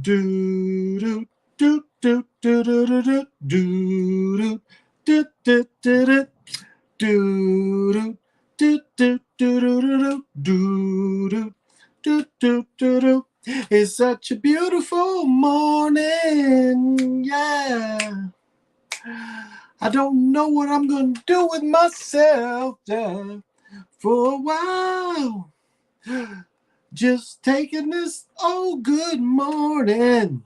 Do do do do do do do do do do do do do do do do do do do do. It's such a beautiful morning, yeah. I don't know what I'm gonna do with myself, yeah, for a while. Just taking this oh good morning.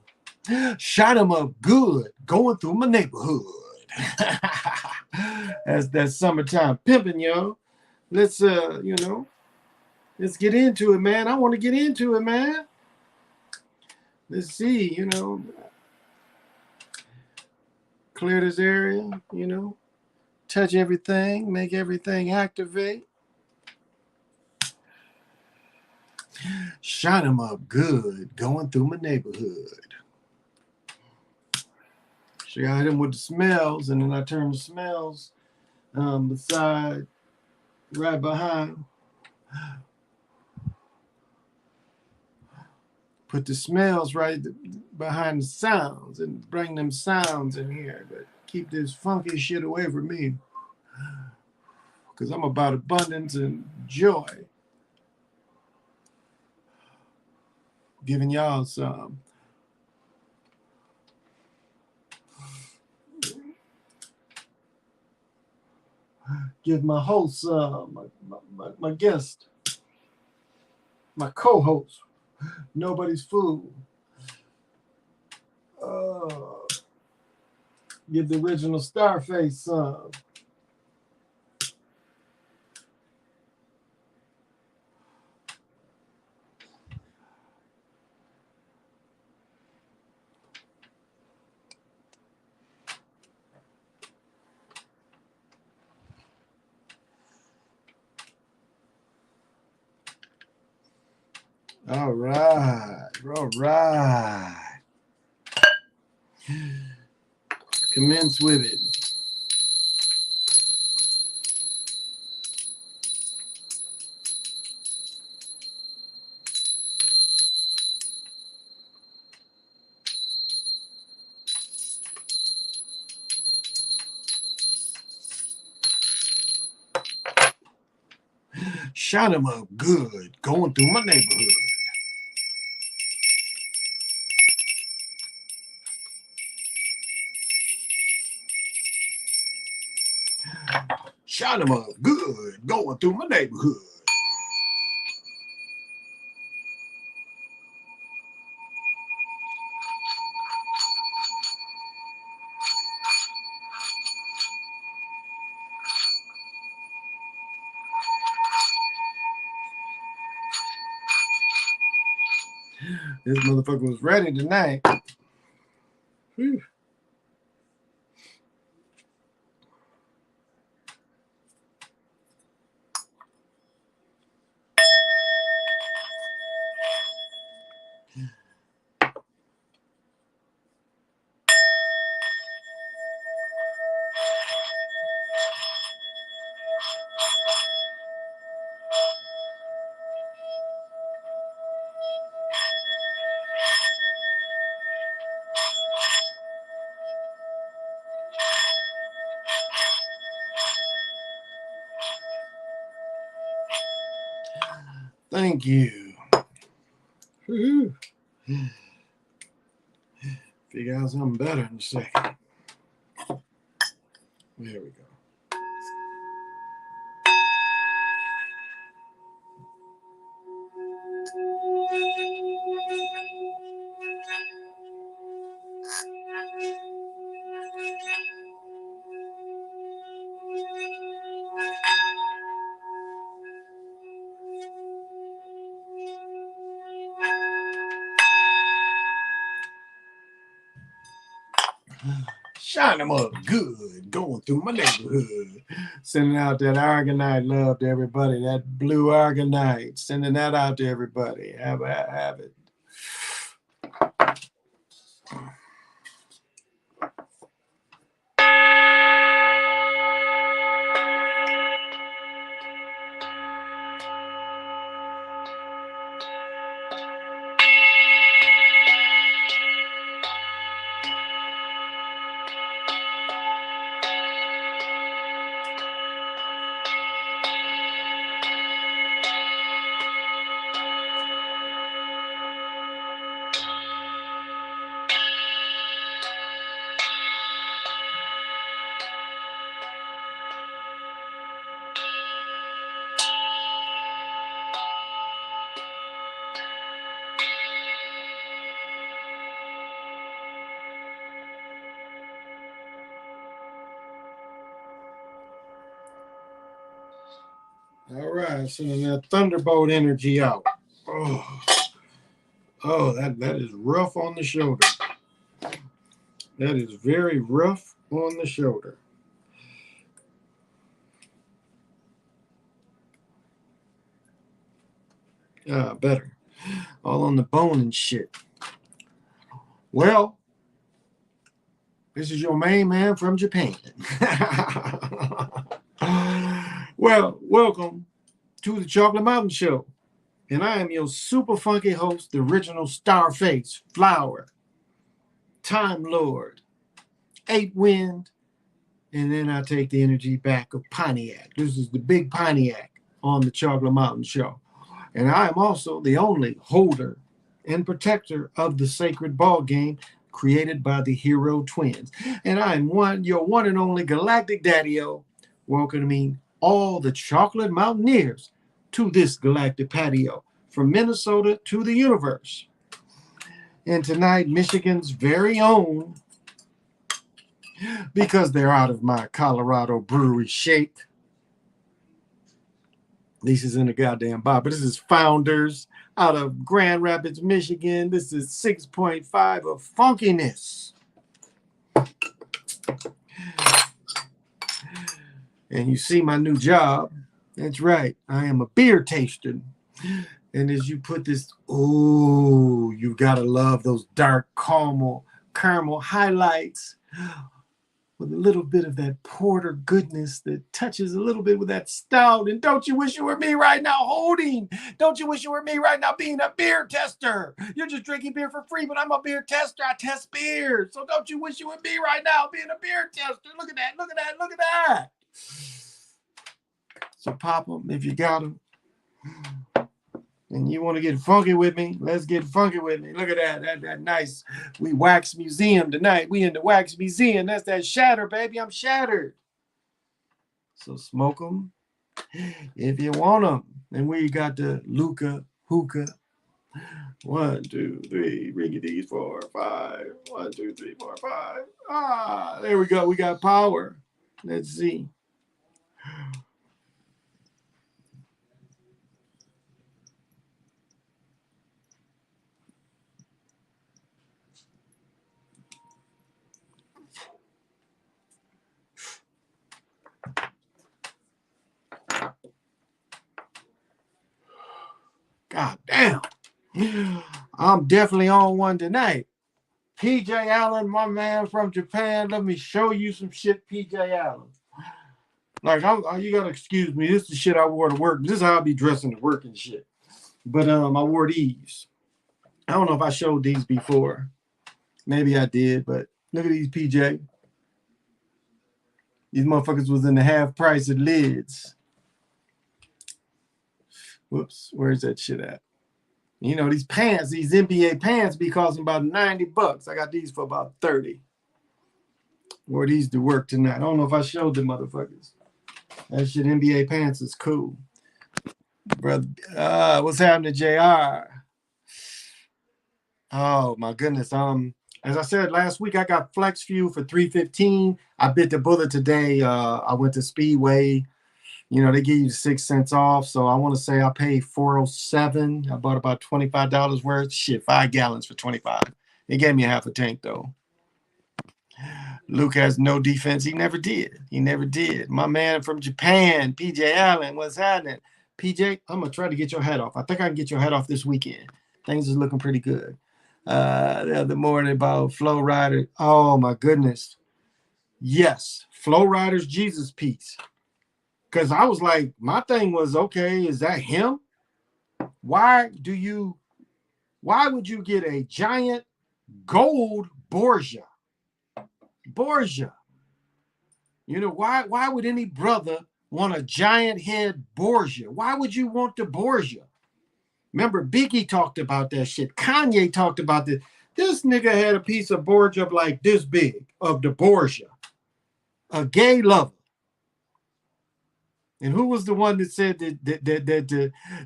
Shot 'em up good, going through my neighborhood. That's that summertime pimping, yo. Let's let's get into it, man. I want to get into it, man. Let's see, clear this area, touch everything, make everything activate. Shot 'em up good, going through my neighborhood. So I hit him with the smells, and then I turn the smells beside, right behind. Put the smells right behind the sounds and bring them sounds in here. But keep this funky shit away from me. Because I'm about abundance and joy. Giving y'all some. Give my host, my guest, my co-host, Nobody's Fool. Give the original Starface some. All right. Commence with it. Shot 'em up good, going through my neighborhood. Shot 'em up good, going through my neighborhood. This motherfucker was ready tonight. Whew. Thank you. Woo-hoo. Figure out something better in a second. There we go. Shine them up good, going through my neighborhood. Sending out that Argonite love to everybody, that blue Argonite. Sending that out to everybody. Have it. All right, sending that thunderbolt energy out. Oh, that is rough on the shoulder. That is very rough on the shoulder. Better. All on the bone and shit. Well, this is your main man from Japan. Well, welcome to the Chocolate Mountain Show. And I am your super funky host, the original Starface, Flower, Time Lord, Eight Wind, and then I take the energy back of Pontiac. This is the big Pontiac on the Chocolate Mountain Show. And I am also the only holder and protector of the sacred ball game created by the Hero Twins. And I am your one and only galactic daddy-o, welcoming all the chocolate mountaineers to this galactic patio from Minnesota to the universe. And tonight, Michigan's very own, because they're out of my Colorado brewery shake. Lisa's in the goddamn bar, but this is Founders out of Grand Rapids, Michigan. This is 6.5 of funkiness. And you see my new job. That's right. I am a beer taster. And as you put this, oh, you gotta love those dark caramel highlights with a little bit of that porter goodness that touches a little bit with that stout. And don't you wish you were me right now holding? Don't you wish you were me right now being a beer tester? You're just drinking beer for free, but I'm a beer tester. I test beer. So don't you wish you were me right now being a beer tester? Look at that, look at that, look at that. So pop them if you got them. And you want to get funky with me? Let's get funky with me. Look at that nice. We wax museum tonight. We in the wax museum. That's that shatter, baby. I'm shattered. So smoke them if you want them. And we got the Luca hookah. 1, 2, 3. Ring it these 4, 5. 1, 2, 3, 4, 5. There we go. We got power. Let's see. God damn. I'm definitely on one tonight. PJ Allen, my man from Japan. Let me show you some shit, PJ Allen. Like, you gotta excuse me. This is the shit I wore to work. This is how I be dressing to work and shit. But I wore these. I don't know if I showed these before. Maybe I did, but look at these PJ. These motherfuckers was in the half price of lids. Whoops, where's that shit at? You know, these pants, these NBA pants be costing about $90. I got these for about 30. Wore these to work tonight. I don't know if I showed the motherfuckers. That shit, NBA pants is cool. Brother, what's happening, JR? Oh my goodness. As I said last week, I got Flex Fuel for $3.15. I bit the bullet today. I went to Speedway. You know, they give you 6 cents off. So I want to say I paid $4.07. I bought about $25 worth. Shit, 5 gallons for $25. It gave me a half a tank though. Luke has no defense. He never did. He never did. My man from Japan, PJ Allen, what's happening? PJ, I'm gonna try to get your hat off. I think I can get your hat off this weekend. Things is looking pretty good. The other morning about Flow Rider. Oh my goodness. Yes, Flow Rider's Jesus piece. Because I was like, my thing was, okay, is that him? Why would you get a giant gold Borgia? Borgia. You know, why would any brother want a giant head Borgia? Why would you want the Borgia? Remember, Biggie talked about that shit. Kanye talked about this. This nigga had a piece of Borgia like this big, of the Borgia. A gay lover. And who was the one that said that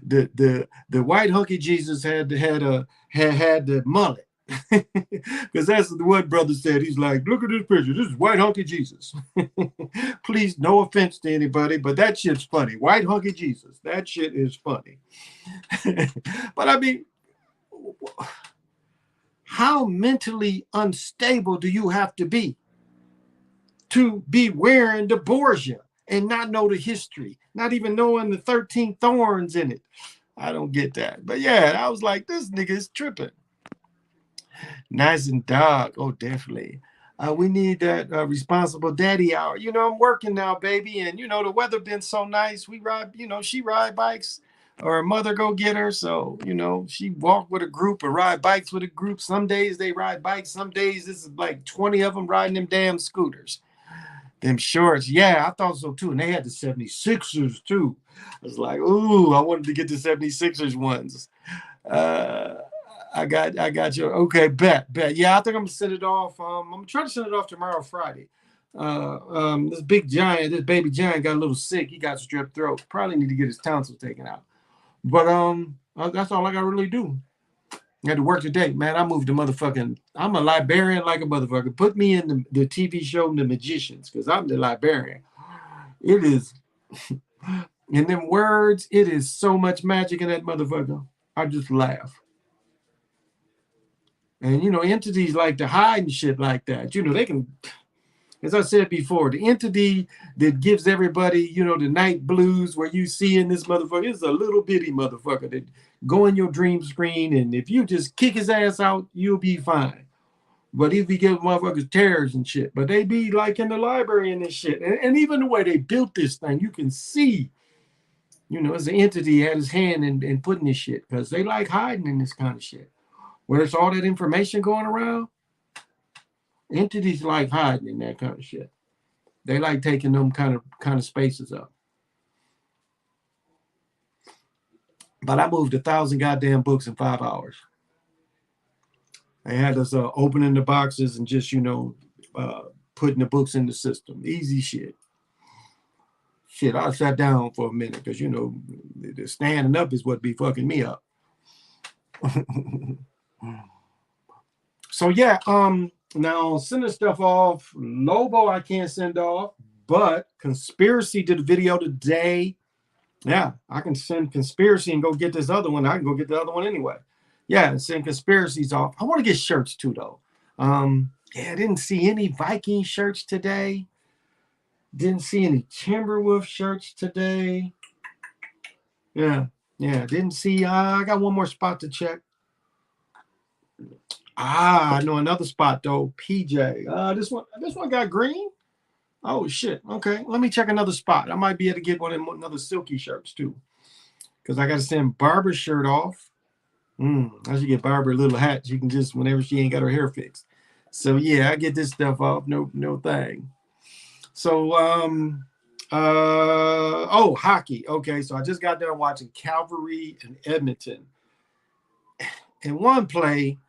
the white hunky Jesus had the mullet? Because that's what brother said. He's like, look at this picture. This is white hunky Jesus. Please, no offense to anybody, but that shit's funny. White hunky Jesus. That shit is funny. But I mean, how mentally unstable do you have to be wearing the Borgia and not know the history, not even knowing the 13 thorns in it? I don't get that. But yeah, I was like, this nigga is tripping. Nice and dark. Oh, definitely. We need that responsible daddy hour. You know, I'm working now, baby. And, you know, the weather been so nice. We ride, you know, she ride bikes or her mother go get her. So, you know, she walk with a group or ride bikes with a group. Some days they ride bikes. Some days this is like 20 of them riding them damn scooters. Them shorts. Yeah, I thought so too. And they had the 76ers too. I was like, ooh, I wanted to get the 76ers ones. I got you. Okay, bet. Yeah, I think I'm gonna send it off. I'm gonna try to send it off tomorrow, Friday. This baby giant got a little sick. He got strep throat. Probably need to get his tonsils taken out. But that's all I gotta really do. I had to work today, man. I moved to motherfucking. I'm a librarian like a motherfucker. Put me in the TV show The Magicians, because I'm the librarian. It is, in them words, it is so much magic in that motherfucker. I just laugh. And, you know, entities like to hide and shit like that. You know, they can, as I said before, the entity that gives everybody, you know, the night blues where you see in this motherfucker is a little bitty motherfucker that go in your dream screen. And if you just kick his ass out, you'll be fine. But if you give motherfuckers terrors and shit, but they be like in the library and this shit. And even the way they built this thing, you can see, you know, as an entity had his hand in putting this shit, because they like hiding in this kind of shit. Where there's all that information going around, entities like hiding in that kind of shit. They like taking them kind of spaces up. But I moved 1,000 goddamn books in 5 hours. They had us opening the boxes and just, you know, putting the books in the system. Easy shit. Shit, I sat down for a minute because, you know, the standing up is what be fucking me up. So yeah, now sending stuff off. Lobo I can't send off, but Conspiracy did a video today. Yeah, I can send Conspiracy and go get this other one. I can go get the other one anyway. Yeah, send Conspiracies off. I want to get shirts too though. Yeah, I didn't see any Viking shirts today. Didn't see any Timberwolf shirts today. Yeah, didn't see. I got one more spot to check. I know another spot though. PJ. This one got green. Oh shit. Okay, let me check another spot. I might be able to get one of them another silky shirts too, because I got to send Barbara's shirt off. I should get Barbara a little hat. She can just whenever she ain't got her hair fixed. So yeah, I get this stuff off. No thing. So hockey. Okay, so I just got done watching Calgary and Edmonton. In one play.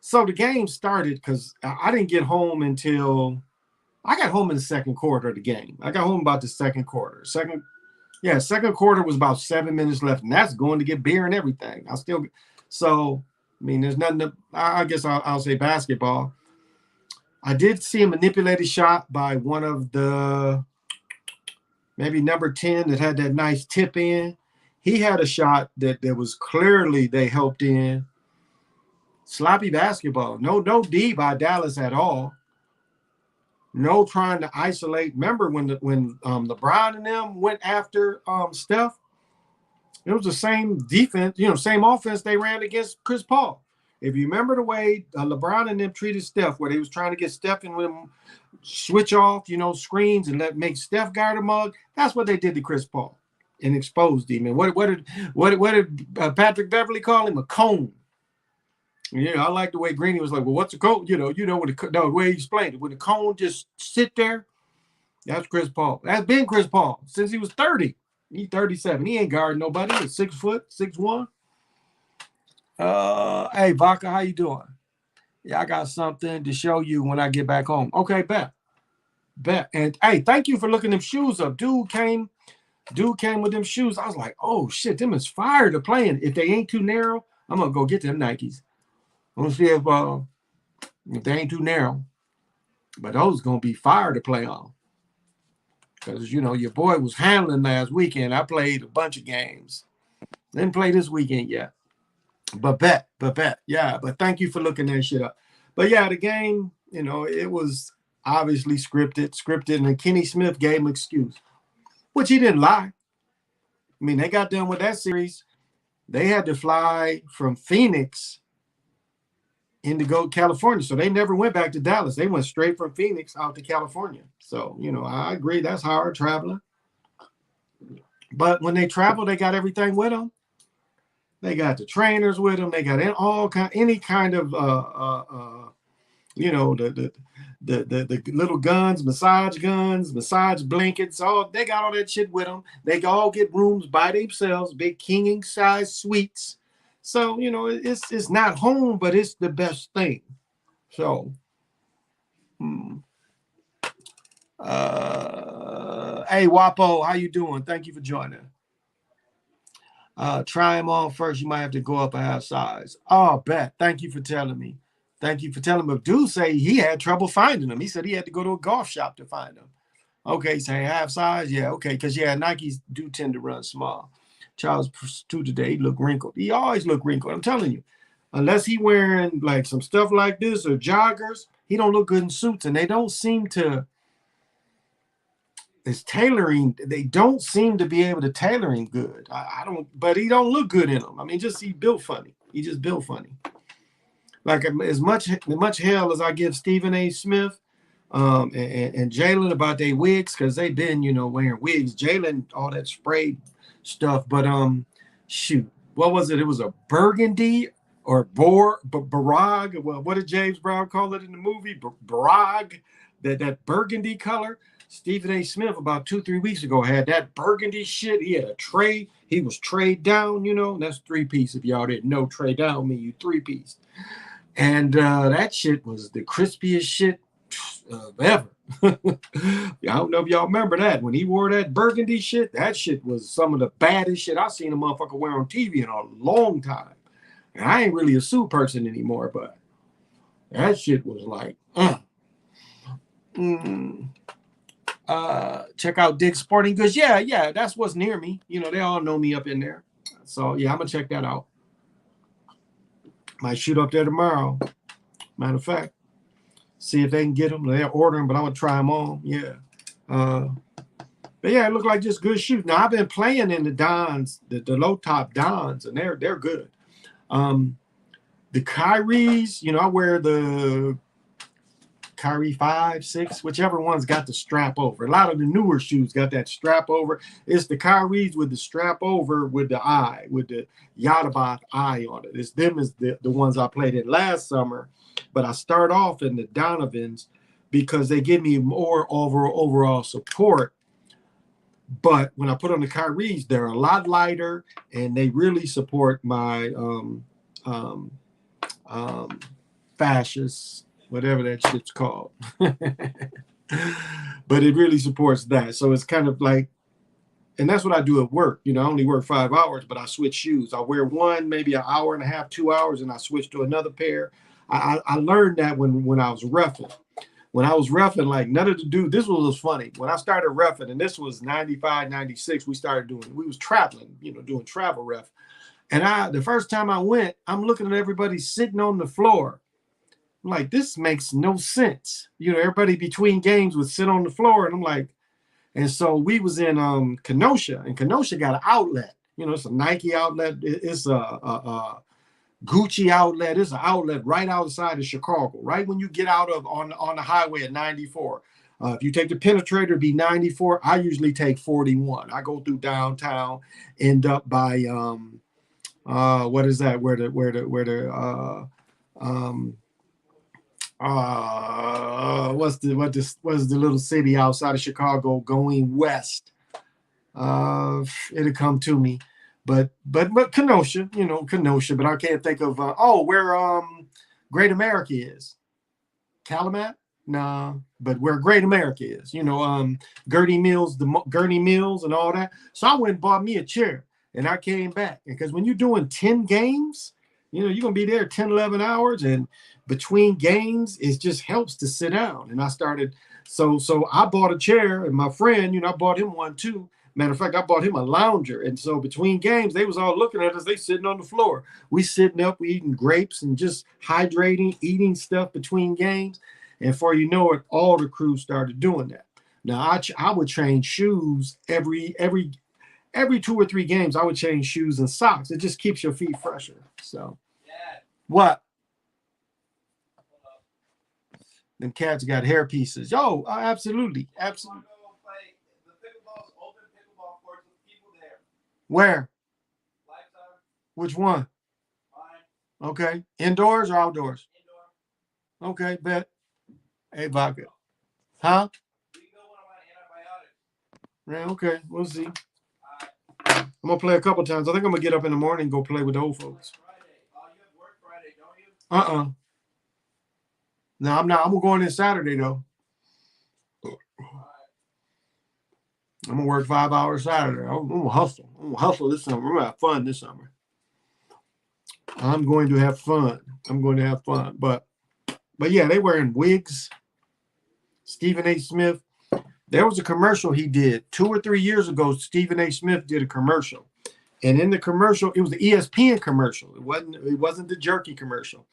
So the game started because I didn't get home until I got home in the second quarter of the game. I got home about the second quarter. Second quarter was about 7 minutes left, and that's going to get beer and everything. I mean, there's nothing to, I guess I'll say basketball. I did see a manipulated shot by one of the, maybe number 10 that had that nice tip in. He had a shot that was clearly they helped in. Sloppy basketball. No D by Dallas at all. No trying to isolate. Remember when LeBron and them went after Steph? It was the same defense, you know, same offense they ran against Chris Paul. If you remember the way LeBron and them treated Steph, where they was trying to get Steph and them switch off, you know, screens and make Steph guard a mug, that's what they did to Chris Paul and exposed him. And what did Patrick Beverly call him? A cone. Yeah, I like the way Greeny was like, well, what's a cone? You know the way he explained it. When the cone just sit there, that's Chris Paul. That's been Chris Paul since he was 30. He's 37. He ain't guarding nobody. He's 6 foot, 6'1". Hey, Vaca, how you doing? Yeah, I got something to show you when I get back home. Okay, bet. And hey, thank you for looking them shoes up. Dude came with them shoes. I was like, oh shit, them is fire to play in. If they ain't too narrow, I'm gonna go get them Nikes. Let's see if they ain't too narrow. But those gonna be fire to play on. Because your boy was handling last weekend. I played a bunch of games. Didn't play this weekend yet. But bet. Yeah, but thank you for looking that shit up. But yeah, the game, it was obviously scripted, and Kenny Smith gave him an excuse, which he didn't lie. I mean, they got done with that series. They had to fly from Phoenix into go California. So they never went back to Dallas. They went straight from Phoenix out to California. So, I agree. That's hard traveling. But when they travel, they got everything with them. They got the trainers with them. They got any kind of the little guns, massage blankets. They got all that shit with them. They all get rooms by themselves, big king size suites. So it's not home, but it's the best thing. So, hey Wapo, how you doing? Thank you for joining. Try them on first. You might have to go up a half size. Oh, bet. Thank you for telling me. Thank you for telling me. Dude say he had trouble finding them. He said he had to go to a golf shop to find them. Okay, say half size. Yeah, okay. Because, Nikes do tend to run small. Charles Pursuit today, he look wrinkled. He always look wrinkled. I'm telling you. Unless he wearing like some stuff like this or joggers, he don't look good in suits. And they don't seem to... It's tailoring. They don't seem to be able to tailor him good. I don't, but he don't look good in them. I mean, he built funny. He just built funny. Like as much hell as I give Stephen A. Smith and Jalen about their wigs, because they've been, wearing wigs. Jalen, all that spray stuff. But shoot, what was it? It was a burgundy or barag. Well, what did James Brown call it in the movie? Barag, that burgundy color. Stephen A. Smith about 2-3 weeks ago had that burgundy shit. He had a tray. He was trade down, That's 3-piece. If y'all didn't know, trade down mean you 3-piece. And that shit was the crispiest shit ever. I don't know if y'all remember that. When he wore that burgundy shit, that shit was some of the baddest shit I've seen a motherfucker wear on TV in a long time. And I ain't really a suit person anymore, but that shit was like, check out Dick's Sporting Goods. Yeah, that's what's near me. They all know me up in there. So yeah, I'm gonna check that out. Might shoot up there tomorrow. Matter of fact, see if they can get them. They're ordering, but I'm gonna try them on. Yeah. But yeah, it looked like just good shoes. Now I've been playing in the Dons, the low top Dons, and they're good. The Kyries, I wear the Kyrie 5, 6, whichever one's got the strap over. A lot of the newer shoes got that strap over. It's the Kyries with the strap over with the eye, with the Yadabath eye on it. It's them is the ones I played in last summer, but I start off in the Donovans because they give me more overall support. But when I put on the Kyries, they're a lot lighter and they really support my fascists, whatever that shit's called. But it really supports that. So it's kind of like, and that's what I do at work. I only work 5 hours, but I switch shoes. I wear one, maybe an hour and a half, 2 hours, and I switch to another pair. I learned that when I was reffing. When I was reffing, like none of the dudes, this was funny. When I started reffing, and this was 95, 96, we was traveling, doing travel ref. And the first time I went, I'm looking at everybody sitting on the floor. I'm like, this makes no sense. Everybody between games would sit on the floor, and I'm like, and so we was in Kenosha, and Kenosha got an outlet. It's a Nike outlet. It's a Gucci outlet. It's an outlet right outside of Chicago, right when you get out of on the highway at 94. If you take the penetrator, it'd be 94. I usually take 41. I go through downtown, end up by what is that? What's the little city outside of Chicago going west? It'll come to me. But Kenosha, Kenosha, but I can't think of where Great America is. Calumet? Nah, but where Great America is, Gurney Mills and all that. So I went and bought me a chair and I came back. Because when you're doing 10 games, You know, you're going to be there 10, 11 hours, and between games, it just helps to sit down. And I started, so I bought a chair, and my friend, you know, I bought him one too. Matter of fact, I bought him a lounger. And so between games, they was all looking at us. They sitting on the floor. We sitting up, we eating grapes and just hydrating, eating stuff between games. And before you know it, all the crew started doing that. Now I would change shoes every 2 or 3 games. I would change shoes and socks. It just keeps your feet fresher. So what? Them cats got hair pieces. Yo, absolutely. Absolutely. Where? Which one? Okay. Indoors or outdoors? Okay, bet. Hey, vodka. Huh? Yeah, okay. We'll see. I'm gonna play a couple times. I think I'm gonna get up in the morning and go play with the old folks. No, I'm not. I'm going in Saturday though. I'm gonna work 5 hours Saturday. I'm gonna hustle. I'm gonna hustle this summer. I'm gonna have fun this summer. I'm going to have fun. I'm going to have fun. But yeah, they wearing wigs. Stephen A. Smith. There was a commercial he did 2 or 3 years ago. Stephen A. Smith did a commercial. And in the commercial, it was the ESPN commercial. It wasn't the jerky commercial.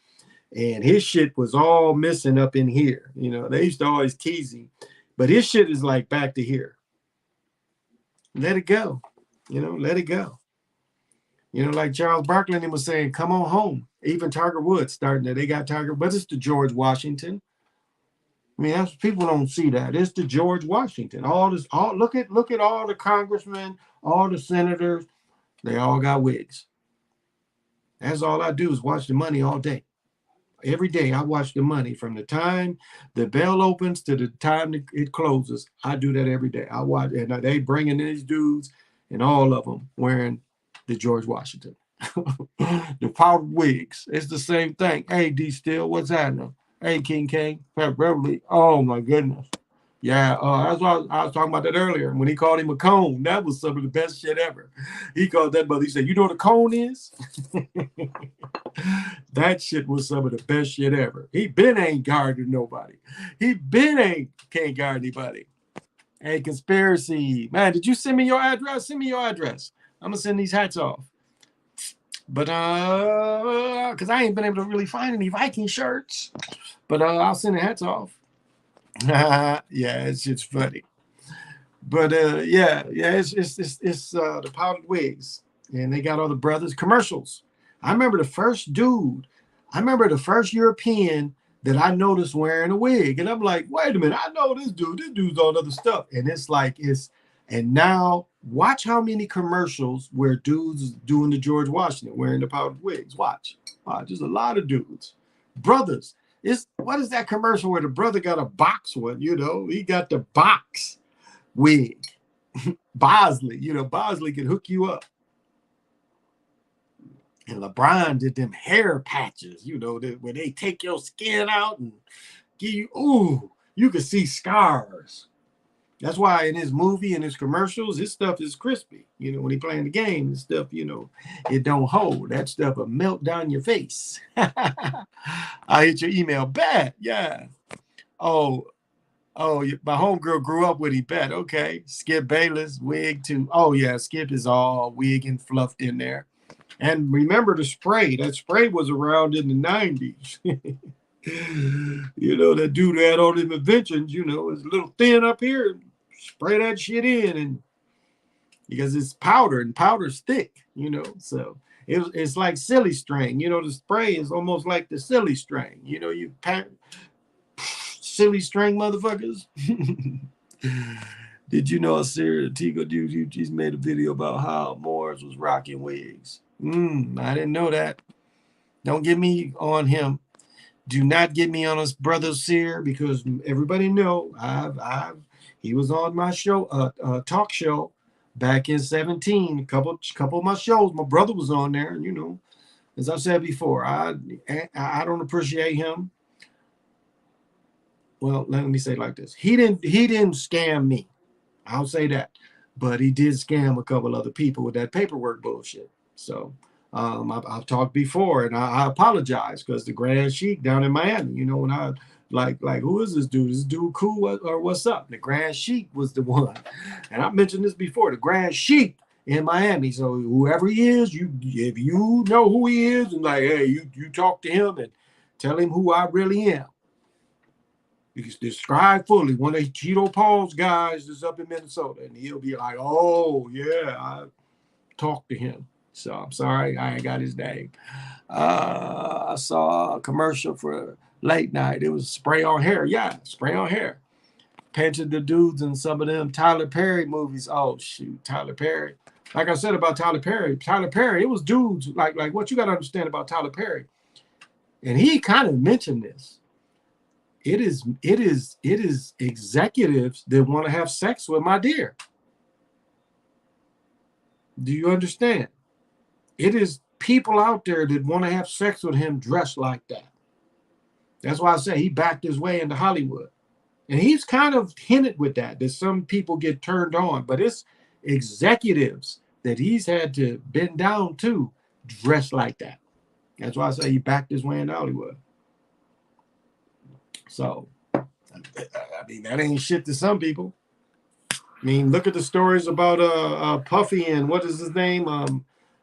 And his shit was all missing up in here. You know, they used to always tease him. But his shit is like back to here. Let it go. You know, let it go. You know, like Charles Barkley was saying, come on home. Even Tiger Woods starting there. They got Tiger, but it's the George Washington. I mean, that's, people don't see that. It's the George Washington. Look at all the congressmen, all the senators. They all got wigs. That's all I do is watch the money all day. Every day I watch the money from the time the bell opens to the time it closes. I do that every day. I watch, and they bringing in these dudes, and all of them wearing the George Washington, the powdered wigs. It's the same thing. Hey, D Still, what's happening? Hey, King K, Pat Beverly. Oh my goodness. Yeah, that's why I was talking about that earlier. When he called him a cone, that was some of the best shit ever. He called that brother. He said, "You know what a cone is?" That shit was some of the best shit ever. He been ain't guarding nobody. He been can't guard anybody. Hey, conspiracy man, did you send me your address? Send me your address. I'm gonna send these hats off. But because I ain't been able to really find any Viking shirts. But I'll send the hats off. Yeah, it's just funny. But it's the powdered wigs, and they got all the brothers commercials. I remember the first European that I noticed wearing a wig, and I'm like, wait a minute, I know this dude. This dude's on other stuff, and and now watch how many commercials where dudes doing the George Washington wearing the powdered wigs. Watch, there's a lot of dudes, brothers. What is that commercial where the brother got a box one? You know, he got the box wig. Bosley, you know, Bosley can hook you up. And LeBron did them hair patches, you know, where they take your skin out and give you, you can see scars. That's why in his movie and his commercials, his stuff is crispy. You know, when he playing the game, the stuff, you know, it don't hold. That stuff will melt down your face. I hit your email bad. Yeah. Oh, my homegirl grew up with him bad. Okay. Skip Bayless, wig too. Oh, yeah. Skip is all wig and fluffed in there. And remember the spray. That spray was around in the 90s. You know, that dude had all them inventions, you know, it's a little thin up here. Spray that shit in, and because it's powder and powder's thick, you know. So it's like silly string. You know, the spray is almost like the silly string. You know, you silly string motherfuckers. Did you know Sarah Tigo dude just made a video about how Morris was rocking wigs? I didn't know that. Don't get me on him. Do not get me on his brother Sear, because everybody know he was on my show, talk show back in 2017. A couple of my shows, my brother was on there, and you know, as I've said before, I don't appreciate him. Well, let me say it like this: he didn't scam me. I'll say that, but he did scam a couple other people with that paperwork bullshit. So I've talked before, and I apologize because the Grand Sheik down in Miami, you know, when I like who is this dude? Is this dude cool or what's up? The Grand Sheik was the one, and I mentioned this before. The Grand Sheik in Miami. So whoever he is, you if you know who he is, and like, hey, you talk to him and tell him who I really am. You can describe fully one of Cheeto Paul's guys is up in Minnesota, and he'll be like, oh yeah, I talked to him. So I'm sorry, I ain't got his name. I saw a commercial for late night. It was spray on hair. Yeah, spray on hair. Painted the dudes in some of them Tyler Perry movies. Oh shoot, Tyler Perry. Like I said about Tyler Perry, it was dudes like what you got to understand about Tyler Perry, and he kind of mentioned this. It is executives that want to have sex with my dear. Do you understand? It is people out there that want to have sex with him dressed like that. That's why I say he backed his way into Hollywood. And he's kind of hinted with that some people get turned on, but it's executives that he's had to bend down to dress like that. That's why I say he backed his way into Hollywood. So, I mean, that ain't shit to some people. I mean, look at the stories about Puffy and what is his name?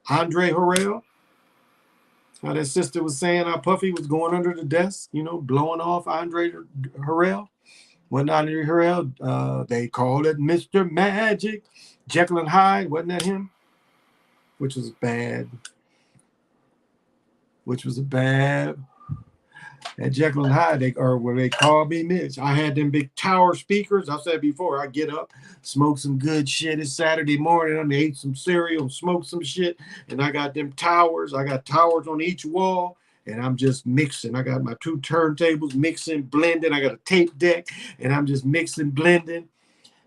Andre Harrell. How that sister was saying how Puffy was going under the desk, you know, blowing off Andre Harrell. Wasn't Andre Harrell? They called it Mr. Magic. Jekyll and Hyde, wasn't that him? Which was bad. At Jekyll and Hyde, they called me Mitch. I had them big tower speakers. I said before, I get up, smoke some good shit. It's Saturday morning. I ate some cereal, smoked some shit, and I got them towers. I got towers on each wall, and I'm just mixing. I got my 2 turntables, mixing, blending. I got a tape deck, and I'm just mixing, blending.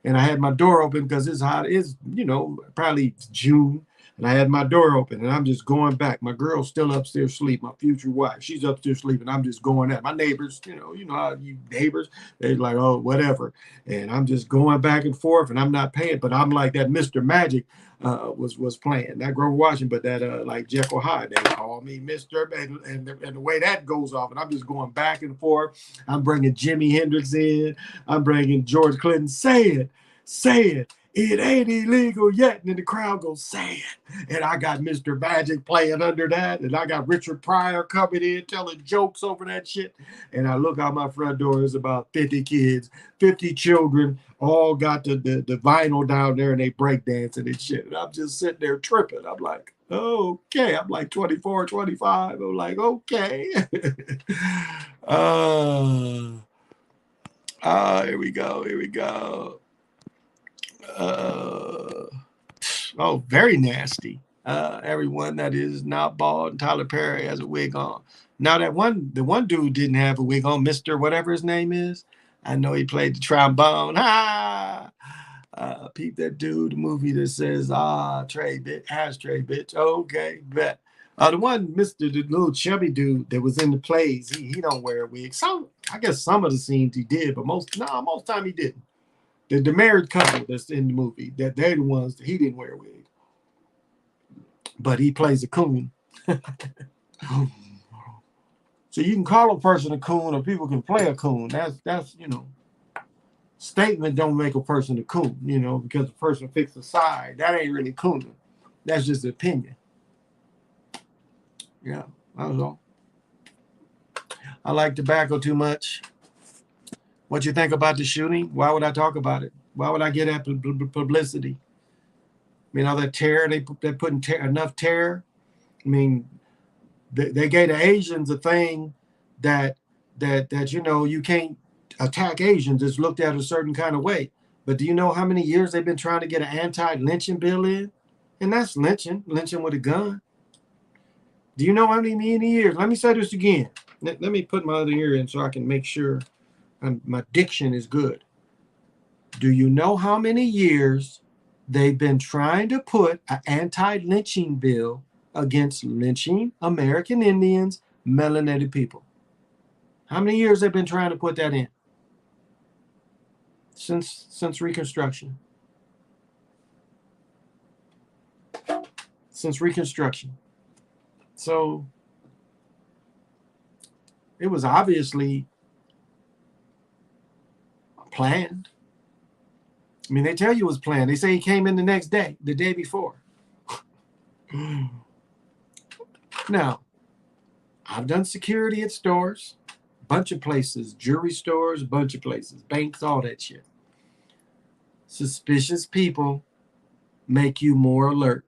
And I had my door open because it's hot. It's, you know, probably June. And I had my door open and I'm just going back. My girl's still upstairs sleep. My future wife, she's upstairs sleeping. I'm just going at my neighbors, you know how you neighbors, they're like, oh, whatever. And I'm just going back and forth and I'm not paying. But I'm like that Mr. Magic was playing. That Grover Washington, but that like Jekyll Hyde, they call me Mr. And the way that goes off, and I'm just going back and forth. I'm bringing Jimi Hendrix in. I'm bringing George Clinton. Say it. It ain't illegal yet. And then the crowd goes, say it. And I got Mr. Magic playing under that. And I got Richard Pryor coming in telling jokes over that shit. And I look out my front door, there's about 50 kids, 50 children, all got the vinyl down there and they break dancing and shit. And I'm just sitting there tripping. I'm like, okay. I'm like 24, 25. I'm like, okay. Here we go. Very nasty. Everyone that is not bald, and Tyler Perry has a wig on. Now the one dude didn't have a wig on, Mr. Whatever his name is. I know he played the trombone. Peep that dude, the movie that says, Trey bitch. Okay, bet. The one, the little chubby dude that was in the plays, he don't wear a wig. I guess some of the scenes he did, but most time he didn't. The married couple that's in the movie, that they're the ones that he didn't wear a wig. But he plays a coon. So you can call a person a coon or people can play a coon. That's statement don't make a person a coon, because the person picks a side. That ain't really cooning. That's just opinion. Yeah, that was all. I like tobacco too much. What you think about the shooting? Why would I talk about it? Why would I get that publicity? I mean, all that terror, they're putting enough terror. I mean, they gave the Asians a thing that you can't attack Asians. It's looked at a certain kind of way. But do you know how many years they've been trying to get an anti-lynching bill in? And that's lynching with a gun. Do you know how many years? Let me say this again. Let me put my other ear in so I can make sure my diction is good. Do you know how many years they've been trying to put an anti-lynching bill against lynching American Indians, melanated people? How many years they've been trying to put that in? Since Reconstruction. Since Reconstruction. So it was obviously planned. I mean, they tell you it was planned. They say he came in the next day, the day before. Now, I've done security at stores, bunch of places, jewelry stores, bunch of places, banks, all that shit. Suspicious people make you more alert.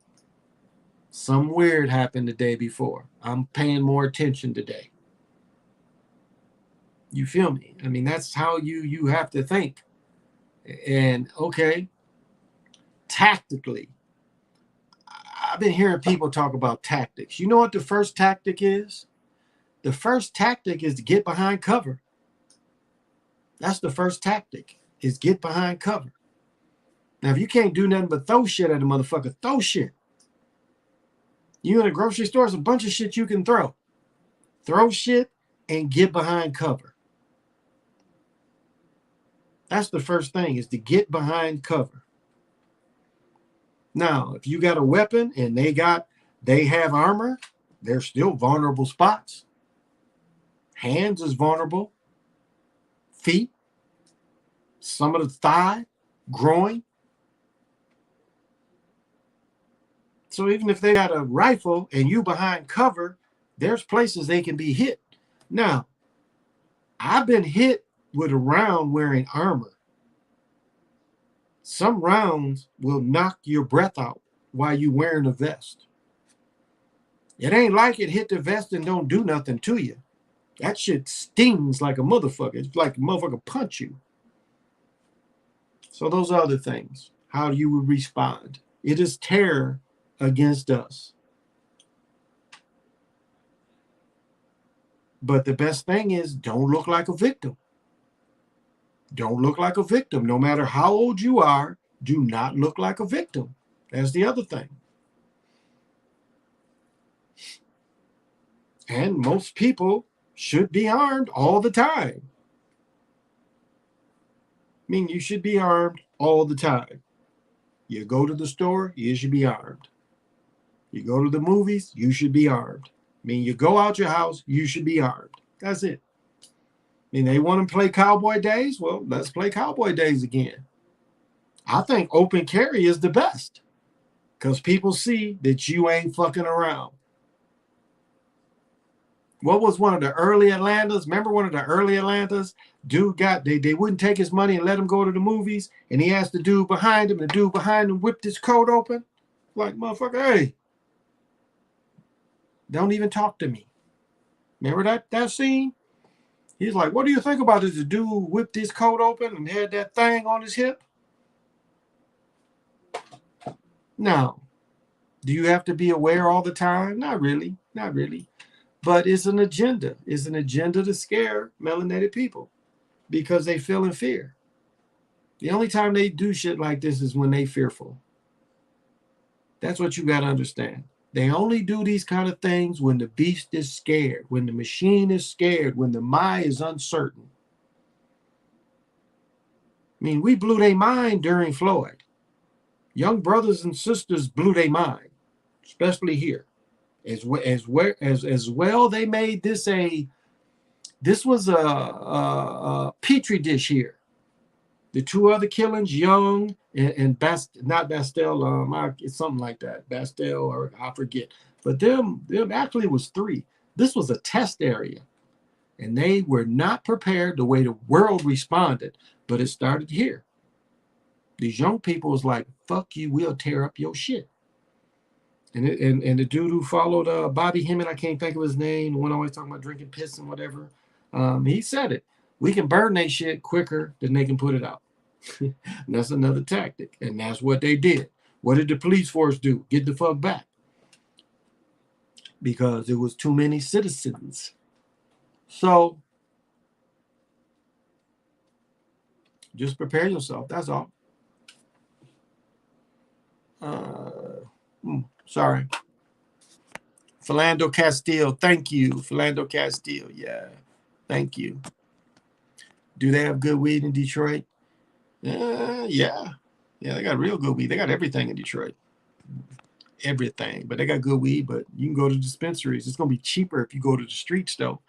Some weird happened the day before. I'm paying more attention today. You feel me? I mean, that's how you have to think. And okay, tactically, I've been hearing people talk about tactics. You know what the first tactic is? The first tactic is to get behind cover. That's the first tactic, is get behind cover. Now, if you can't do nothing but throw shit at a motherfucker, throw shit. You in a grocery store, there's a bunch of shit you can throw. Throw shit and get behind cover. That's the first thing, is to get behind cover. Now, if you got a weapon and they have armor, there's still vulnerable spots. Hands is vulnerable. Feet, some of the thigh, groin. So even if they got a rifle and you behind cover, there's places they can be hit. Now, I've been hit with a round wearing armor. Some rounds will knock your breath out while you wearing a vest. It ain't like it hit the vest and don't do nothing to you. That shit stings like a motherfucker. It's like a motherfucker punch you. So those are other things. How you would respond. It is terror against us. But the best thing is, don't look like a victim. Don't look like a victim. No matter how old you are, do not look like a victim. That's the other thing. And most people should be armed all the time. I mean, you should be armed all the time. You go to the store, you should be armed. You go to the movies, you should be armed. I mean, you go out your house, you should be armed. That's it. I mean, they want to play Cowboy Days? Well, let's play Cowboy Days again. I think open carry is the best, because people see that you ain't fucking around. What was one of the early Atlantas? Remember one of the early Atlantas? Dude they wouldn't take his money and let him go to the movies, and he asked the dude behind him, and the dude behind him whipped his coat open. Like, motherfucker, hey, don't even talk to me. Remember that scene? He's like, what do you think about this? The dude whipped his coat open and had that thing on his hip. Now, do you have to be aware all the time? Not really. Not really. But it's an agenda. It's an agenda to scare melanated people because they feel in fear. The only time they do shit like this is when they fearful. That's what you got to understand. They only do these kind of things when the beast is scared, when the machine is scared, when the mind is uncertain. I mean, we blew their mind during Floyd. Young brothers and sisters blew their mind, especially here. As well, they made this was a petri dish here. The two other killings, Young and not Bastille, it's something like that, Bastille, or I forget. But them actually was three. This was a test area, and they were not prepared the way the world responded. But it started here. These young people was like, "Fuck you, we'll tear up your shit." And the dude who followed Bobby Hemming, I can't think of his name, the one always talking about drinking piss and whatever. He said it. We can burn their shit quicker than they can put it out. And that's another tactic. And that's what they did. What did the police force do? Get the fuck back. Because there was too many citizens. So just prepare yourself. That's all. Sorry. Philando Castile. Thank you. Philando Castile. Yeah. Thank you. Do they have good weed in Detroit? Yeah. Yeah, they got real good weed. They got everything in Detroit. everything. But they got good weed, but you can go to dispensaries. It's going to be cheaper if you go to the streets, though.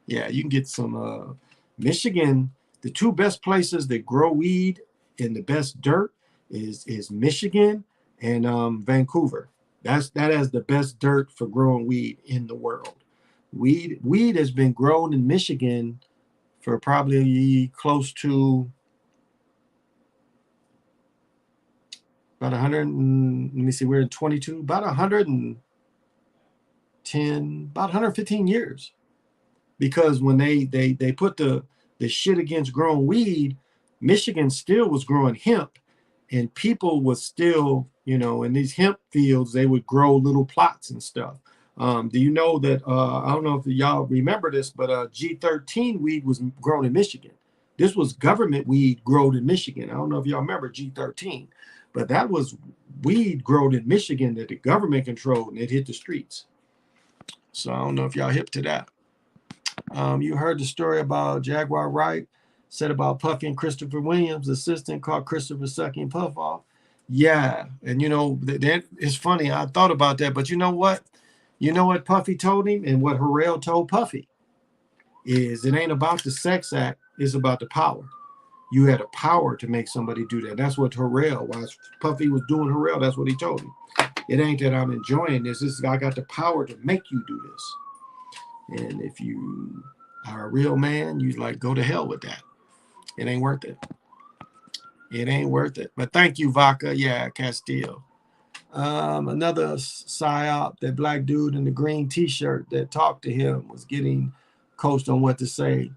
Yeah, you can get some Michigan. The two best places that grow weed and the best dirt is Michigan and Vancouver. That has the best dirt for growing weed in the world. Weed has been grown in Michigan for probably close to about 100 and, let me see, we're in 22, about 110, about 115 years. Because when they put the shit against growing weed, Michigan still was growing hemp, and people was still, in these hemp fields, they would grow little plots and stuff. Do you know that, I don't know if y'all remember this, but G13 weed was grown in Michigan. This was government weed grown in Michigan. I don't know if y'all remember G13, but that was weed grown in Michigan that the government controlled, and it hit the streets. So I don't know if y'all hip to that. You heard the story about Jaguar Wright said about Puffy and Christopher Williams, assistant, called Christopher sucking Puff off. Yeah, and it's funny. I thought about that, but you know what? You know what Puffy told him, and what Harrell told Puffy is, it ain't about the sex act; it's about the power. You had a power to make somebody do that. That's what Harrell, while Puffy was doing Harrell, that's what he told him. It ain't that I'm enjoying this. I got the power to make you do this. And if you are a real man, you like, go to hell with that. It ain't worth it. It ain't worth it. But thank you, Vaca. Yeah, Castillo. Another psyop, that black dude in the green t-shirt that talked to him was getting coached on what to say.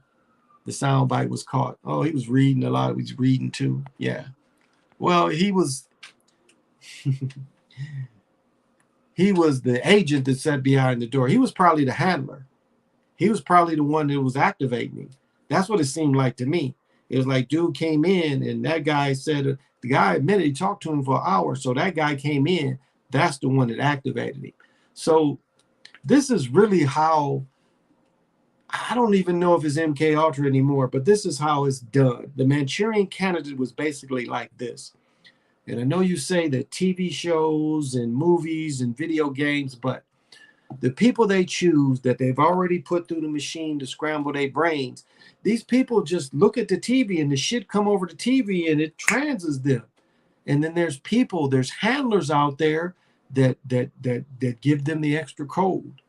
The soundbite was caught. Oh, he was reading a lot. He was reading too. Yeah. Well, he was he was the agent that sat behind the door. He was probably the handler. He was probably the one that was activating him. That's what it seemed like to me. It was like dude came in and that guy said, the guy admitted he talked to him for an hour. So that guy came in. That's the one that activated him. So this is really how, I don't even know if it's MK Ultra anymore, but this is how it's done. The Manchurian Candidate was basically like this. And I know you say that TV shows and movies and video games, but the people they choose that they've already put through the machine to scramble their brains, these people just look at the TV and the shit come over the TV and it transes them. And then there's handlers out there that give them the extra code.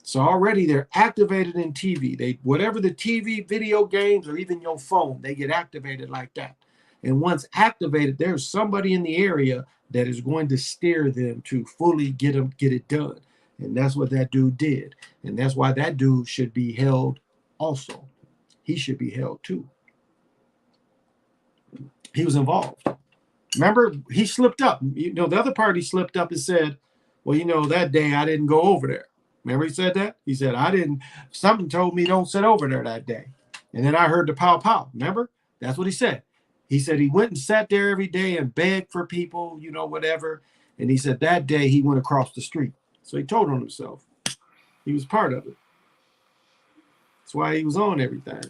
So already they're activated in TV. Whatever the TV, video games, or even your phone, they get activated like that. And once activated, there's somebody in the area that is going to steer them to fully get it done. And that's what that dude did. And that's why that dude should be held also. He should be held too. He was involved. Remember, he slipped up. The other party slipped up and said, well, that day I didn't go over there. Remember he said that? He said, something told me don't sit over there that day. And then I heard the pow pow. Remember? That's what he said. He said he went and sat there every day and begged for people, whatever. And he said that day he went across the street. So he told on himself. He was part of it. That's why he was on everything.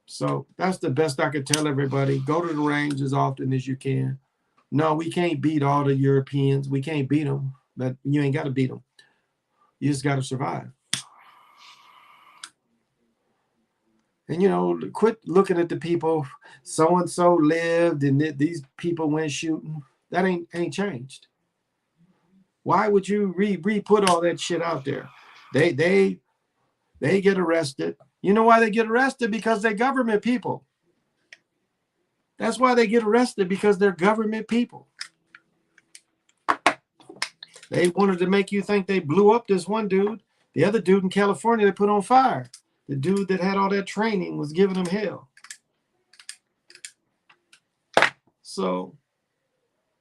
So that's the best I could tell everybody. Go to the range as often as you can. No, we can't beat all the Europeans. We can't beat them, but you ain't got to beat them. You just got to survive. And, quit looking at the people. So-and-so lived and these people went shooting. That ain't changed. Why would you re-put all that shit out there? They get arrested. You know why they get arrested? Because they're government people. That's why they get arrested, because they're government people. They wanted to make you think they blew up this one dude. The other dude in California they put on fire. The dude that had all that training was giving them hell. So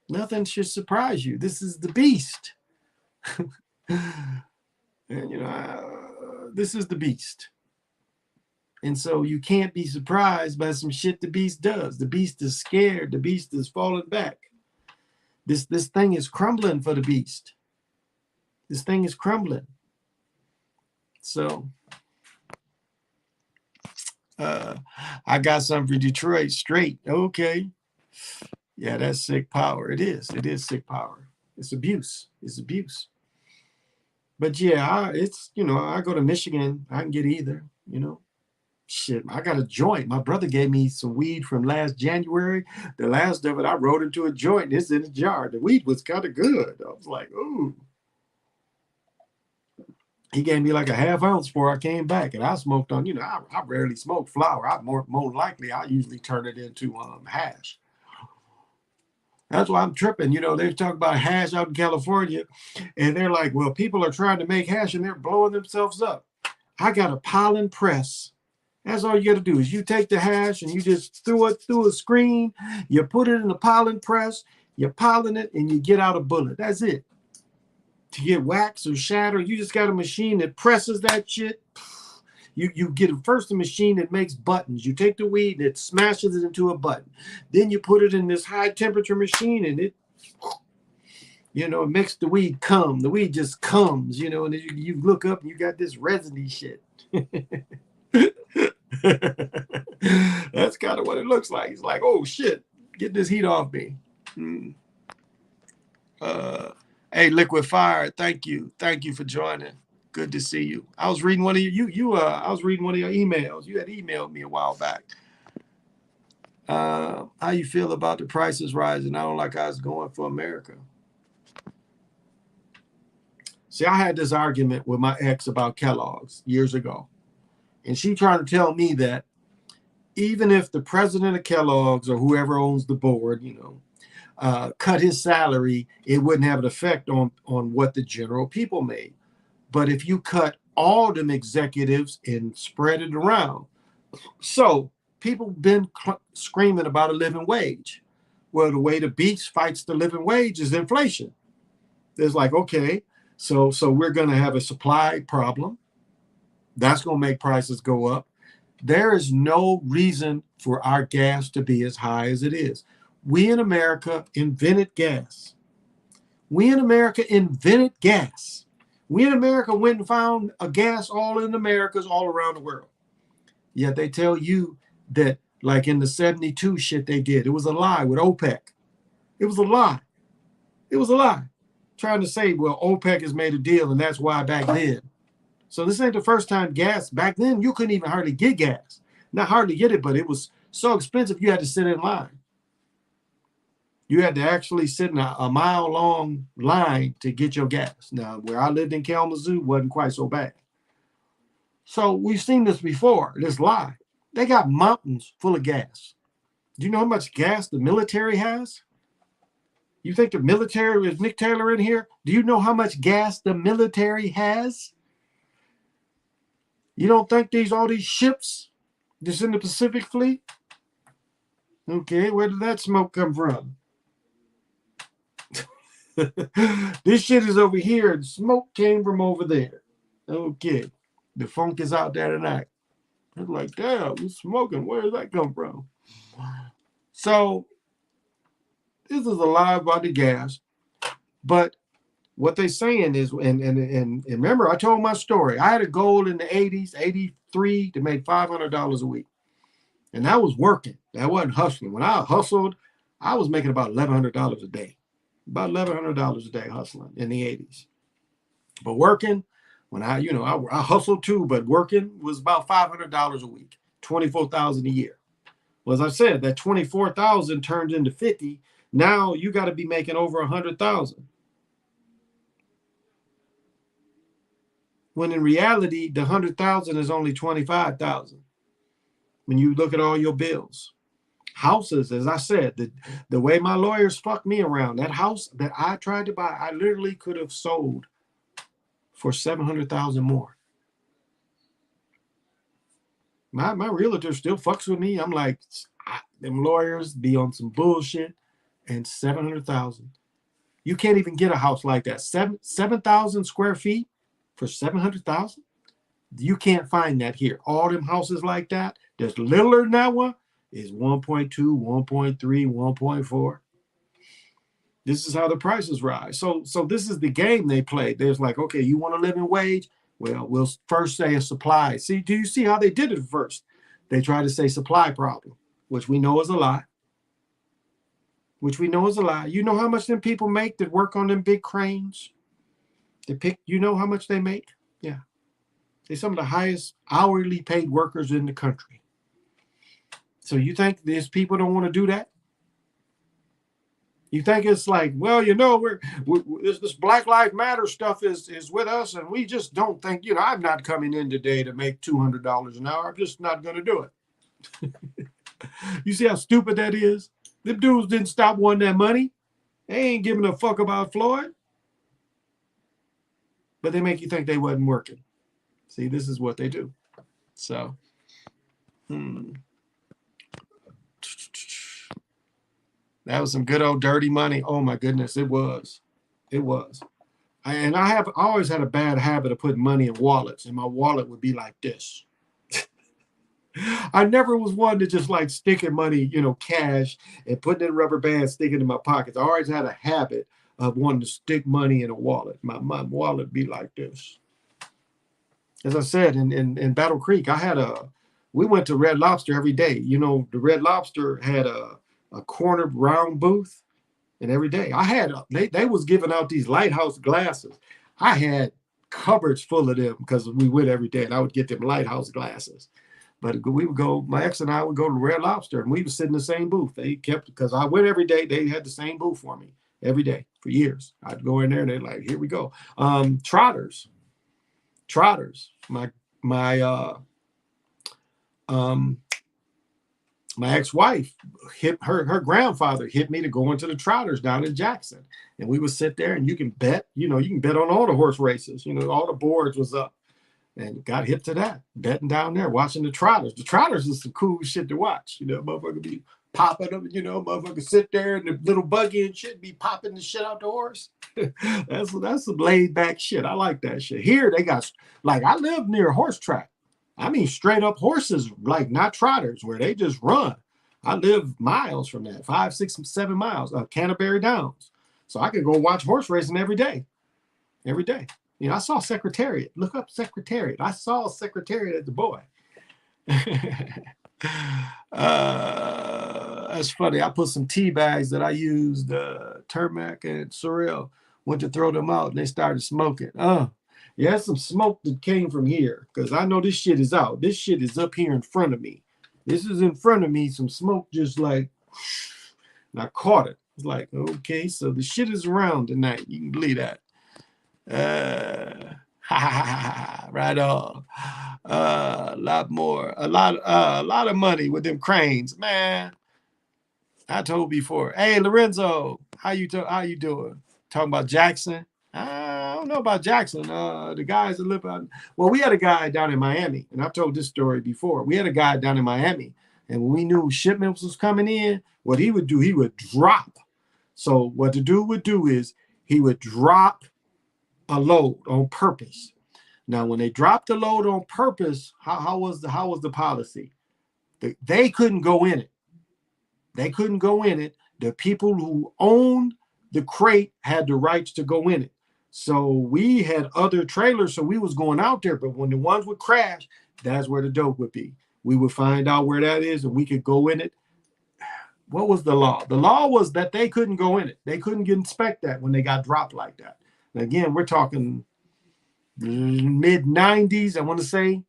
nothing should surprise you. This is the beast. And, this is the beast. And so you can't be surprised by some shit the beast does. The beast is scared. The beast is falling back. This thing is crumbling for the beast. This thing is crumbling. So Uh, I got something for Detroit straight. Okay. Yeah, that's sick power. It is. It is sick power. It's abuse. It's abuse. But yeah, it's, I go to Michigan. I can get either. Shit, I got a joint. My brother gave me some weed from last January. The last of it, I rolled into a joint. It's in a jar. The weed was kind of good. I was like, ooh. He gave me like a half ounce before I came back, and I smoked on. I rarely smoke flower. I more likely I usually turn it into hash. That's why I'm tripping. They talk about hash out in California, and they're like, well, people are trying to make hash and they're blowing themselves up. I got a pollen press. That's all you got to do is you take the hash and you just throw it through a screen, you put it in the pollen press, you pollen it, and you get out a bullet. That's it. To get wax or shatter, you just got a machine that presses that shit. You get first a machine that makes buttons. You take the weed and it smashes it into a button. Then you put it in this high temperature machine and it makes the weed come. The weed just comes, and you look up and you got this resiny shit. That's kind of what it looks like. It's like, oh shit, get this heat off me. Hey, Liquid Fire, thank you for joining. Good to see you. I was reading one of I was reading one of your emails. You had emailed me a while back. How you feel about the prices rising? I don't like how it's going for America. See, I had this argument with my ex about Kellogg's years ago, and she tried to tell me that even if the president of Kellogg's or whoever owns the board, cut his salary, it wouldn't have an effect on what the general people made. But if you cut all them executives and spread it around, so people been screaming about a living wage. Well, the way the beast fights the living wage is inflation. It's like, okay, so we're going to have a supply problem. That's going to make prices go up. There is no reason for our gas to be as high as it is. We in America invented gas. We in America invented gas. We in America went and found a gas all in Americas all around the world. Yet they tell you that, like in the 72 shit they did, it was a lie with OPEC. It was a lie. It was a lie. Trying to say, well, OPEC has made a deal and that's why back then. So this ain't the first time gas. Back then, you couldn't even hardly get gas. Not hardly get it, but it was so expensive you had to sit in line. You had to actually sit in a mile-long line to get your gas. Now, where I lived in Kalamazoo wasn't quite so bad. So we've seen this before, this lie. They got mountains full of gas. Do you know how much gas the military has? You think the military is Nick Taylor in here? Do you know how much gas the military has? You don't think all these ships that's in the Pacific Fleet? Okay, where did that smoke come from? This shit is over here and smoke came from over there. Okay, the funk is out there tonight. It's like, damn, you smoking. Where does that come from? So this is a lie about the gas. But what they're saying is, and remember, I told my story. I had a goal in the 80s, 83, to make $500 a week. And that was working. That wasn't hustling. When I hustled, I was making about $1,100 a day. About $1,100 a day hustling in the 80s. But working, when I hustled too, but working was about $500 a week, $24,000 a year. Well, as I said, that 24,000 turned into 50. Now you got to be making over 100,000. When in reality, the 100,000 is only 25,000. When you look at all your bills. Houses, as I said, the way my lawyers fucked me around, that house that I tried to buy, I literally could have sold for 700,000 more. My realtor still fucks with me. I'm like, them lawyers be on some bullshit, and 700,000. You can't even get a house like that. 7,000 square feet for 700,000. You can't find that here. All them houses like that, there's littler than that one, is 1.2, 1.3, 1.4. This is how the prices rise. So this is the game they play. There's like, okay, you want a living wage? Well, we'll first say a supply. See, do you see how they did it first? They try to say supply problem, which we know is a lie. You know how much them people make that work on them big cranes? You know how much they make? Yeah. They're some of the highest hourly paid workers in the country. So you think these people don't want to do that? You think it's like, well, you know, this Black Lives Matter stuff is with us, and we just don't think, you know, I'm not coming in today to make $200 an hour. I'm just not going to do it. You see how stupid that is? Them dudes didn't stop wanting that money. They ain't giving a fuck about Floyd. But they make you think they wasn't working. See, this is what they do. So, that was some good old dirty money. Oh my goodness, it was. It was. And I always had a bad habit of putting money in wallets, and my wallet would be like this. I never was one to just like sticking money, you know, cash and putting it in rubber bands, sticking it in my pockets. I always had a habit of wanting to stick money in a wallet. My wallet be like this. As I said, in Battle Creek, we went to Red Lobster every day. You know, the Red Lobster had a corner round booth, and every day they was giving out these lighthouse glasses. I had cupboards full of them because we went every day, and I would get them lighthouse glasses. But we would go, my ex and I would go to Red Lobster, and we would sit in the same booth. They kept, because I went every day, they had the same booth for me every day for years. I'd go in there, and they're like, here we go. Trotters. My ex-wife her grandfather hit me to go into the Trotters down in Jackson, and we would sit there, and you can bet on all the horse races. You know, all the boards was up, and got hip to that, betting down there, watching the Trotters. The Trotters is some cool shit to watch. You know, motherfucker be popping them. You know, motherfucker sit there in the little buggy and shit, be popping the shit out the horse. That's some laid back shit. I like that shit. Here they got, like, I live near a horse track. I mean, straight up horses, like not trotters, where they just run. I live miles from that, 5, 6, 7 miles of Canterbury Downs. So I could go watch horse racing every day. Every day. You know, I saw Secretariat. Look up Secretariat. I saw Secretariat as a boy. That's funny. I put some tea bags that I used, Turmac and Sorrel, went to throw them out, and they started smoking. Yeah, some smoke that came from here, because I know this shit is out. This shit is up here in front of me. This is in front of me. Some smoke just like, and I caught it. It's like, okay, so the shit is around tonight. You can believe that. Right on. A lot more, a lot of money with them cranes, man. I told before. Hey, Lorenzo, how you doing? Talking about Jackson? I don't know about Jackson. The guys that live out. Well, we had a guy down in Miami, and I've told this story before. We had a guy down in Miami, and when we knew shipments was coming in, what he would do, he would drop. So what the dude would do is he would drop a load on purpose. Now, when they dropped the load on purpose, how was the policy? They couldn't go in it. They couldn't go in it. The people who owned the crate had the rights to go in it. So we had other trailers, so we was going out there. But when the ones would crash, that's where the dope would be. We would find out where that is, and we could go in it. What was the law? The law was that they couldn't go in it. They couldn't inspect that when they got dropped like that. And again, we're talking mid-90s, I want to say.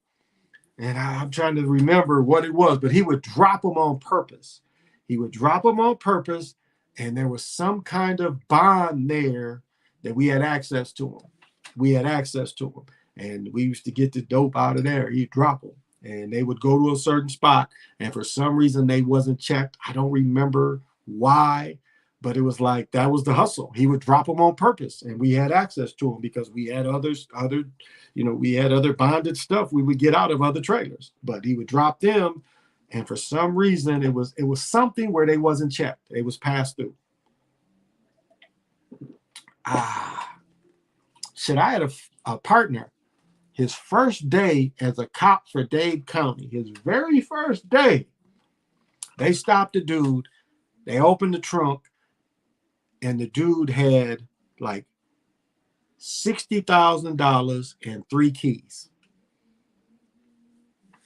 And I'm trying to remember what it was, but he would drop them on purpose. He would drop them on purpose, and there was some kind of bond there that we had access to them. And we used to get the dope out of there. He'd drop them, and they would go to a certain spot, and for some reason they wasn't checked. I don't remember why, but it was like that was the hustle. He would drop them on purpose, and we had access to them because we had we had other bonded stuff we would get out of other trailers. But he would drop them, and for some reason it was something where they wasn't checked. It was passed through. Shit, I had a partner. His first day as a cop for Dade County, his very first day, they stopped the dude. They opened the trunk, and the dude had like $60,000 and 3 keys.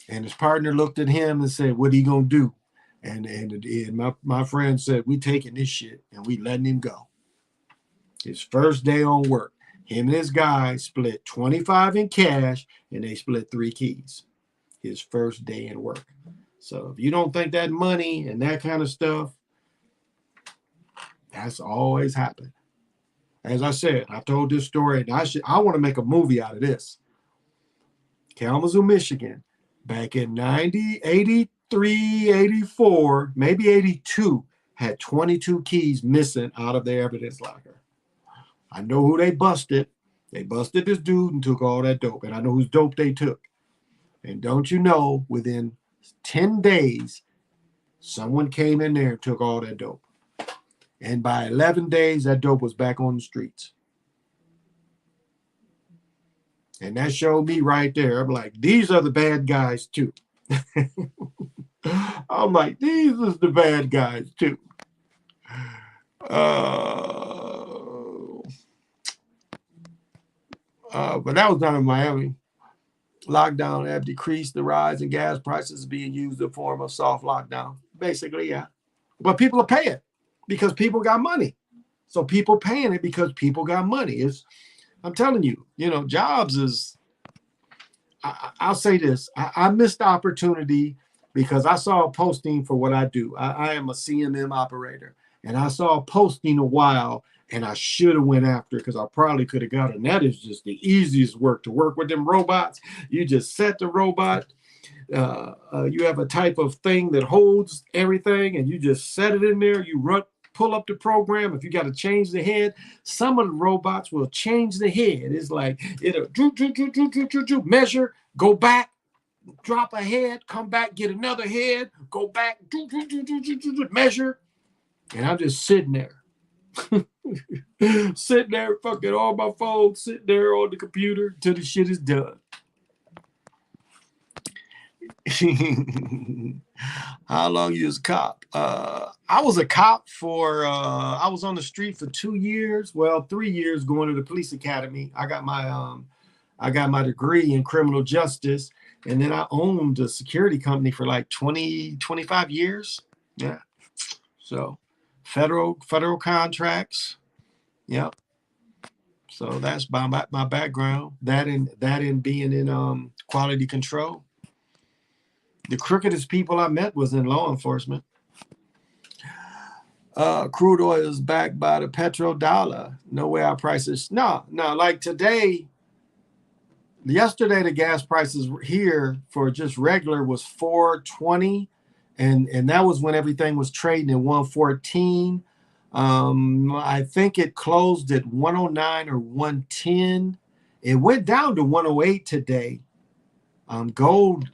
And his partner looked at him and said, "What are you gonna do?" And my friend said, "We taking this shit and we letting him go." His first day on work, him and his guy split 25 in cash and they split 3 keys. His first day in work. So if you don't think that money and that kind of stuff, that's always happened. As I said, I told this story, and I want to make a movie out of this. Kalamazoo, Michigan, back in 90, 83, 84, maybe 82, had 22 keys missing out of their evidence locker. I know who they busted. They busted this dude and took all that dope. And I know whose dope they took. And don't you know, within 10 days, someone came in there and took all that dope. And by 11 days, that dope was back on the streets. And that showed me right there. I'm like, these are the bad guys too. I'm like, these is the bad guys too. But that was not in Miami. Lockdown have decreased the rise in gas prices being used in form of soft lockdown. Basically, yeah. But people are paying because people got money. So people paying it because people got money. I'm telling you, jobs is, I'll say this. I missed the opportunity because I saw a posting for what I do. I am a CMM operator. And I saw a posting a while and I should have went after it because I probably could have got it. And that is just the easiest work, to work with them robots. You just set the robot. You have a type of thing that holds everything and you just set it in there. You pull up the program. If you got to change the head, some of the robots will change the head. It's like it'll measure, go back, drop a head, come back, get another head, go back, measure. And I'm just sitting there. Sitting there, fucking on my phone, sitting there on the computer till the shit is done. How long you was a cop? I was a cop I was on the street for 2 years. Well, 3 years going to the police academy. I got my degree in criminal justice. And then I owned a security company for like 20, 25 years. Yeah. So federal contracts. Yep. So that's my background. That in being in quality control. The crookedest people I met was in law enforcement. Crude oil is backed by the petrodollar. No way our prices. No. Like yesterday, the gas prices here for just regular was $4.20, and that was when everything was trading at $1.14. I think it closed at 109 or 110. It went down to 108 today. Gold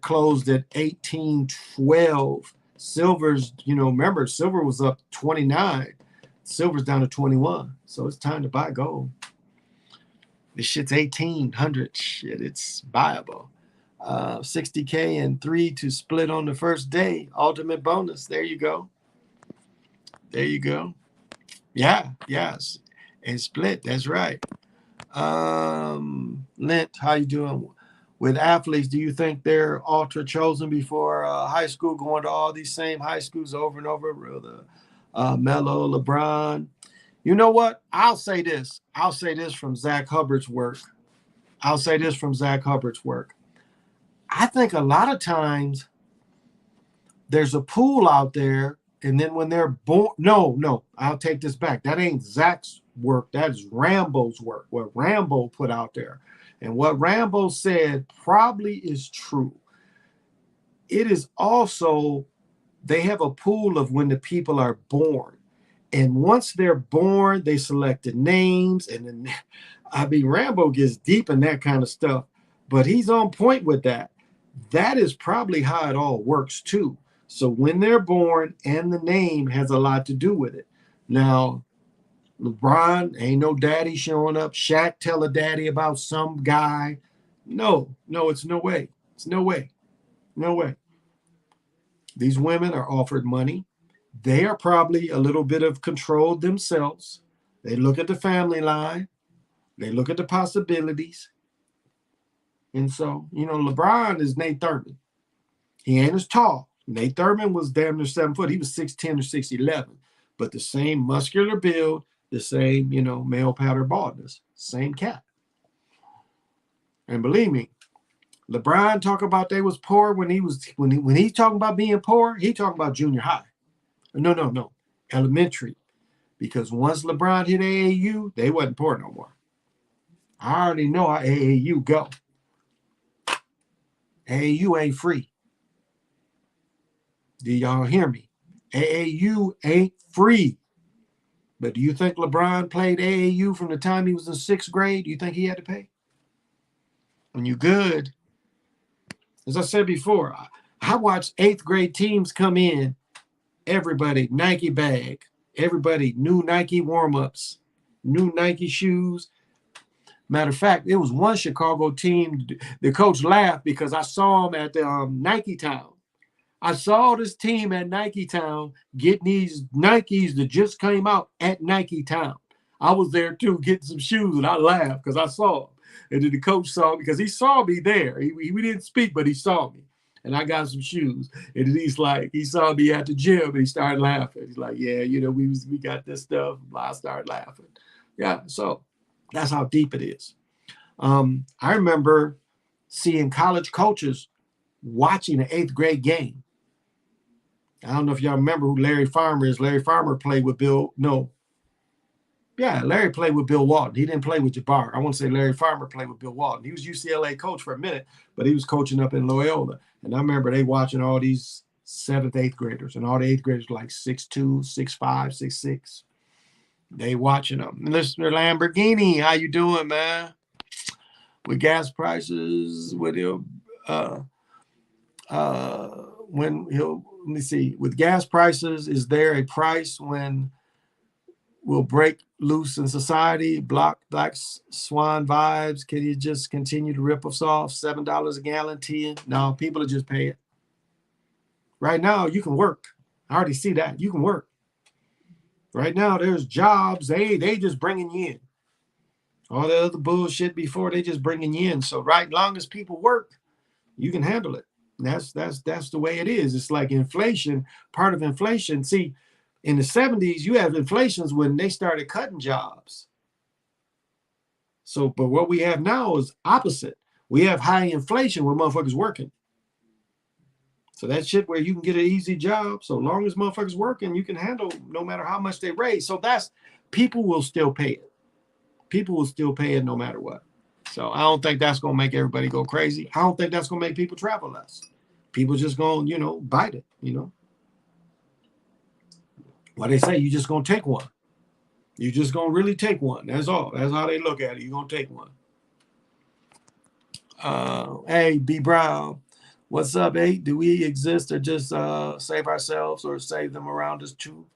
closed at 1812. Silver's, remember, silver was up 29. Silver's down to 21. So it's time to buy gold. This shit's 1,800. Shit, it's buyable. $60K and 3 to split on the first day. Ultimate bonus. There you go. Yeah, yes. And split. That's right. Lint, how you doing? With athletes, do you think they're ultra chosen before high school, going to all these same high schools over and over? Melo, LeBron. You know what? I'll say this from Zach Hubbard's work. I think a lot of times there's a pool out there, and then when they're born, no, I'll take this back. That ain't Zach's work. That's Rambo's work, what Rambo put out there. And what Rambo said probably is true. It is also, they have a pool of when the people are born. And once they're born, they select the names. And then, Rambo gets deep in that kind of stuff. But he's on point with that. That is probably how it all works, too. So when they're born, and the name has a lot to do with it. Now, LeBron, ain't no daddy showing up. Shaq tell a daddy about some guy. No, it's no way. It's no way. No way. These women are offered money. They are probably a little bit of control themselves. They look at the family line. They look at the possibilities. And so, LeBron is Nate Thurman. He ain't as tall. Nate Thurman was damn near 7 foot. He was 6'10 or 6'11. But the same muscular build, the same, male pattern baldness. Same cat. And believe me, LeBron talk about they was poor when he talking about being poor, he talking about junior high. No. Elementary. Because once LeBron hit AAU, they wasn't poor no more. I already know how AAU go. AAU ain't free. Do y'all hear me? AAU ain't free. But do you think LeBron played AAU from the time he was in 6th grade? Do you think he had to pay? When you good, as I said before, I watched 8th grade teams come in, everybody Nike bag, everybody new Nike warm-ups, new Nike shoes. Matter of fact, it was one Chicago team, the coach laughed because I saw him at the Nike Town. I saw this team at Nike Town getting these Nikes that just came out at Nike Town. I was there too, getting some shoes, and I laughed because I saw him. And then the coach saw me because he saw me there. We didn't speak, but he saw me. And I got some shoes. And then he saw me at the gym, and he started laughing. He's like, yeah, we got this stuff. I started laughing. Yeah, so that's how deep it is. I remember seeing college coaches watching an 8th grade game. I don't know if y'all remember who Larry Farmer is. Larry Farmer played with Larry played with Bill Walton. He didn't play with Jabbar. I want to say Larry Farmer played with Bill Walton. He was UCLA coach for a minute, but he was coaching up in Loyola. And I remember they watching all these 7th, 8th graders, and all the 8th graders were like 6'2", 6'5", 6'6". They watching them. Mr. Lamborghini, how you doing, man? With gas prices, with let me see. With gas prices, is there a price when we'll break loose in society? Black swan vibes. Can you just continue to rip us off? $7 a gallon, 10? No, people are just paying. Right now, you can work. I already see that. You can work. Right now, there's jobs. They just bringing you in. All the other bullshit before, they just bringing you in. So long as people work, you can handle it. That's the way it is. It's like inflation. Part of inflation. See, in the 70s, you have inflations when they started cutting jobs. So, but what we have now is opposite. We have high inflation when motherfuckers working. So that shit where you can get an easy job, so long as motherfuckers working, you can handle no matter how much they raise. So people will still pay it. People will still pay it no matter what. So I don't think that's going to make everybody go crazy. I don't think that's going to make people travel less. People just going to, bite it, What they say, you just going to take one. You just going to really take one. That's all. That's how they look at it. You're going to take one. Hey, B. Brown. What's up, eh? Do we exist or just save ourselves or save them around us too?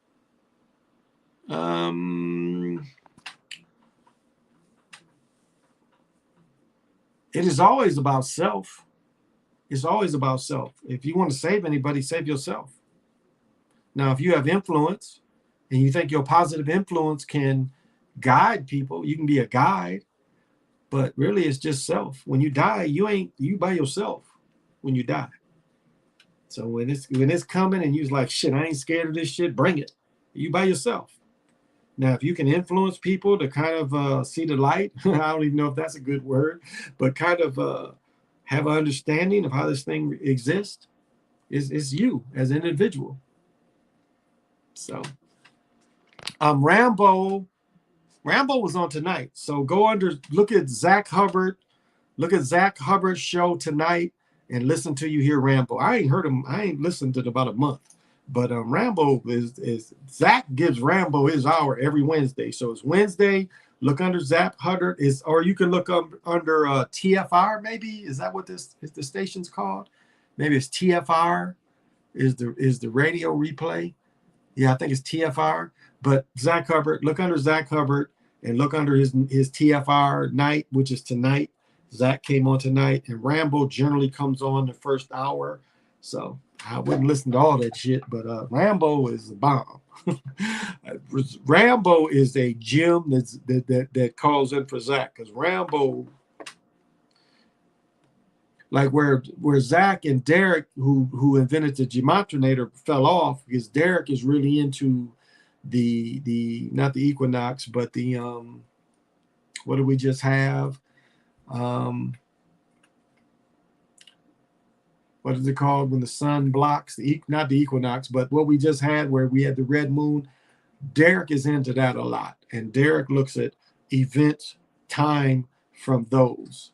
It is always about self. It's always about self. If you want to save anybody, save yourself. Now, if you have influence and you think your positive influence can guide people, you can be a guide, but really it's just self. When you die, you by yourself when you die. So when it's coming and you're like, shit, I ain't scared of this shit, bring it. You by yourself. Now, if you can influence people to kind of see the light, I don't even know if that's a good word, but kind of have an understanding of how this thing exists, is you as an individual. So, Rambo was on tonight. So look at Zach Hubbard Hubbard's show tonight and listen till you hear Rambo. I ain't heard him. I ain't listened to it about a month. But Rambo is Zach gives Rambo his hour every Wednesday. So it's Wednesday. Look under Zach Hubbard or you can look up under TFR. Maybe is that what the station's called? Maybe it's TFR. Is the radio replay? Yeah, I think it's TFR. But Zach Hubbard, look under Zach Hubbard and look under his TFR night, which is tonight. Zach came on tonight, and Rambo generally comes on the first hour. So I wouldn't listen to all that shit, but Rambo is a bomb. Rambo is a gym that calls in for Zach because Rambo like where Zach and Derek, who invented the Gematinator, fell off because Derek is really into the not the equinox, but the what do we just have? What is it called when the sun blocks not the equinox, but what we just had where we had the red moon. Derek is into that a lot, and Derek looks at events, time from those,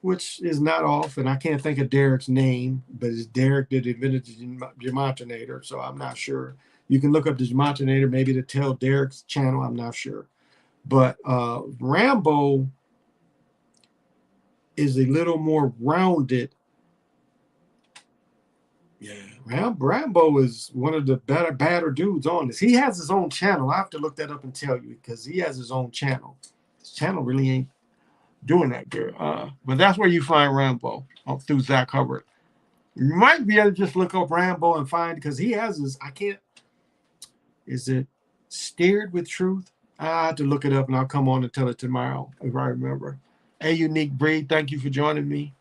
which is not off. And I can't think of Derek's name, but it's Derek that invented the Gematinator, so I'm not sure. You can look up the Gematinator maybe to tell Derek's channel. I'm not sure, but Rambo is a little more rounded. Yeah, Rambo is one of the badder dudes on this. He has his own channel. I have to look that up and tell you because he has his own channel. His channel really ain't doing that good. But that's where you find Rambo through Zach Hubbard. You might be able to just look up Rambo and find, because he has his, is it Steered with Truth? I have to look it up and I'll come on and tell it tomorrow if I remember. A Unique Breed, thank you for joining me.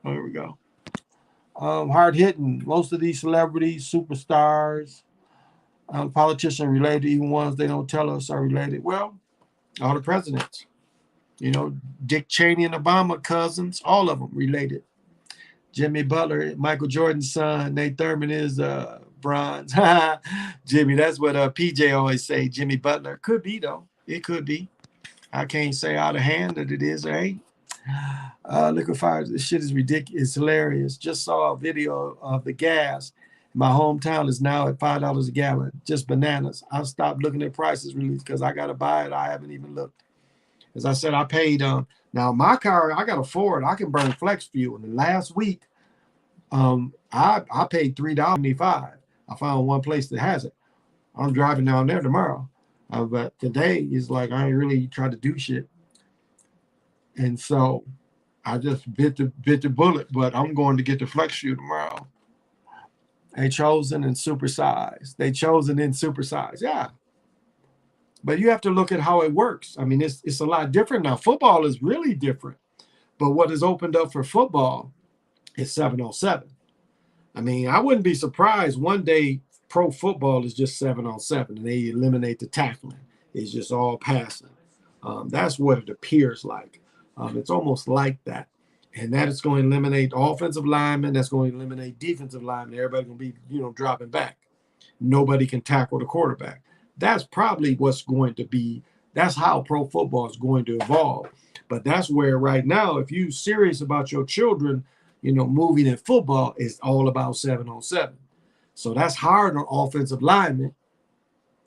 Here we go. Hard hitting. Most of these celebrities, superstars, politicians related, even ones they don't tell us are related. Well, all the presidents. Dick Cheney and Obama cousins, all of them related. Jimmy Butler, Michael Jordan's son. Nate Thurman is bronze. Jimmy, that's what PJ always say. Jimmy Butler. Could be, though. It could be. I can't say out of hand that it is or ain't. Liquefiers, this shit is ridiculous. It's hilarious. Just saw a video of the gas. My hometown is now at $5 a gallon. Just bananas. I stopped looking at prices really because I got to buy it. I haven't even looked. As I said, I paid. Now my car, I got a Ford. I can burn flex fuel. And last week, I paid $3.75. I found one place that has it. I'm driving down there tomorrow. But today is like I ain't really tried to do shit. And so I just bit the bullet, but I'm going to get the flex fuel tomorrow. They chosen and supersized. Yeah. But you have to look at how it works. I mean, it's a lot different now. Football is really different. But what has opened up for football is 7-on-7. I mean, I wouldn't be surprised one day pro football is just 7-on-7 and they eliminate the tackling. It's just all passing. That's what it appears like. It's almost like that. And that is going to eliminate offensive linemen. That's going to eliminate defensive linemen. Everybody's going to be, dropping back. Nobody can tackle the quarterback. That's probably what's going to be. That's how pro football is going to evolve. But that's where right now, if you're serious about your children, moving in football, it's all about 7-on-7. So that's hard on offensive linemen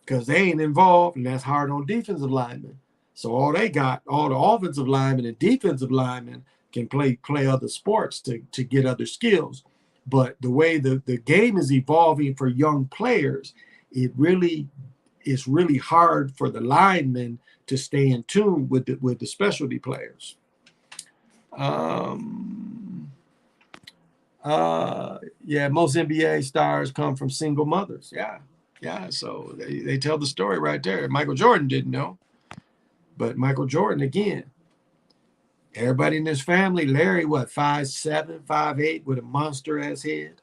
because they ain't involved, and that's hard on defensive linemen. So all the offensive linemen and defensive linemen can play other sports to get other skills. But the way the game is evolving for young players, it's really hard for the linemen to stay in tune with the specialty players. Most NBA stars come from single mothers. Yeah. So they tell the story right there. Michael Jordan didn't know. But Michael Jordan, again, everybody in his family, Larry, 5'7", 5'8", with a monster-ass head.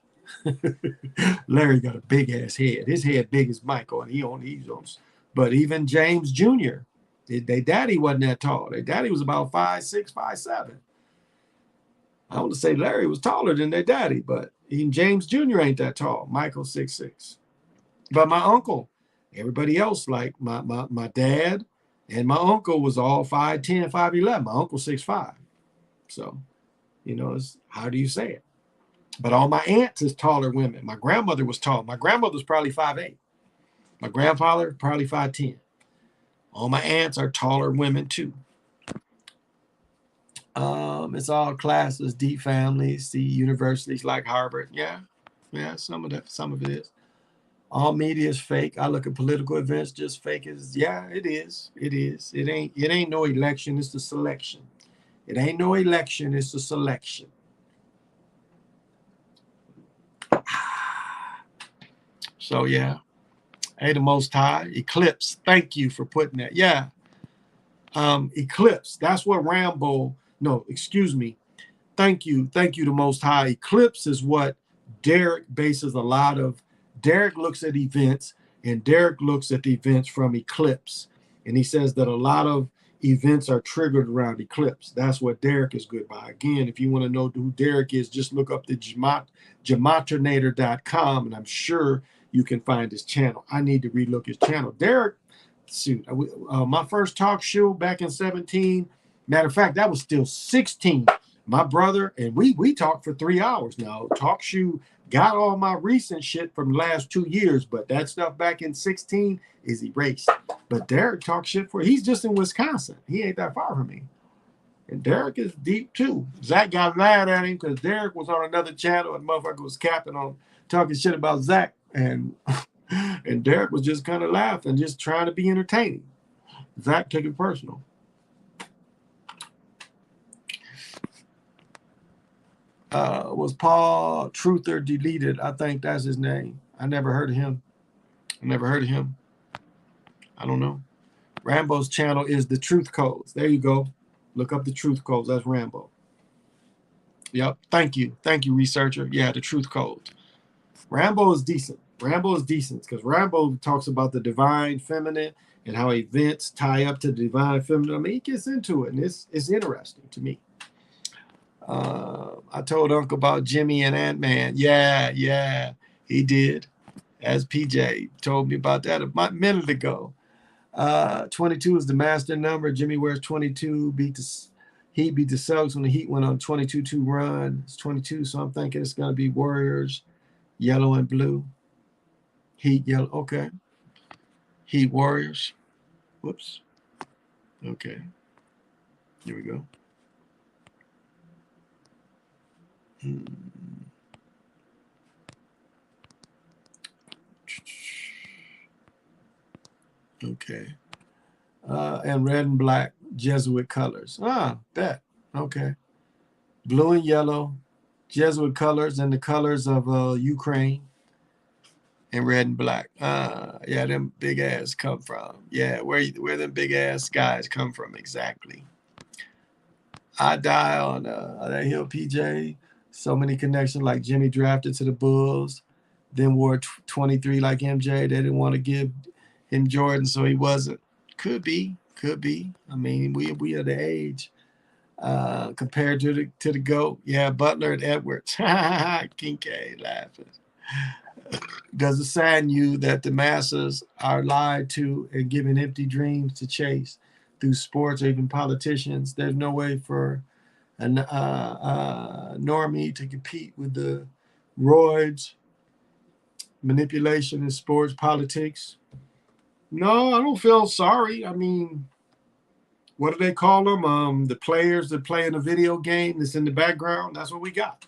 Larry got a big-ass head. His head big as Michael, and he's on. But even James Jr., their daddy wasn't that tall. Their daddy was about 5'6", 5'7". I want to say Larry was taller than their daddy, but even James Jr. ain't that tall. Michael 6'6". But my uncle, everybody else, like my dad, and my uncle was all 5'10", 5'11". My uncle 6'5". So, it's how do you say it? But all my aunts is taller women. My grandmother was tall. My grandmother was probably 5'8". My grandfather, probably 5'10". All my aunts are taller women too. It's all classes, deep families, the universities like Harvard. Yeah, some of it is. All media is fake. I look at political events, just fake as it is. It ain't no election, it's the selection. It ain't no election, it's the selection. So yeah. Hey, the Most High. Eclipse. Thank you for putting that. Yeah. Eclipse. That's what Rambo. No, excuse me. Thank you. Thank you, the Most High. Eclipse is what Derek bases a lot of. Derek looks at events, and Derek looks at the events from Eclipse. And he says that a lot of events are triggered around Eclipse. That's what Derek is good by. Again, if you want to know who Derek is, just look up the gematrinator.com, and I'm sure you can find his channel. I need to relook his channel. Derek, shoot, my first talk show back in 17. Matter of fact, that was still 16. My brother and we talked for 3 hours now. Talk show got all my recent shit from the last 2 years, but that stuff back in 16 is erased. But Derek talked shit he's just in Wisconsin. He ain't that far from me. And Derek is deep too. Zach got mad at him because Derek was on another channel and motherfucker was capping on talking shit about Zach. And and Derek was just kind of laughing, just trying to be entertaining. Zach took it personal. Was Paul Truther deleted? I think that's his name. I never heard of him. I don't know. Rambo's channel is the Truth Codes. There you go. Look up the Truth Codes. That's Rambo. Yep. Thank you, researcher. Yeah, the Truth Codes. Rambo is decent. Because Rambo talks about the divine feminine and how events tie up to the divine feminine. I mean, he gets into it, and it's interesting to me. I told Uncle about Jimmy and Ant-Man. Yeah, he did. As PJ told me about that a minute ago. 22 is the master number. Jimmy wears 22. Heat beat the Celtics when the Heat went on 22-2 run. It's 22, so I'm thinking it's going to be Warriors, yellow and blue. Heat, yellow. Okay. Heat, Warriors. Whoops. Okay. Here we go. Okay. And red and black Jesuit colors. Bet. Okay. Blue and yellow Jesuit colors and the colors of Ukraine. And red and black. Yeah, them big ass come from. Yeah, where them big ass guys come from exactly. I die on that hill, PJ. So many connections, like Jimmy drafted to the Bulls, then wore 23 like MJ. They didn't want to give him Jordan, so he wasn't. Could be. I mean, we are the age compared to the GOAT. Yeah, Butler and Edwards. Kincaid laughing. Does it sadden you that the masses are lied to and given empty dreams to chase through sports or even politicians? There's no way for a normie to compete with the roids, manipulation in sports, politics. No, I don't feel sorry. I mean, what do they call them? The players that play in a video game that's in the background. That's what we got.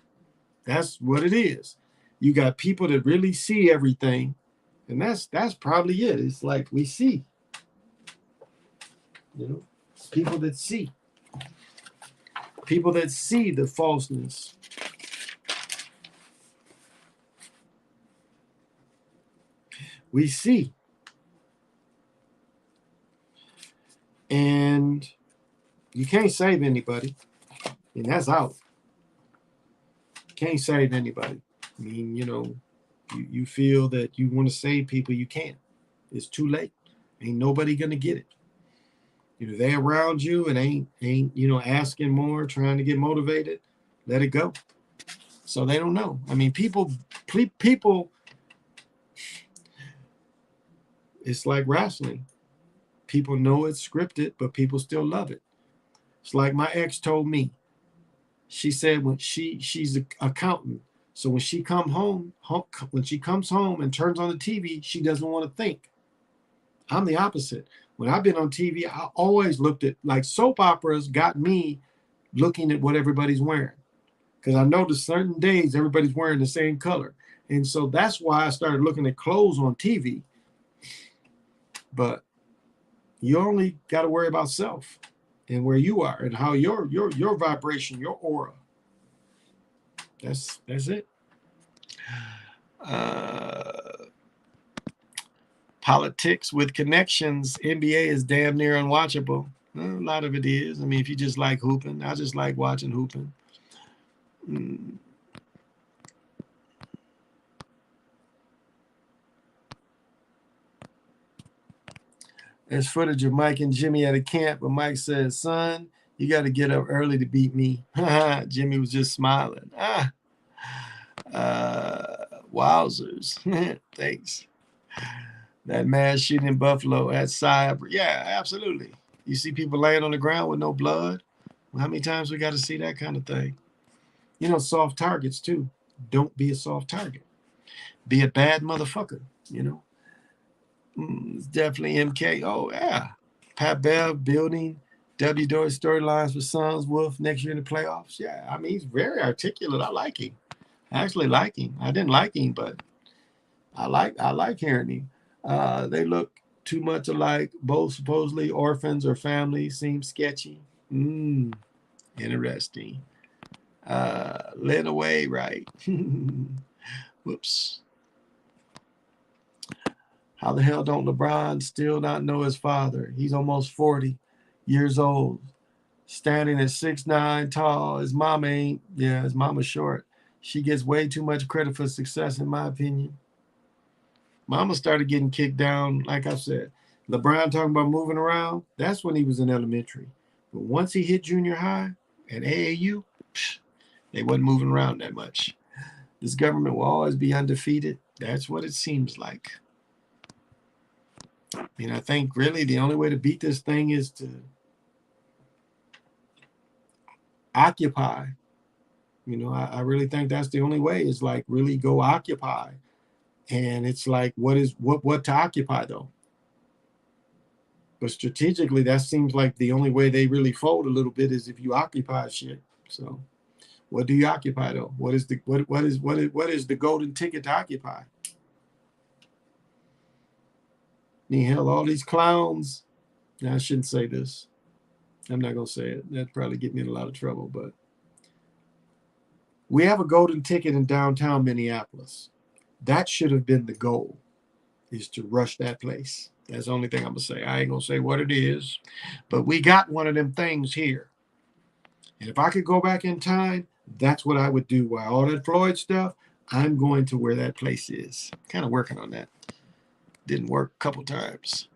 That's what it is. You got people that really see everything, and that's probably it. It's like we see, people that see the falseness. We see, and you can't save anybody, and that's out. Can't save anybody. I mean, you feel that you want to save people, you can't. It's too late. Ain't nobody gonna get it. They around you and ain't asking more, trying to get motivated. Let it go. So they don't know. I mean, people. It's like wrestling. People know it's scripted, but people still love it. It's like my ex told me. She said when she's an accountant. So when she comes home and turns on the TV, she doesn't want to think. I'm the opposite. When I've been on TV, I always looked at, like, soap operas got me looking at what everybody's wearing. Because I noticed certain days everybody's wearing the same color. And so that's why I started looking at clothes on TV. But you only got to worry about self and where you are and how your vibration, your aura. That's it. Politics with connections. NBA is damn near unwatchable. A lot of it is. I mean, if you just like hooping, I just like watching hooping. There's footage of Mike and Jimmy at a camp, but Mike says, son, you got to get up early to beat me. Jimmy was just smiling. Wowzers. Thanks. That mass shooting in Buffalo at Cyber. Yeah, absolutely. You see people laying on the ground with no blood. Well, how many times we got to see that kind of thing? You know, soft targets too. Don't be a soft target. Be a bad motherfucker, you know. It's definitely MK. Oh, yeah. Pat Bev building W. Dory storylines for Suns Wolf next year in the playoffs. Yeah, I mean, he's very articulate. I like him. I actually like him. I didn't like him, but I like hearing him. They look too much alike. Both supposedly orphans or families seem sketchy. Interesting. Led away, right? Whoops. How the hell don't LeBron still not know his father? He's almost 40 years old, standing at 6'9" tall. His mama ain't. Yeah, his mama's short. She gets way too much credit for success, in my opinion. Mama started getting kicked down, like I said. LeBron talking about moving around, that's when he was in elementary. But once he hit junior high and AAU, they wasn't moving around that much. This government will always be undefeated. That's what it seems like. I mean, I think really the only way to beat this thing is to occupy. You know, I really think that's the only way is like really go occupy. And it's like, what to occupy though? But strategically, that seems like the only way they really fold a little bit is if you occupy shit. So what do you occupy though? What is the golden ticket to occupy? I mean, hell, all these clowns. Now, I shouldn't say this. I'm not gonna say it. That'd probably get me in a lot of trouble, but we have a golden ticket in downtown Minneapolis. That should have been the goal, is to rush that place. That's the only thing I'm gonna say. I ain't gonna say what it is, but we got one of them things here. And if I could go back in time, that's what I would do. While all that Floyd stuff, I'm going to where that place is. Kind of working on that. Didn't work a couple times.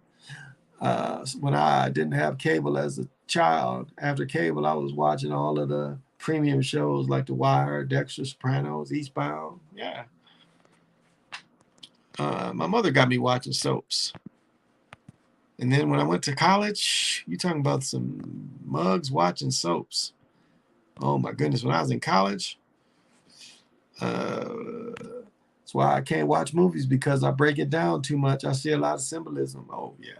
When I didn't have cable as a child, after cable, I was watching all of the premium shows like The Wire, Dexter, Sopranos, Eastbound. Yeah. My mother got me watching soaps. And then when I went to college, you talking about some mugs watching soaps. Oh my goodness, when I was in college, that's why I can't watch movies, because I break it down too much. I see a lot of symbolism. Oh yeah.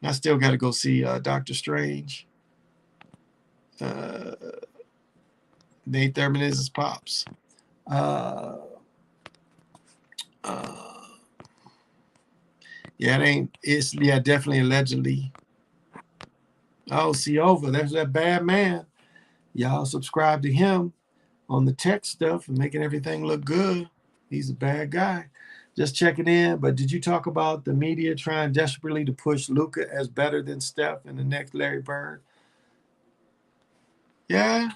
I still got to go see Doctor Strange. Nate Thurman is his pops. Yeah, definitely allegedly. Oh, Siova, there's that bad man. Y'all subscribe to him on the tech stuff and making everything look good. He's a bad guy. Just checking in. But did you talk about the media trying desperately to push Luka as better than Steph and the next Larry Bird? Yeah.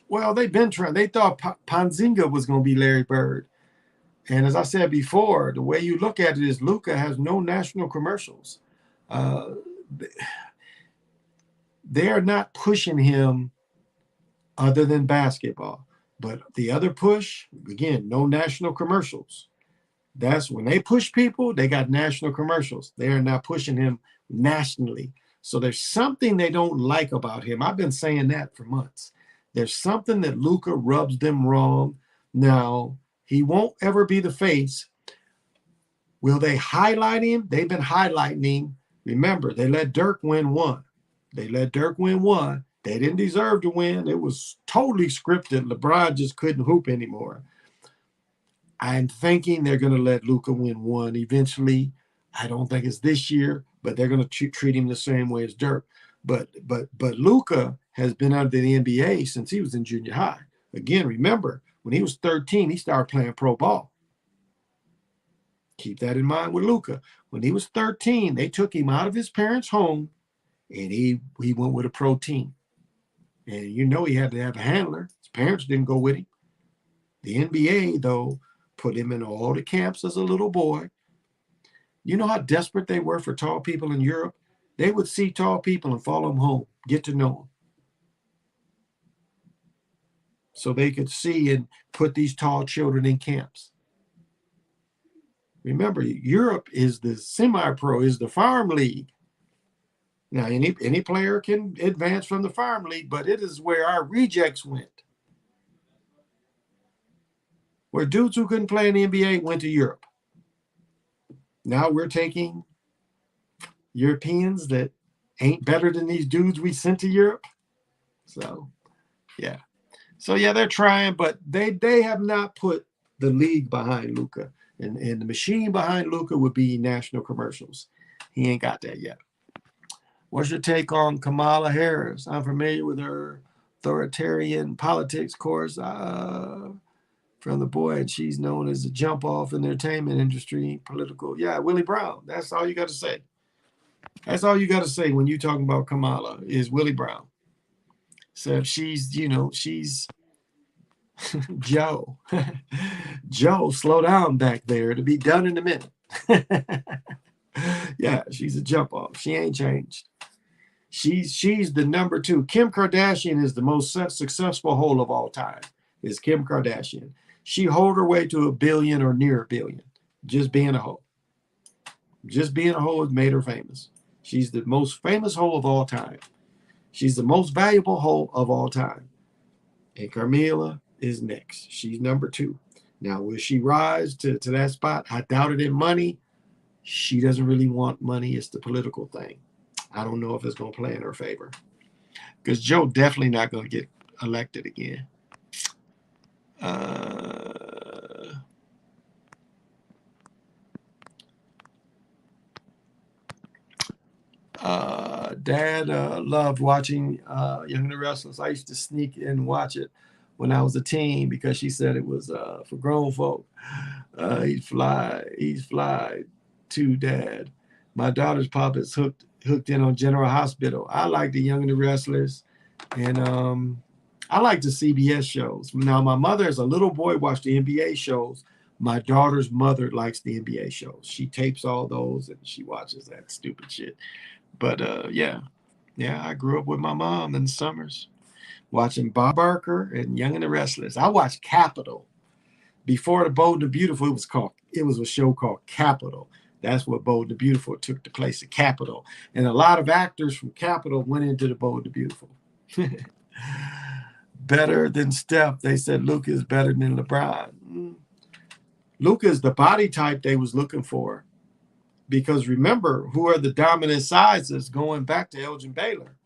Well, they've been trying. They thought Panzinga was going to be Larry Bird. And as I said before, the way you look at it is Luka has no national commercials. They are not pushing him other than basketball. But the other push, again, no national commercials. That's when they push people, they got national commercials. They are not pushing him nationally. So there's something they don't like about him. I've been saying that for months. There's something that Luka rubs them wrong. Now, he won't ever be the face. Will they highlight him? They've been highlighting him. Remember, they let Dirk win one. They didn't deserve to win. It was totally scripted. LeBron just couldn't hoop anymore. I'm thinking they're going to let Luka win one eventually. I don't think it's this year, but they're going to treat him the same way as Dirk. But Luka has been under the NBA since he was in junior high. Again, remember, when he was 13, he started playing pro ball. Keep that in mind with Luka. When he was 13, they took him out of his parents' home, and he went with a pro team. And he had to have a handler. His parents didn't go with him. The NBA, though, put him in all the camps as a little boy. You know how desperate they were for tall people in Europe? They would see tall people and follow them home, get to know them. So they could see and put these tall children in camps. Remember, Europe is the semi-pro, is the farm league. Now, any player can advance from the farm league, but it is where our rejects went. Where dudes who couldn't play in the NBA went to Europe. Now we're taking Europeans that ain't better than these dudes we sent to Europe. So, yeah. So, yeah, they're trying, but they have not put the league behind Luka. And the machine behind Luka would be national commercials. He ain't got that yet. What's your take on Kamala Harris? I'm familiar with her authoritarian politics course from the boy, and she's known as a jump off in the entertainment industry, political. Yeah, Willie Brown. That's all you got to say. That's all you got to say when you're talking about Kamala is Willie Brown. So she's Joe. Joe, slow down back there. To be done in a minute. Yeah, she's a jump off. She ain't changed. She's the number 2. Kim Kardashian is the most successful hoe of all time. Is Kim Kardashian. She hold her way to $1 billion or near $1 billion. Just being a hoe. Just being a hoe has made her famous. She's the most famous hoe of all time. She's the most valuable hoe of all time. And Carmela is next. She's number 2. Now, will she rise to that spot? I doubt it in money. She doesn't really want money. It's the political thing. I don't know if it's going to play in her favor. Because Joe definitely not going to get elected again. Dad loved watching Young and the Restless. I used to sneak in and watch it when I was a teen because she said it was for grown folk. He's fly to Dad. My daughter's pop is hooked in on General Hospital. I like the Young and the Restless, and I like the CBS shows. Now, my mother, as a little boy, watched the NBA shows. My daughter's mother likes the NBA shows. She tapes all those, and she watches that stupid shit. But, yeah, I grew up with my mom in the summers watching Bob Barker and Young and the Restless. I watched Capital. Before The Bold and the Beautiful, it was a show called Capital. That's what Bold and the Beautiful took the place of Capital. And a lot of actors from Capital went into The Bold and the Beautiful. Better than Steph. They said Luka is better than LeBron. Luka is the body type they was looking for. Because remember, who are the dominant sizes going back to Elgin Baylor?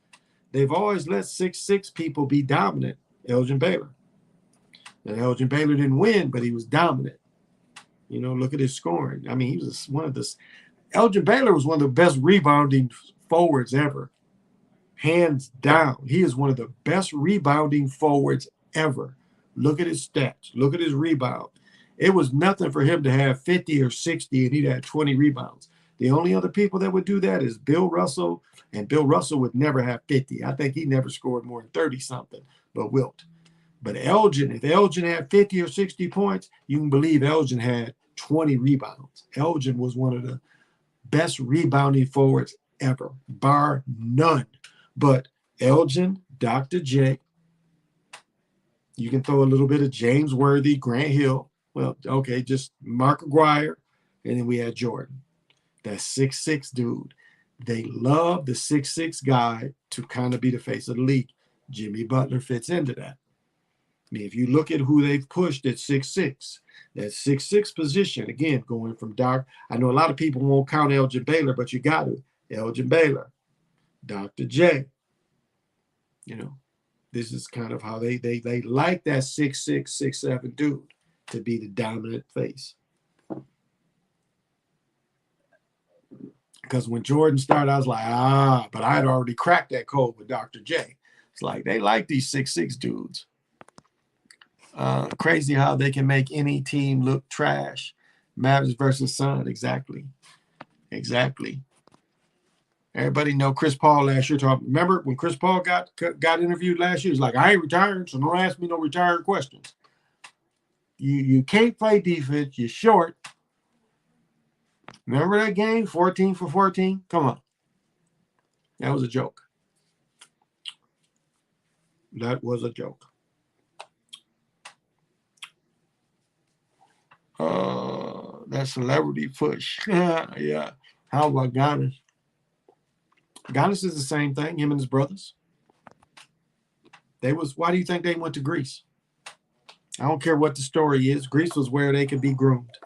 They've always let 6'6" people be dominant. Elgin Baylor. And Elgin Baylor didn't win, but he was dominant. Look at his scoring. I mean, he was Elgin Baylor was one of the best rebounding forwards ever. Hands down. He is one of the best rebounding forwards ever. Look at his stats. Look at his rebound. It was nothing for him to have 50 or 60 and he'd have 20 rebounds. The only other people that would do that is Bill Russell, and Bill Russell would never have 50. I think he never scored more than 30-something, but Wilt. But Elgin, if Elgin had 50 or 60 points, you can believe Elgin had 20 rebounds. Elgin was one of the best rebounding forwards ever, bar none. But Elgin, Dr. J, you can throw a little bit of James Worthy, Grant Hill. Well, okay, just Mark Aguirre, and then we had Jordan. That 6'6" dude. They love the 6'6" guy to kind of be the face of the league. Jimmy Butler fits into that. I mean, if you look at who they've pushed at 6'6", that 6'6" position, again, going from dark. I know a lot of people won't count Elgin Baylor, but you got to. Elgin Baylor, Dr. J. This is kind of how they like that 6'6", 6'7" dude to be the dominant face. Because when Jordan started, I was like, but I had already cracked that code with Dr. J. It's like they like these 6'6" dudes. Crazy how they can make any team look trash. Mavericks versus Sun. Exactly. Everybody know Chris Paul last year. Remember when Chris Paul got interviewed last year? He's like, I ain't retired, so don't ask me no retired questions. You can't play defense. You're short. Remember that game? 14 for 14? Come on. That was a joke. That was a joke. That celebrity push. Yeah. How about Giannis? Giannis is the same thing, him and his brothers. Why do you think they went to Greece? I don't care what the story is. Greece was where they could be groomed.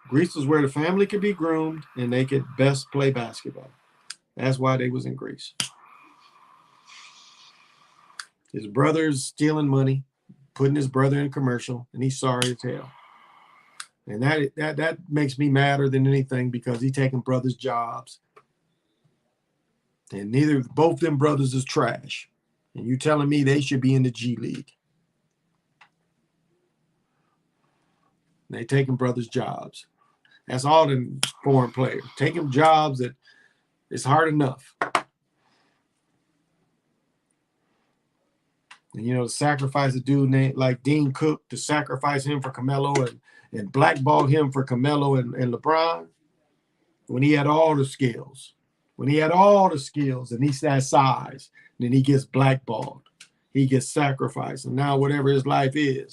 Greece was where the family could be groomed and they could best play basketball. That's why they was in Greece. His brother's stealing money, putting his brother in a commercial, and he's sorry as hell. And that makes me madder than anything because he's taking brothers' jobs. And both them brothers is trash. And you telling me they should be in the G League. They taking brothers' jobs. That's all them foreign players. Taking jobs that it's hard enough. And, to sacrifice a dude named like Dean Cook, to sacrifice him for Carmelo and blackball him for Carmelo and LeBron when he had all the skills. When he had all the skills and he's that size, then he gets blackballed. He gets sacrificed. And now whatever his life is.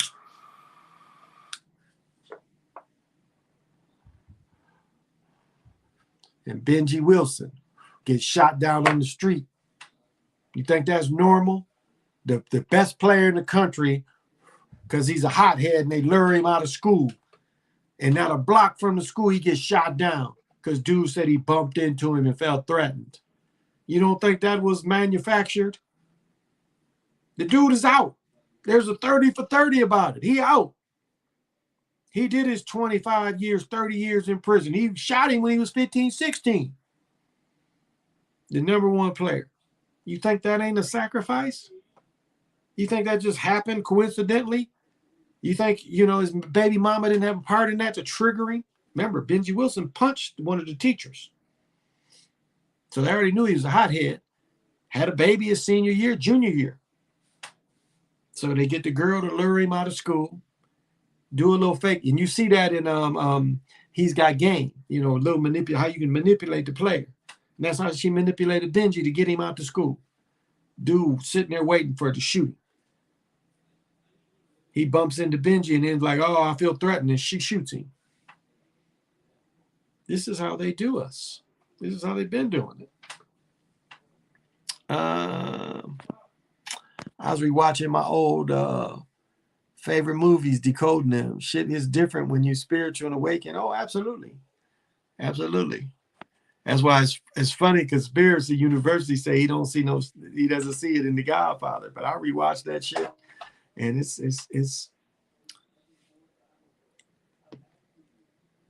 And Benji Wilson gets shot down on the street. You think that's normal? The best player in the country, because he's a hothead and they lure him out of school. And not a block from the school, he gets shot down because dude said he bumped into him and felt threatened. You don't think that was manufactured? The dude is out. There's a 30 for 30 about it. He out. He did his 25 years, 30 years in prison. He shot him when he was 15, 16. The number one player. You think that ain't a sacrifice? You think that just happened coincidentally? You think, his baby mama didn't have a part in that to triggering? Remember, Benji Wilson punched one of the teachers. So they already knew he was a hothead. Had a baby his senior year, junior year. So they get the girl to lure him out of school, do a little fake. And you see that in He's Got Game, a little how you can manipulate the player. And that's how she manipulated Benji to get him out to school. Dude sitting there waiting for it to shoot. He bumps into Benji and then like, oh, I feel threatened, and she shoots him. This is how they do us. This is how they've been doing it. I was rewatching my old favorite movies, decoding them. Shit is different when you're spiritual and awakened. Oh, absolutely. Absolutely. That's why it's funny. Conspiracy University say he doesn't see it in The Godfather. But I rewatched that shit, and it's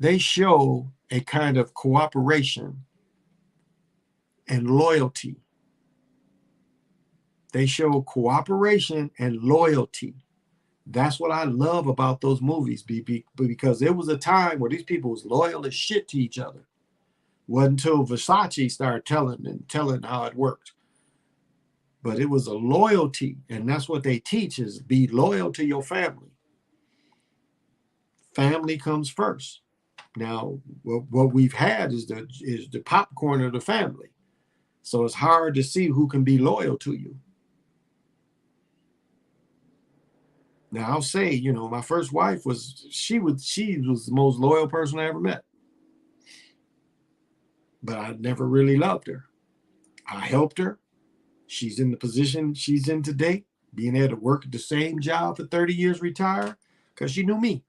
they show a kind of cooperation and loyalty. They show cooperation and loyalty. That's what I love about those movies, because there was a time where these people was loyal as shit to each other. Wasn't until Versace started telling how it worked. But it was a loyalty, and that's what they teach is be loyal to your family. Family comes first. Now, what we've had is the popcorn of the family. So it's hard to see who can be loyal to you. Now I'll say, my first wife was the most loyal person I ever met. But I never really loved her. I helped her. She's in the position she's in today, being able to work at the same job for 30 years, retire, because she knew me.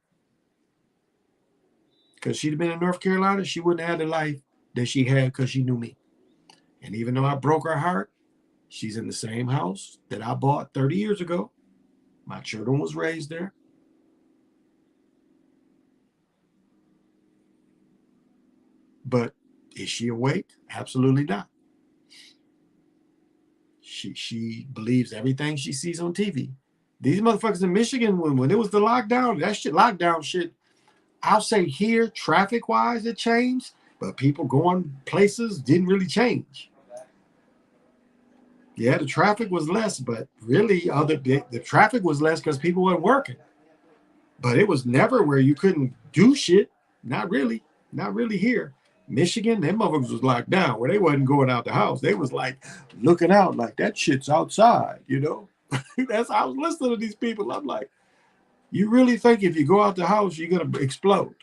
Because she'd have been in North Carolina, she wouldn't have had the life that she had because she knew me. And even though I broke her heart, she's in the same house that I bought 30 years ago. My children was raised there. But is she awake? Absolutely not. She believes everything she sees on TV. These motherfuckers in Michigan, when it was the lockdown, lockdown shit, I'll say here, traffic-wise, it changed, but people going places didn't really change. Yeah, the traffic was less, but really, the traffic was less because people weren't working. But it was never where you couldn't do shit. Not really. Not really here. Michigan, them motherfuckers was locked down where they wasn't going out the house. They was like looking out like that shit's outside, you know? That's I was listening to these people. I'm like, you really think if you go out the house, you're gonna explode?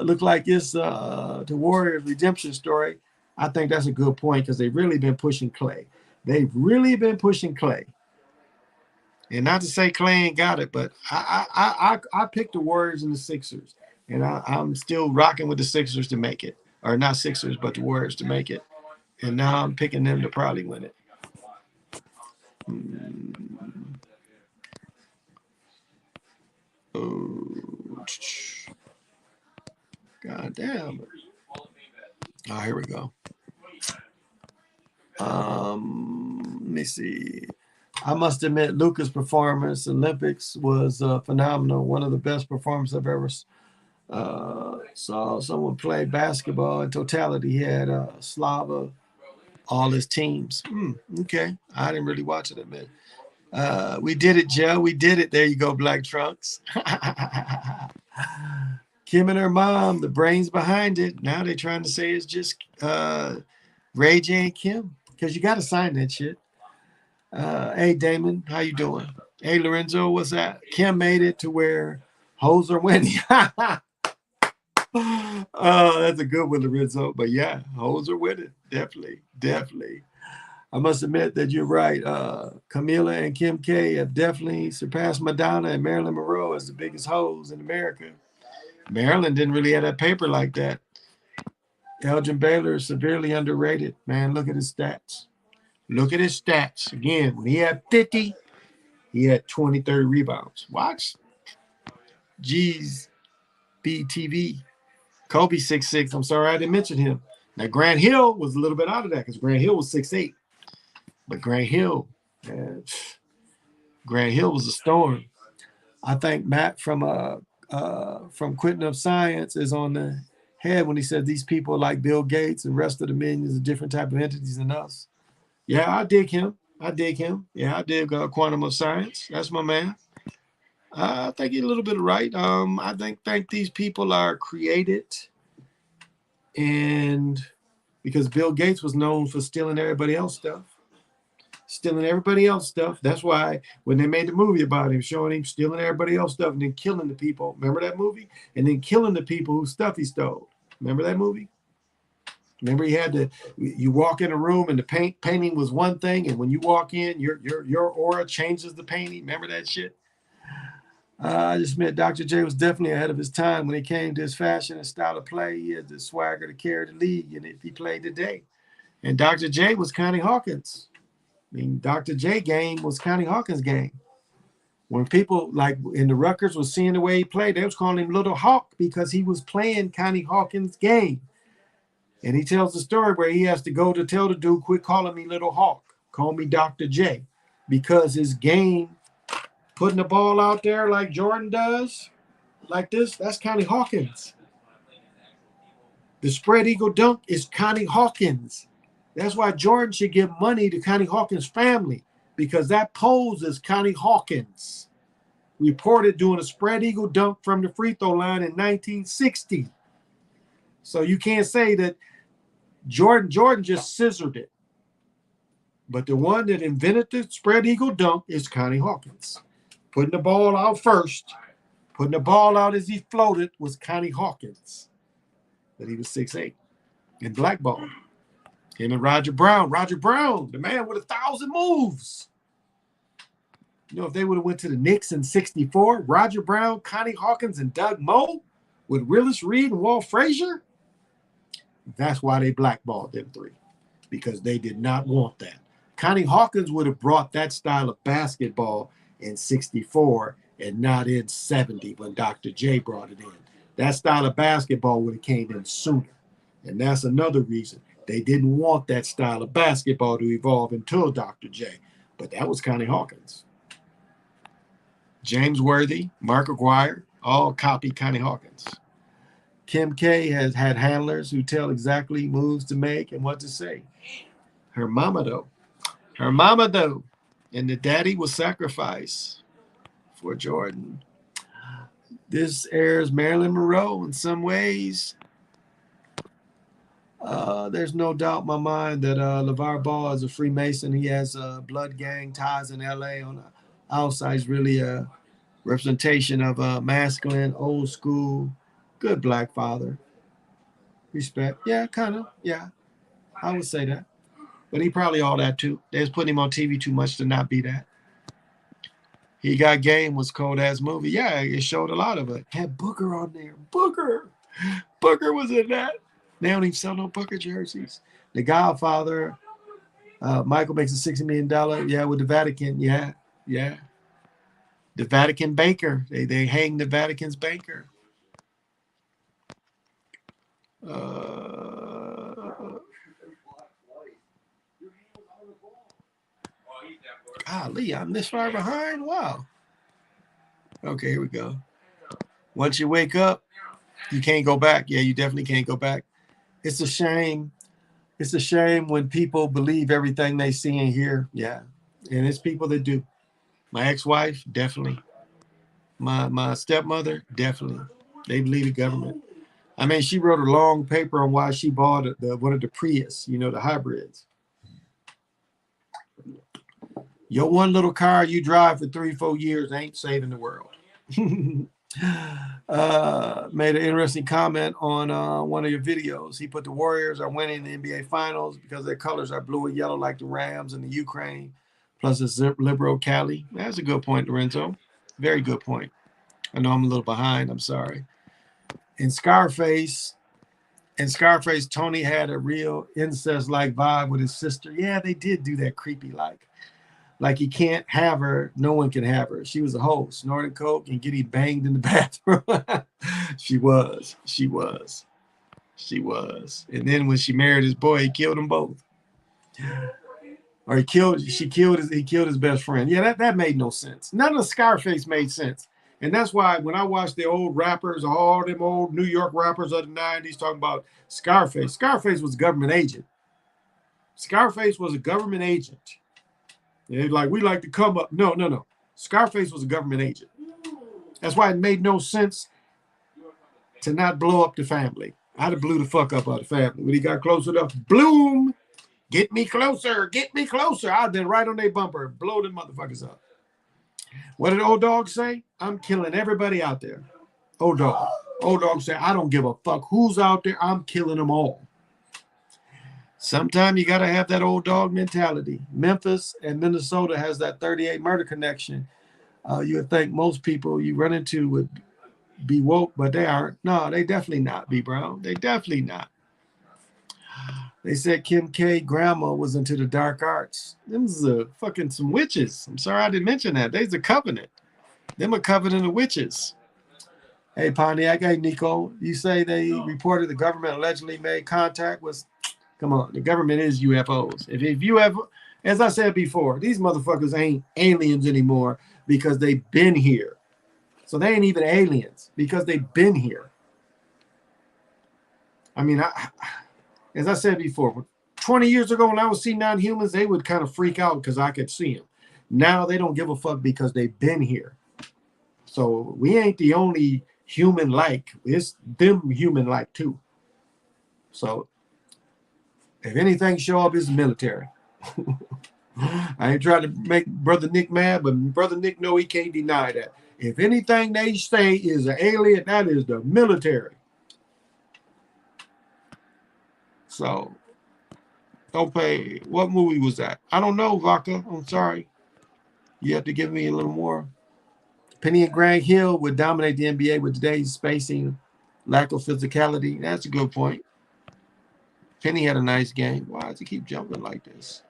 Look like it's the Warriors redemption story. I think that's a good point because they've really been pushing Clay. They've really been pushing Clay. And not to say Clay ain't got it, but I picked the Warriors and the Sixers. And I'm still rocking with the Sixers to make it. Or not Sixers, but the Warriors to make it. And now I'm picking them to probably win it. Oh, God damn. Oh, here we go. Let me see. I must admit, Luka's performance Olympics was phenomenal. One of the best performances I've ever saw someone play basketball in totality. He had Slava, all his teams. Okay, I didn't really watch it, man. We did it, Joe. We did it. There you go, Black Trunks. Kim and her mom, the brains behind it. Now they're trying to say it's just Ray J and Kim, because you got to sign that shit. Hey, Damon, how you doing? Hey, Lorenzo, what's that? Kim made it to where hoes are winning. That's a good one, Lorenzo. But yeah, hoes are winning. Definitely, definitely. I must admit that you're right. Camila and Kim K have definitely surpassed Madonna and Marilyn Monroe as the biggest hoes in America. Marilyn didn't really have that paper like that. Elgin Baylor is severely underrated. Man, look at his stats. Look at his stats. Again, when he had 50, he had 20, 30 rebounds. Watch. G's BTV. Kobe 6'6". I'm sorry I didn't mention him. Now, Grant Hill was a little bit out of that because Grant Hill was 6'8". But Grant Hill was a storm. I think Matt from Quentin of Science is on the head when he said these people are like Bill Gates and the rest of the millions of different type of entities than us. Yeah, I dig him. Yeah, I dig Quantum of Science. That's my man. I think he's a little bit right. I think these people are created, and because Bill Gates was known for stealing everybody else's stuff. That's why when they made the movie about him, showing him stealing everybody else's stuff and then killing the people. Remember that movie? And then killing the people whose stuff he stole. Remember that movie? Remember you walk in a room and the painting was one thing, and when you walk in, your aura changes the painting. Remember that shit? I just meant Dr. J was definitely ahead of his time when it came to his fashion and style of play. He had the swagger to carry the league, and if he played today. And Dr. J was Connie Hawkins. I mean, Dr. J game was Connie Hawkins' game. When people like in the Rutgers was seeing the way he played, they was calling him Little Hawk because he was playing Connie Hawkins' game. And he tells the story where he has to go to tell the dude, quit calling me Little Hawk, call me Dr. J, because his game, putting the ball out there like Jordan does, like this, that's Connie Hawkins. The spread eagle dunk is Connie Hawkins. That's why Jordan should give money to Connie Hawkins' family, because that pose is Connie Hawkins. Reported doing a spread eagle dunk from the free throw line in 1960. So you can't say that Jordan just scissored it. But the one that invented the spread eagle dunk is Connie Hawkins. Putting the ball out first, putting the ball out as he floated was Connie Hawkins. That he was 6'8" and blackballed. Him and Roger Brown, the man with 1,000 moves. You know, if they would have went to the Knicks in 64, Roger Brown, Connie Hawkins, and Doug Moe with Willis Reed and Walt Frazier, that's why they blackballed them three, because they did not want that. Connie Hawkins would have brought that style of basketball in 64 and not in 70 when Dr. J brought it in. That style of basketball would have came in sooner. And that's another reason. They didn't want that style of basketball to evolve until Dr. J. But that was Connie Hawkins. James Worthy, Mark Aguirre, all copy Connie Hawkins. Kim K has had handlers who tell exactly moves to make and what to say. Her mama though. Her mama though. And the daddy was sacrificed for Jordan. This airs Marilyn Monroe in some ways. There's no doubt in my mind that LeVar Ball is a Freemason. He has blood gang ties in LA. On the outside, he's really a representation of a masculine, old school, good black father. Respect. Yeah, kind of. Yeah, I would say that. But he probably all that too. They was putting him on TV too much to not be that. He Got Game was cold ass movie. Yeah, it showed a lot of it. Had Booker on there. Booker was in that. They don't even sell no Booker jerseys. The Godfather. Michael makes a $60 million. Yeah, with the Vatican. Yeah. The Vatican banker. They hang the Vatican's banker. Golly, I'm this far behind. Wow. Okay, here we go. Once you wake up, you can't go back. Yeah, you definitely can't go back. It's a shame. It's a shame when people believe everything they see and hear. Yeah. And it's people that do. My ex-wife, definitely. My stepmother, definitely. They believe the government. I mean, she wrote a long paper on why she bought one of the Prius, the hybrids. Your one little car you drive for 3-4 years ain't saving the world. Made an interesting comment on one of your videos. He put the Warriors are winning the NBA Finals because their colors are blue and yellow like the Rams and the Ukraine. Plus it's liberal Cali. That's a good point, Lorenzo. Very good point. I know I'm a little behind. I'm sorry. In Scarface, Tony had a real incest-like vibe with his sister. Yeah, they did do that creepy like he can't have her, no one can have her. She was a hoe, snorting coke and getting banged in the bathroom. She was. And then when she married his boy, he killed them both. Or he killed his best friend. Yeah, that made no sense. None of Scarface made sense. And that's why when I watch the old rappers, all them old New York rappers of the 90s talking about Scarface was a government agent. Scarface was a government agent. They're like, we like to come up. No. Scarface was a government agent. That's why it made no sense to not blow up the family. I'd have blew the fuck up out of the family. When he got close enough, bloom, get me closer. I'd have been right on their bumper, blow them motherfuckers up. What did Old Dog say? I'm killing everybody out there. Old Dog said, I don't give a fuck who's out there. I'm killing them all. Sometimes you got to have that Old Dog mentality. Memphis and Minnesota has that 38 murder connection. You would think most people you run into would be woke, but they aren't. No, they definitely not, B. Brown. They definitely not. They said Kim K grandma was into the dark arts. Them is fucking some witches. I'm sorry I didn't mention that. They's a covenant. Them a covenant of witches. Hey, Pontiac. Hey, Nico. You say they reported the government allegedly made contact with... Come on. The government is UFOs. If UFO... As I said before, these motherfuckers ain't aliens anymore because they've been here. So they ain't even aliens because they've been here. I mean, as I said before, 20 years ago when I was seeing non-humans, they would kind of freak out because I could see them. Now they don't give a fuck because they've been here. So we ain't the only human-like. It's them human-like too. So if anything show up, it's military. I ain't trying to make Brother Nick mad, but Brother Nick know he can't deny that. If anything they say is an alien, that is the military. So, okay, what movie was that? I don't know, Vaca. I'm sorry. You have to give me a little more. Penny and Grant Hill would dominate the NBA with today's spacing, lack of physicality. That's a good point. Penny had a nice game. Why does he keep jumping like this?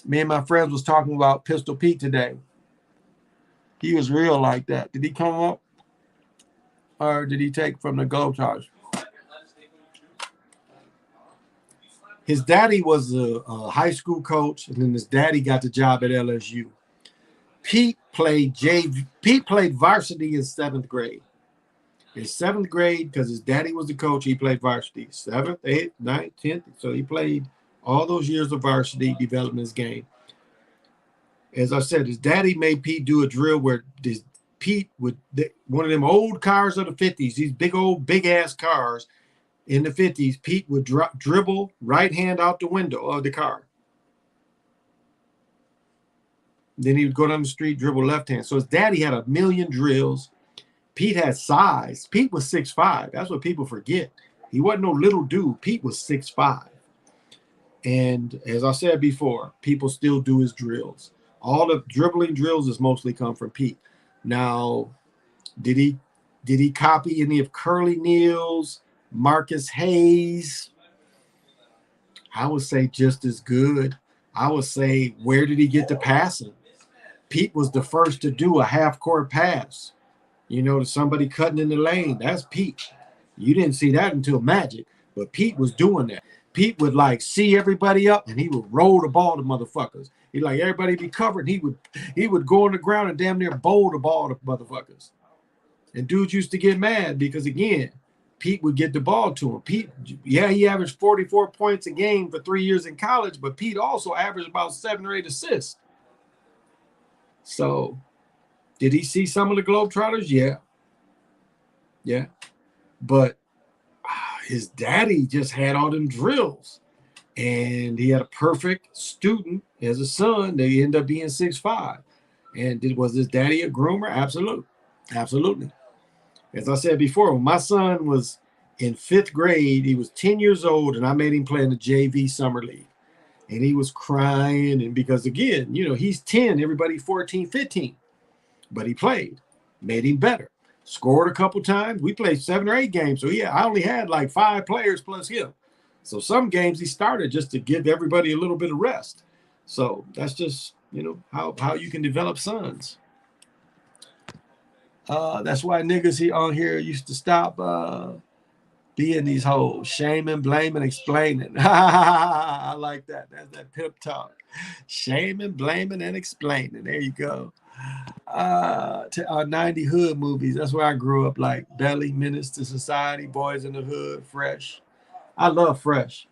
Me and my friends was talking about Pistol Pete today. He was real like that. Did he come up? Or did he take from the Globetrotters? His daddy was a high school coach, and then his daddy got the job at LSU. Pete played JV. Pete played varsity in 7th grade. In 7th grade, because his daddy was the coach, he played varsity. 7th, 8th, 9th, 10th. So he played all those years of varsity, developing his game. As I said, his daddy made Pete do a drill where Pete would, one of them old cars of the 50s, these big old, big ass cars in the 50s, Pete would dribble right hand out the window of the car. Then he would go down the street, dribble left hand. So his daddy had a million drills. Pete had size. Pete was 6'5". That's what people forget. He wasn't no little dude. Pete was 6'5". And as I said before, people still do his drills. All the dribbling drills is mostly come from Pete. Now, did he copy any of Curly Neal's, Marcus Hayes? I would say just as good. I would say, where did he get the passing? Pete was the first to do a half-court pass, to somebody cutting in the lane. That's Pete. You didn't see that until Magic, but Pete was doing that. Pete would see everybody up, and he would roll the ball to motherfuckers. He everybody be covered. He would go on the ground and damn near bowl the ball to motherfuckers. And dudes used to get mad because, again, Pete would get the ball to him. Pete, he averaged 44 points a game for 3 years in college, but Pete also averaged about 7 or 8 assists. So, did he see some of the Globetrotters? Yeah. But his daddy just had all them drills. And he had a perfect student as a son. They ended up being 6'5". And was his daddy a groomer? Absolutely. As I said before, when my son was in 5th grade, he was 10 years old, and I made him play in the JV Summer League. And he was crying, and because, again, he's 10, everybody 14, 15. But he played, made him better, scored a couple times. We played 7 or 8 games, so I only had 5 players plus him. So some games he started just to give everybody a little bit of rest. So that's just, how you can develop sons. That's why niggas on here used to stop being these hoes, shaming, blaming, explaining. I like that. That's that pimp talk. Shaming, blaming, and explaining. There you go. To our 90 hood movies. That's where I grew up, like Belly, Menace to Society, Boys in the Hood, Fresh. I love Fresh.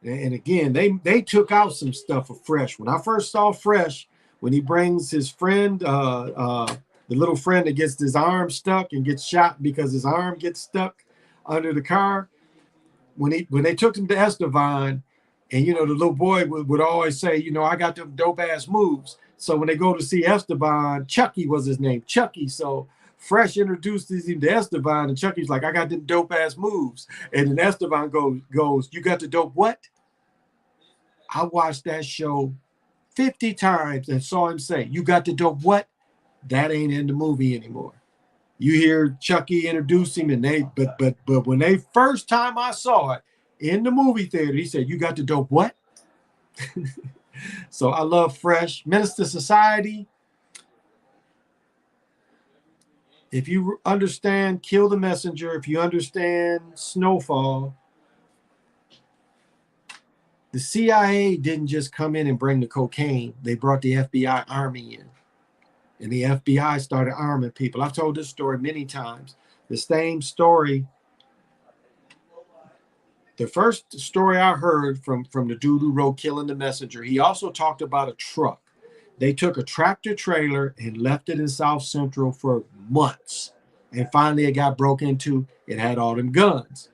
And again, they took out some stuff of Fresh. When I first saw Fresh, when he brings his friend, the little friend that gets his arm stuck and gets shot because his arm gets stuck under the car. When they took him to Estevan, and the little boy would always say, I got them dope ass moves. So when they go to see Esteban, Chucky was his name, Chucky. So Fresh introduces him to Esteban, and Chucky's like, I got them dope ass moves. And then Esteban goes, you got the dope what? I watched that show 50 times and saw him say, you got the dope what? That ain't in the movie anymore. You hear Chucky introduce him, and but when they first time I saw it in the movie theater, he said, you got the dope what? So I love Fresh. Menace to Society. If you understand Kill the Messenger, if you understand Snowfall, the CIA didn't just come in and bring the cocaine. They brought the FBI Army in. And the FBI started arming people. I've told this story many times. The same story. The first story I heard from the dude who wrote Killing the Messenger, he also talked about a truck. They took a tractor trailer and left it in South Central for months. And finally it got broke into. It had all them guns.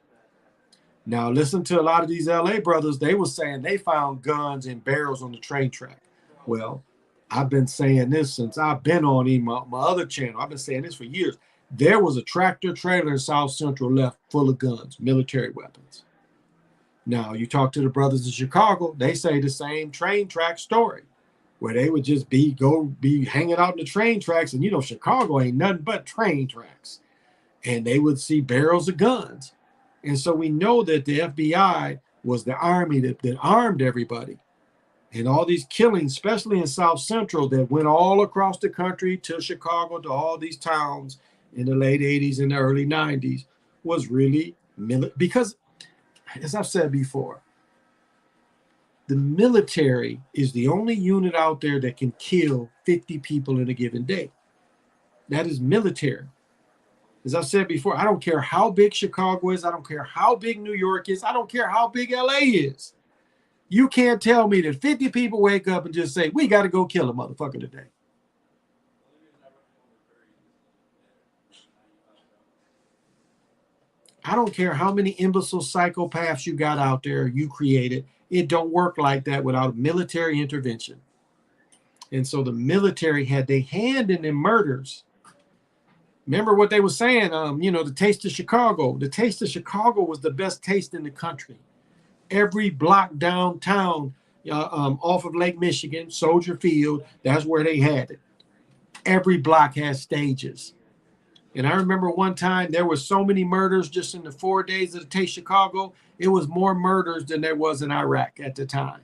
Now listen to a lot of these LA brothers. They were saying they found guns and barrels on the train track. Well, I've been saying this since I've been on my other channel. I've been saying this for years. There was a tractor trailer in South Central left full of guns, military weapons. Now, you talk to the brothers in Chicago, they say the same train track story, where they would just be hanging out in the train tracks. And, Chicago ain't nothing but train tracks. And they would see barrels of guns. And so we know that the FBI was the army that armed everybody. And all these killings, especially in South Central, that went all across the country to Chicago, to all these towns in the late 80s and the early 90s, was really because as I've said before, the military is the only unit out there that can kill 50 people in a given day. That is military. As I've said before, I don't care how big Chicago is. I don't care how big New York is. I don't care how big LA is. You can't tell me that 50 people wake up and just say, we got to go kill a motherfucker today. I don't care how many imbecile psychopaths you got out there, you created. It don't work like that without military intervention. And so the military had their hand in the murders. Remember what they were saying, the Taste of Chicago. The Taste of Chicago was the best taste in the country. Every block downtown off of Lake Michigan, Soldier Field, that's where they had it. Every block has stages. And I remember one time there were so many murders just in the 4 days of the Taste Chicago. It was more murders than there was in Iraq at the time.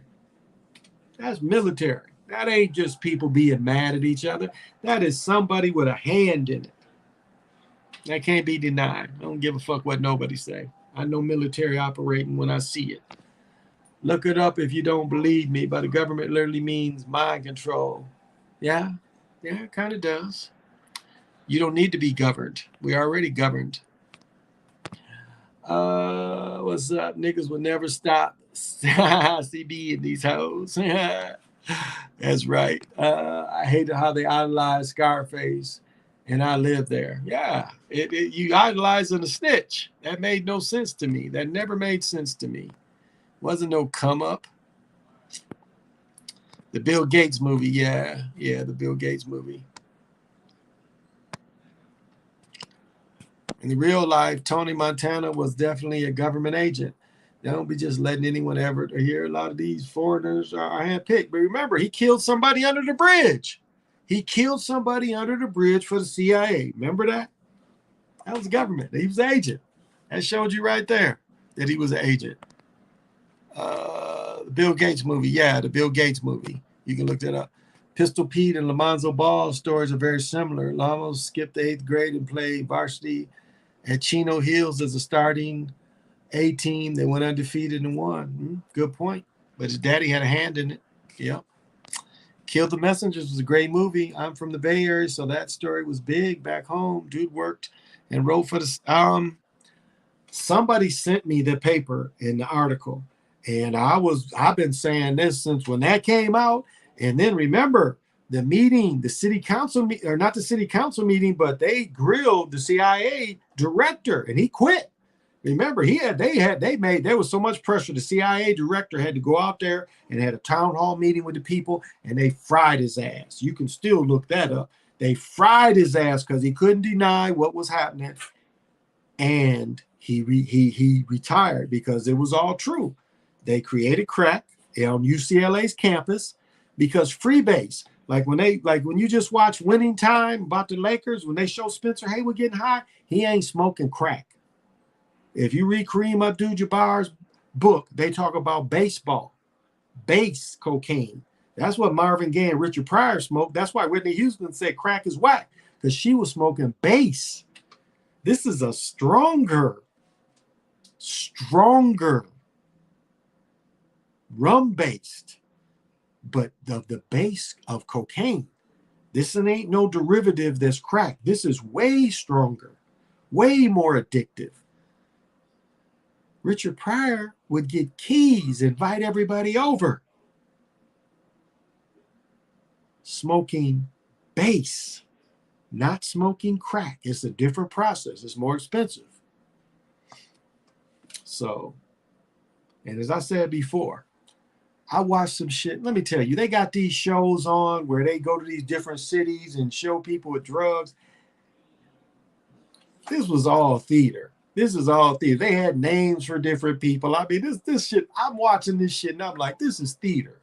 That's military. That ain't just people being mad at each other. That is somebody with a hand in it. That can't be denied. I don't give a fuck what nobody say. I know military operating when I see it. Look it up if you don't believe me, but the government literally means mind control. Yeah, it kind of does. You don't need to be governed. We're already governed. What's up? Niggas will never stop. CB in these hoes. That's right. I hate how they idolize Scarface, and I live there. Yeah, you idolizing a snitch. That made no sense to me. That never made sense to me. Wasn't no come up. The Bill Gates movie. Yeah, the Bill Gates movie. In the real life, Tony Montana was definitely a government agent. They don't be just letting anyone ever hear. A lot of these foreigners are handpicked. But remember, he killed somebody under the bridge. He killed somebody under the bridge for the CIA. Remember that? That was government. He was an agent. That showed you right there that he was an agent. The Bill Gates movie. Yeah, the Bill Gates movie. You can look that up. Pistol Pete and Lamonzo Ball stories are very similar. Lamos skipped the 8th grade and played varsity at Chino Hills as a starting A team. They went undefeated and won. Good point. But his daddy had a hand in it. Yeah. Kill the Messengers was a great movie. I'm from the Bay Area, so that story was big back home. Dude worked and wrote for the somebody sent me the paper in the article. And I've been saying this since when that came out. And then remember the meeting, the city council, or not the city council meeting, but they grilled the CIA director and he quit. Remember, there was so much pressure. The CIA director had to go out there and had a town hall meeting with the people, and they fried his ass. You can still look that up. They fried his ass because he couldn't deny what was happening, and he retired because it was all true. They created crack on UCLA's campus because freebase. Like when you just watch Winning Time about the Lakers, when they show Spencer Haywood getting high, he ain't smoking crack. If you read Kareem Abdul-Jabbar's book, they talk about baseball, base cocaine. That's what Marvin Gaye and Richard Pryor smoked. That's why Whitney Houston said crack is whack, because she was smoking base. This is a stronger rum-based, but the base of cocaine. This ain't no derivative that's crack. This is way stronger, way more addictive. Richard Pryor would get keys, invite everybody over. Smoking base, not smoking crack. It's a different process. It's more expensive. So, and as I said before, I watched some shit. Let me tell you, they got these shows on where they go to these different cities and show people with drugs. This was all theater. This is all theater. They had names for different people. I mean, this shit, I'm watching this shit and I'm like, this is theater.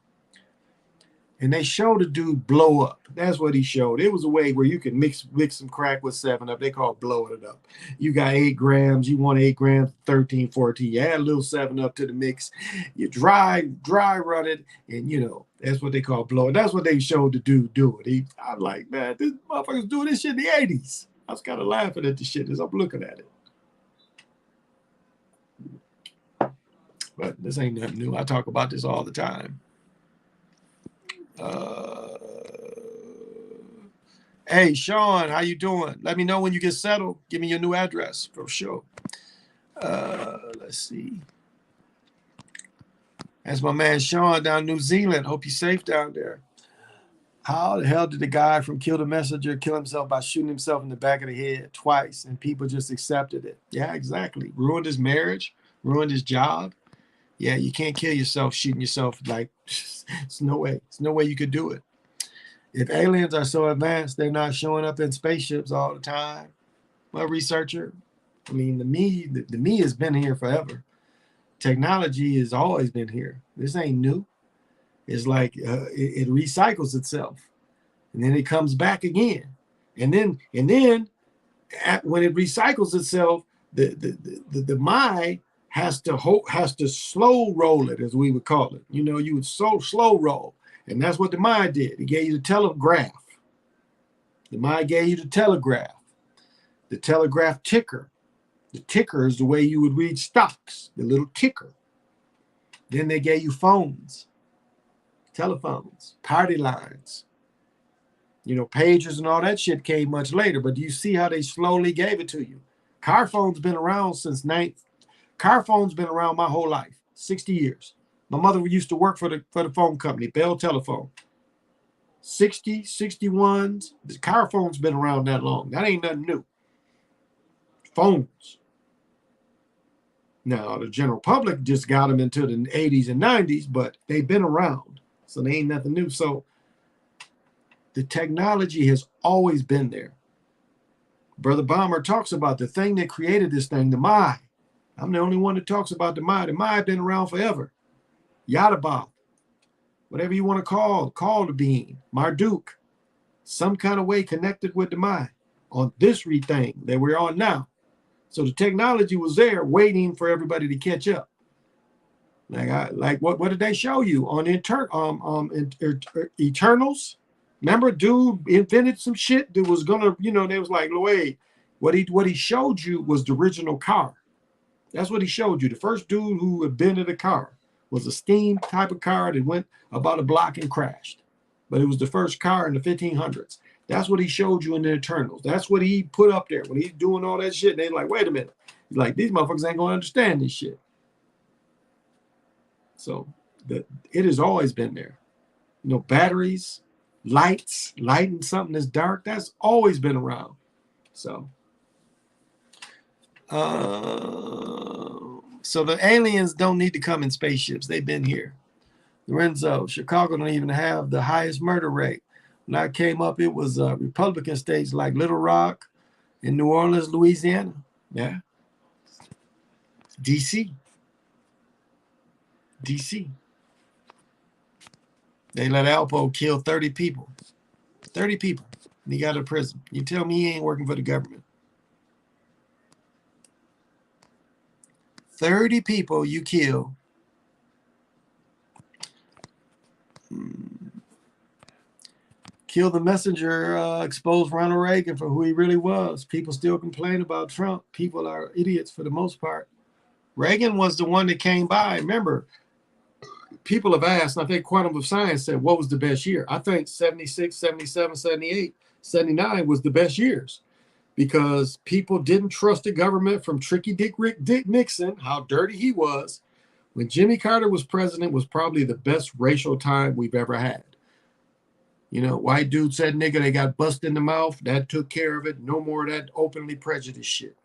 And they showed a dude blow up. That's what he showed. It was a way where you can mix some crack with 7-Up. They call it blowing it up. You got 8 grams. You want 8 grams, 13, 14. You add a little 7-Up to the mix. You dry run it. And, that's what they call blowing. That's what they showed the dude do it. I'm like, man, this motherfucker's doing this shit in the 80s. I was kind of laughing at the shit as I'm looking at it. but this ain't nothing new. I talk about this all the time. Hey, Sean, how you doing? Let me know when you get settled. Give me your new address for sure. Let's see. That's my man Sean down in New Zealand. Hope you're safe down there. How the hell did the guy from Kill the Messenger kill himself by shooting himself in the back of the head twice and people just accepted it? Yeah, exactly. Ruined his marriage, ruined his job. Yeah, you can't kill yourself shooting yourself. Like, it's no way. It's no way you could do it. If aliens are so advanced, they're not showing up in spaceships all the time. Well, researcher, I mean, the me has been here forever. Technology has always been here. This ain't new. It's like it recycles itself, and then it comes back again, and then when it recycles itself, the mind has to slow roll it, as we would call it. You know, you would slow roll, and that's what the mind did. It gave you the telegraph. The mind gave you the telegraph ticker. The ticker is the way you would read stocks, the little ticker. Then they gave you phones, telephones, party lines. You know, pagers and all that shit came much later, but do you see how they slowly gave it to you? Car phone's been around car phone's been around my whole life, 60 years. My mother used to work for the phone company, Bell Telephone. 60, 61s. The car phone's been around that long. That ain't nothing new. Phones. Now, the general public just got them into the 80s and 90s, but they've been around. So they ain't nothing new. So the technology has always been there. Brother Bomber talks about the thing that created this thing, the Mai. I'm the only one that talks about the Mai. The Mai have been around forever. Yaldabaoth, whatever you want to call the being, Marduk, some kind of way connected with the Mai on this thing that we're on now. So the technology was there waiting for everybody to catch up. Like what did they show you on Eternals? Remember, dude invented some shit that was gonna, they was like, wait, what he showed you was the original car. That's what he showed you. The first dude who invented a car was a steam type of car that went about a block and crashed. But it was the first car in the 1500s. That's what he showed you in the Eternals. That's what he put up there when he's doing all that shit. They're like, wait a minute. He's like, these motherfuckers ain't gonna understand this shit. So it has always been there. Batteries, lights, lighting something that's dark, that's always been around. So so the aliens don't need to come in spaceships. They've been here. Lorenzo, Chicago don't even have the highest murder rate. When I came up, it was Republican states like Little Rock and New Orleans, Louisiana. Yeah. DC. They let Alpo kill 30 people. 30 people. And he got to prison. You tell me he ain't working for the government. 30 people you kill. Kill the Messenger exposed Ronald Reagan for who he really was. People still complain about Trump. People are idiots for the most part. Reagan was the one that came by. Remember, people have asked, and I think Quantum of Science said, what was the best year? I think 76, 77, 78, 79 was the best years because people didn't trust the government from Tricky Dick Nixon, how dirty he was. When Jimmy Carter was president was probably the best racial time we've ever had. White dude said nigga, they got busted in the mouth. That took care of it. No more of that openly prejudiced shit.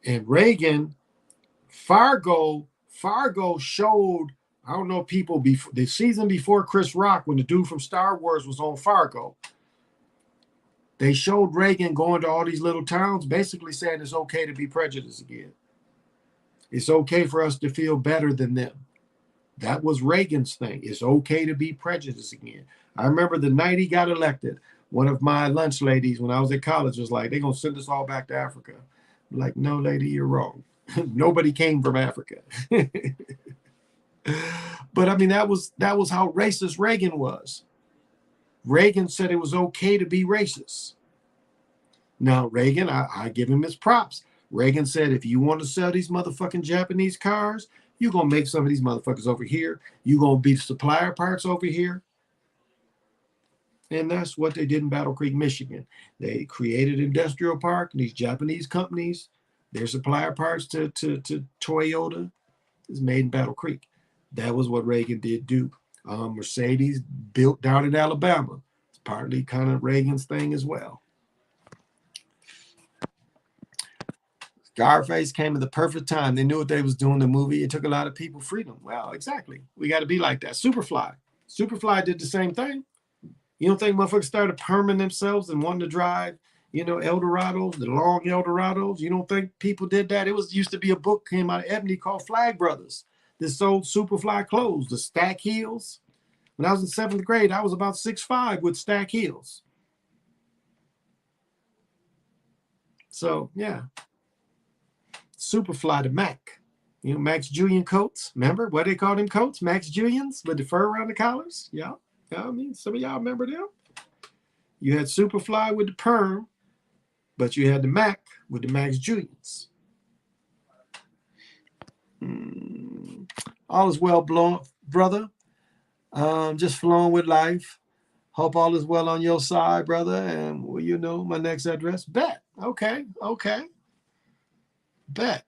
And Reagan, Fargo showed, I don't know, people before the season before Chris Rock, when the dude from Star Wars was on Fargo, they showed Reagan going to all these little towns, basically saying it's okay to be prejudiced again. It's okay for us to feel better than them. That was Reagan's thing. It's okay to be prejudiced again. I remember the night he got elected, one of my lunch ladies when I was at college was like, they're going to send us all back to Africa. I'm like, no, lady, you're wrong. Nobody came from Africa. But I mean, that was how racist Reagan was. Reagan said it was okay to be racist. Now, Reagan, I give him his props. Reagan said, if you want to sell these motherfucking Japanese cars, you're going to make some of these motherfuckers over here. You're going to be supplier parts over here. And that's what they did in Battle Creek, Michigan. They created an industrial park, and these Japanese companies, their supplier parts to Toyota is made in Battle Creek. That was what Reagan did do. Mercedes built down in Alabama. It's partly kind of Reagan's thing as well. Scarface came at the perfect time. They knew what they was doing in the movie. It took a lot of people freedom. Well, exactly. We got to be like that. Superfly did the same thing. You don't think motherfuckers started perming themselves and wanting to drive, Eldorados, the long Eldorados? You don't think people did that? It used to be a book came out of Ebony called Flag Brothers. This sold Superfly clothes, the stack heels. When I was in 7th grade, I was about 6'5" with stack heels. So, yeah. Superfly to Mac. Max Julien coats. Remember what they called them coats? Max Juliens with the fur around the collars? Yeah. I mean, some of y'all remember them. You had Superfly with the perm, but you had the Mac with the Max Juliens. All is well, brother. Just flowing with life. Hope all is well on your side, brother. And my next address. Bet. Okay. Bet.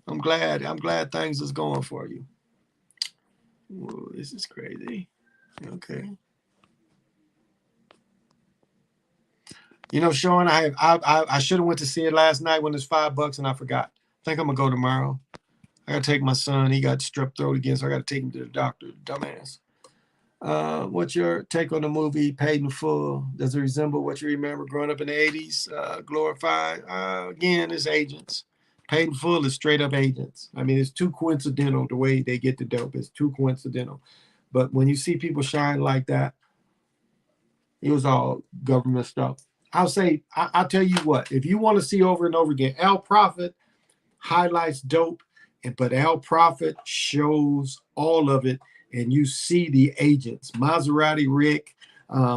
I'm glad things is going for you. Ooh, this is crazy. Okay. Sean, I should have went to see it last night when it's $5 and I forgot. I think I'm gonna go tomorrow. I gotta take my son. He got strep throat again, so I gotta take him to the doctor. Dumbass. What's your take on the movie Paid in Full? Does it resemble what you remember growing up in the 80s? Glorified? Again, it's agents. Paid in Full is straight up agents. I mean, it's too coincidental the way they get the dope. It's too coincidental. But when you see people shine like that, it was all government stuff. I'll tell you what, if you want to see over and over again, Al Prophet highlights dope, but Al Prophet shows all of it, and you see the agents. Maserati Rick,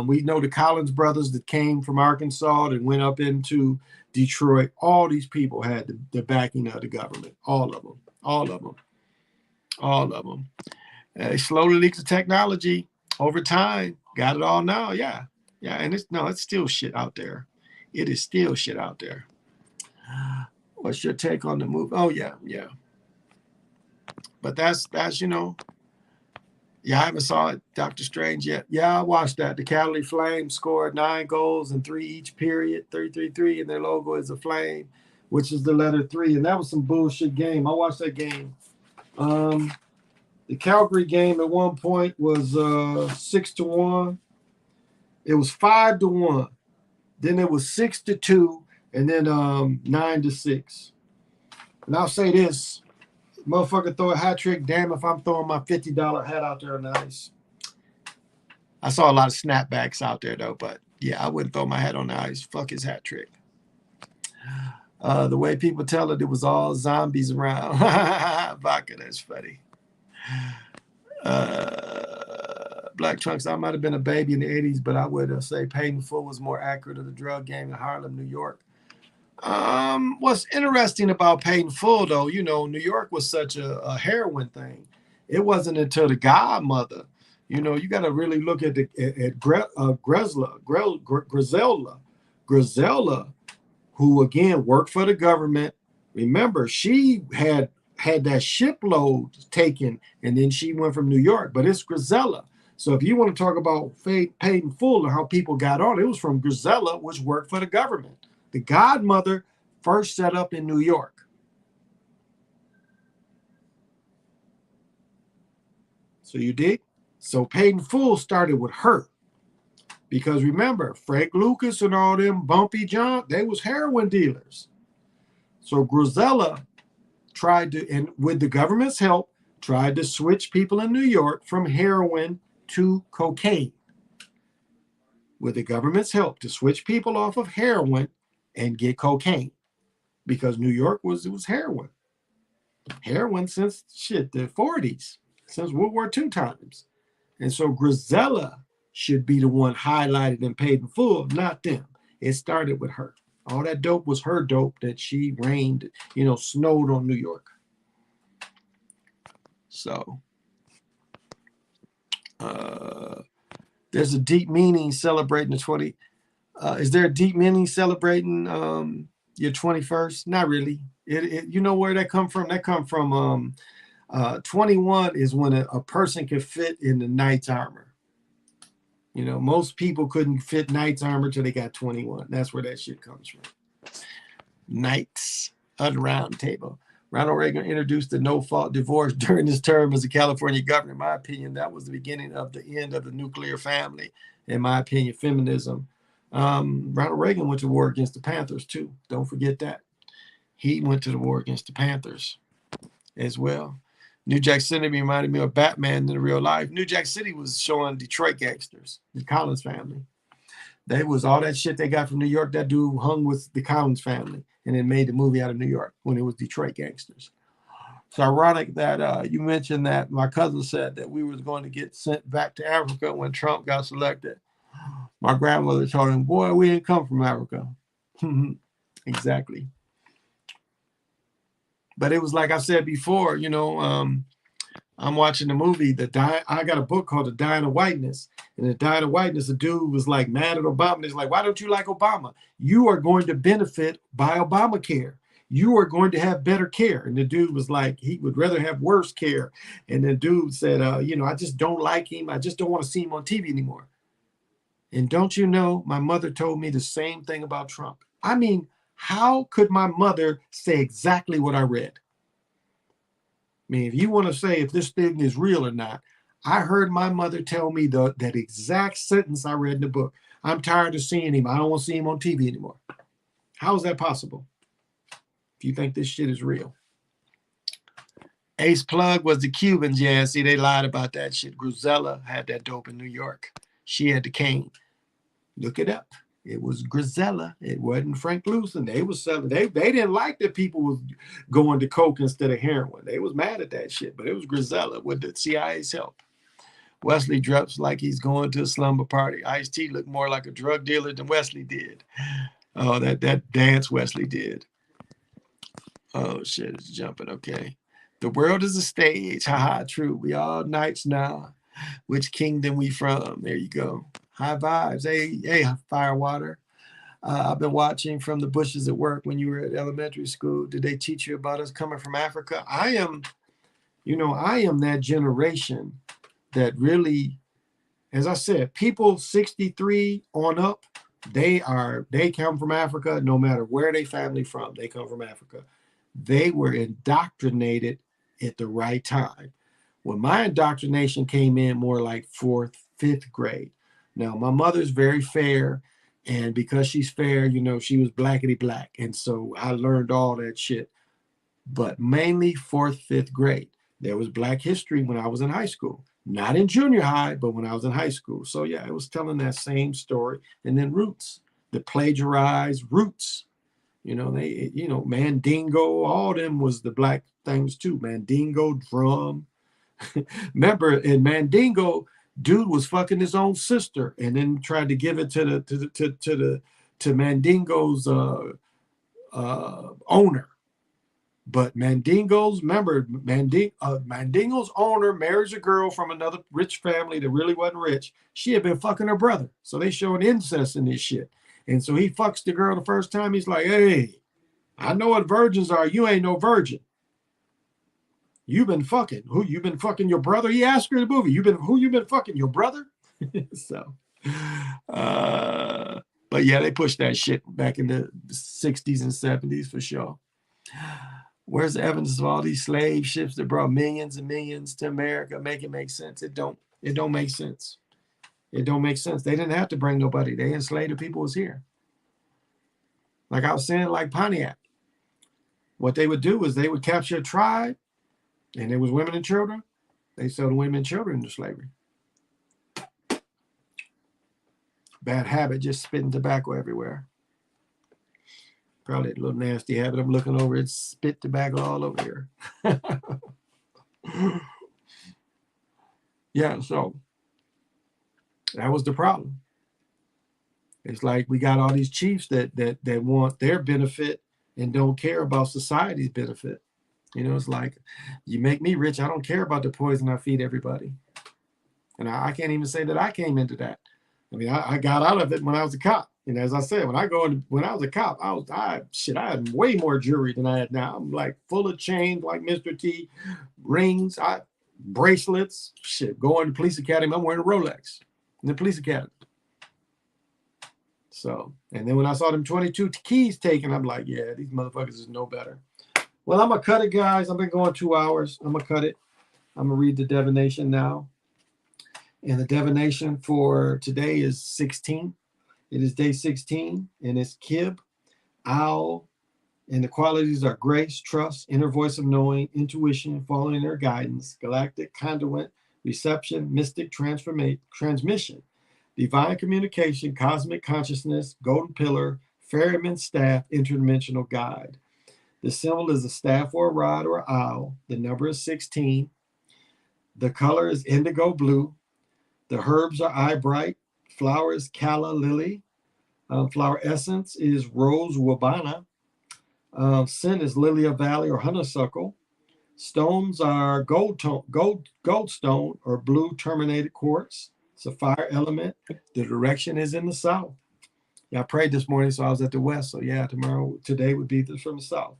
we know the Collins brothers that came from Arkansas and went up into Detroit. All these people had the backing of the government. All of them. They slowly leaked the technology over time. Got it all now. Yeah. And it's still shit out there. It is still shit out there. What's your take on the movie? Oh, yeah. But that's yeah, I haven't saw it, Doctor Strange yet. Yeah, I watched that. The Cali Flames scored 9 goals in 3 each period, 3-3-3, and their logo is a flame, which is the letter 3. And that was some bullshit game. I watched that game. The Calgary game at one point was 6-1. It was 5-1. Then it was 6-2, and then 9-6. And I'll say this. Motherfucker throw a hat trick. Damn if I'm throwing my $50 hat out there on the ice. I saw a lot of snapbacks out there, though. But, yeah, I wouldn't throw my hat on the ice. Fuck his hat trick. The way people tell it was all zombies around. Vodka, that's funny. Black Trunks, I might have been a baby in the 80s, but I would say Paid in Full was more accurate of the drug game in Harlem, New York. What's interesting about Paid in Full, though, New York was such a heroin thing. It wasn't until the Godmother, you got to really look at Griselda, who again worked for the government. Remember, she had that shipload taken, and then she went from New York. But it's Griselda. So if you want to talk about Paid in Full and how people got on, it was from Griselda, which worked for the government. The Godmother first set up in New York. So you dig? So Paid in Full started with her. Because remember, Frank Lucas and all them, Bumpy John, they was heroin dealers. So Griselda tried to, and with the government's help, tried to switch people in New York from heroin to cocaine. With the government's help to switch people off of heroin and get cocaine. Because New York was heroin. Heroin since the 40s, since World War II times. And so Griselda should be the one highlighted and Paid in Full, not them. It started with her. All that dope was her dope that she rained, snowed on New York. So there's a deep meaning celebrating the 20. Is there a deep meaning celebrating your 21st? Not really. You know where that come from? That come from 21 is when a person can fit in the knight's armor. Most people couldn't fit knight's armor till they got 21. That's where that shit comes from. Knights of the Round Table. Ronald Reagan introduced the no-fault divorce during his term as a California governor. In my opinion, that was the beginning of the end of the nuclear family. In my opinion, feminism. Ronald Reagan went to war against the Panthers too. Don't forget that. He went to the war against the Panthers as well. New Jack City reminded me of Batman in real life. New Jack City was showing Detroit gangsters, the Collins family. They was all that shit they got from New York. That dude hung with the Collins family and then made the movie out of New York when it was Detroit gangsters. It's ironic that you mentioned that my cousin said that we was going to get sent back to Africa when Trump got selected. My grandmother told him, boy, we didn't come from Africa. Exactly. But it was like I said before, I'm watching the movie. I got a book called The Dying of Whiteness. And The Dying of Whiteness, the dude was like mad at Obama. And he's like, why don't you like Obama? You are going to benefit by Obamacare. You are going to have better care. And the dude was like, he would rather have worse care. And the dude said, I just don't like him. I just don't want to see him on TV anymore. And don't you know, my mother told me the same thing about Trump. I mean, how could my mother say exactly what I read? I mean, if you want to say if this thing is real or not, I heard my mother tell me that exact sentence I read in the book. I'm tired of seeing him. I don't want to see him on TV anymore. How is that possible? If you think this shit is real. Ace Plug was the Cubans. Yeah, see, they lied about that shit. Grisella had that dope in New York. She had the cane. Look it up. It was Grisella. It wasn't Frank Lucen. They was selling. They didn't like that people was going to coke instead of heroin. They was mad at that shit. But it was Grisella with the CIA's help. Wesley drops like he's going to a slumber party. Ice-T looked more like a drug dealer than Wesley did. Oh, that dance Wesley did. Oh shit, it's jumping. Okay. The world is a stage. Haha, true. We all knights now. Which kingdom we from? There you go. High vibes. Hey, Firewater. I've been watching from the bushes at work when you were at elementary school. Did they teach you about us coming from Africa? I am that generation that really, as I said, people 63 on up, they come from Africa no matter where they family from. They come from Africa. They were indoctrinated at the right time. When my indoctrination came in more like 4th, 5th grade. Now, my mother's very fair, and because she's fair, she was blackety black. And so I learned all that shit. But mainly 4th, 5th grade. There was Black history when I was in high school. Not in junior high, but when I was in high school. So, yeah, it was telling that same story. And then Roots, the plagiarized Roots. Mandingo, all them was the Black things too. Mandingo, drum. Remember, in Mandingo, dude was fucking his own sister and then tried to give it to Mandingo's owner. But Mandingo's owner marries a girl from another rich family that really wasn't rich. She had been fucking her brother. So they showing incest in this shit. And so he fucks the girl the first time. He's like, hey, I know what virgins are. You ain't no virgin. You've been fucking. Who you been fucking your brother? He asked her in the movie. Who you been fucking your brother? So, but yeah, they pushed that shit back in the 60s and 70s for sure. Where's the evidence of all these slave ships that brought millions and millions to America? Make it make sense. It don't make sense. It don't make sense. They didn't have to bring nobody. They enslaved the people was here. Like I was saying, like Pontiac. What they would do is they would capture a tribe, and there was women and children. They sell the women and children into slavery. Bad habit, just spitting tobacco everywhere. Probably a little nasty habit. I'm looking over it, spit tobacco all over here. Yeah, so that was the problem. It's like we got all these chiefs that want their benefit and don't care about society's benefit. You know, it's like, you make me rich, I don't care about the poison I feed everybody. And I can't even say that I came into that. I mean, I got out of it when I was a cop. And as I said, when I was a cop, I had way more jewelry than I had now. I'm like full of chains, like Mr. T, rings, bracelets, shit. Going to police academy, I'm wearing a Rolex in the police academy. So, and then when I saw them 22 keys taken, I'm like, yeah, these motherfuckers is no better. Well, I'm gonna cut it, guys. I've been going 2 hours. I'm gonna cut it. I'm gonna read the divination now. And the divination for today is 16. It is day 16, and it's Kib, Owl, and the qualities are grace, trust, inner voice of knowing, intuition, following their guidance, galactic conduit, reception, mystic transmission, divine communication, cosmic consciousness, golden pillar, ferryman staff, interdimensional guide. The symbol is a staff or a rod or owl. The number is 16. The color is indigo blue. The herbs are eyebright. Flower is calla lily. Flower essence is rose wabana. Scent is lily of valley or honeysuckle. Stones are gold stone or blue terminated quartz. It's a fire element. The direction is in the south. Yeah, I prayed this morning, so I was at the west. So yeah, today would be from the south.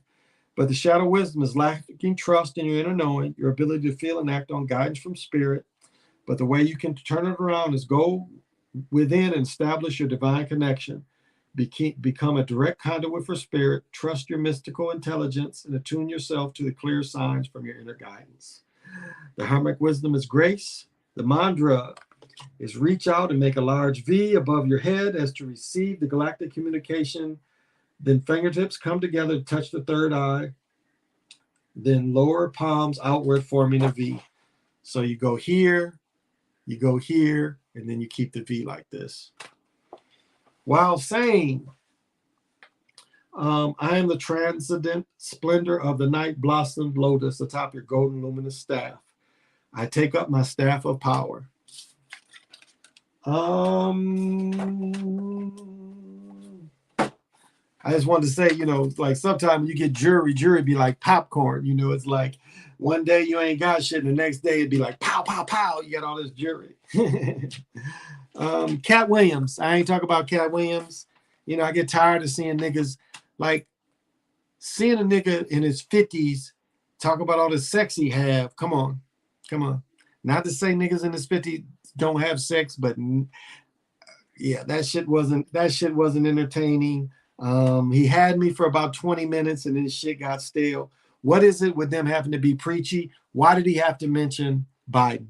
But the shadow wisdom is lacking trust in your inner knowing, your ability to feel and act on guidance from spirit. But the way you can turn it around is go within and establish your divine connection. Become a direct conduit for spirit. Trust your mystical intelligence and attune yourself to the clear signs from your inner guidance. The harmonic wisdom is grace. The mantra is reach out and make a large V above your head as to receive the galactic communication. Then fingertips come together to touch the third eye. Then lower palms outward, forming a V. So you go here, and then you keep the V like this. While saying, I am the transcendent splendor of the night blossomed lotus atop your golden luminous staff. I take up my staff of power. I just wanted to say, like sometimes you get jury be like popcorn. It's like one day you ain't got shit, and the next day it'd be like pow, pow, pow. You got all this jury. Cat Williams. I ain't talking about Cat Williams. I get tired of seeing niggas, like seeing a nigga in his 50s talk about all the sex he have. Come on. Not to say niggas in his 50s don't have sex, but yeah, that shit wasn't entertaining. He had me for about 20 minutes and then shit got stale. What is it with them having to be preachy? Why did he have to mention Biden?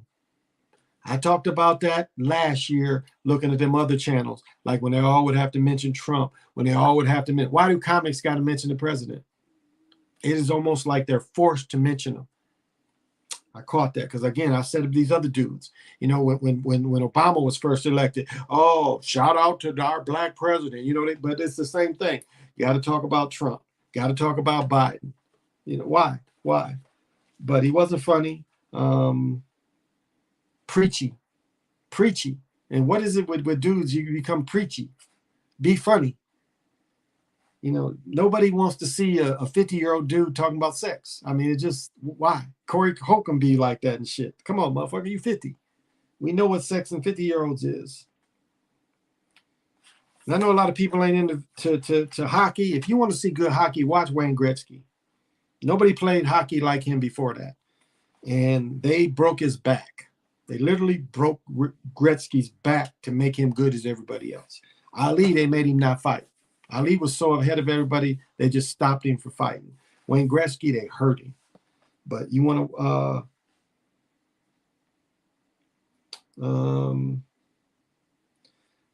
I talked about that last year looking at them other channels, like when they all would have to mention Trump, when they all would have to mention, why do comics got to mention the president? It is almost like they're forced to mention him. I caught that because, again, I said of these other dudes, when Obama was first elected, oh, shout out to our black president, but it's the same thing. You got to talk about Trump, got to talk about Biden. Why? But he wasn't funny. Preachy. And what is it with dudes? You become preachy. Be funny. Nobody wants to see a 50-year-old dude talking about sex. I mean, it just, why? Corey Holcomb be like that and shit. Come on, motherfucker, you 50. We know what sex in 50-year-olds is. And I know a lot of people ain't into hockey. If you want to see good hockey, watch Wayne Gretzky. Nobody played hockey like him before that. And they broke his back. They literally broke Gretzky's back to make him good as everybody else. Ali, they made him not fight. Ali was so ahead of everybody, they just stopped him from fighting. Wayne Gretzky, they hurt him. But you want to...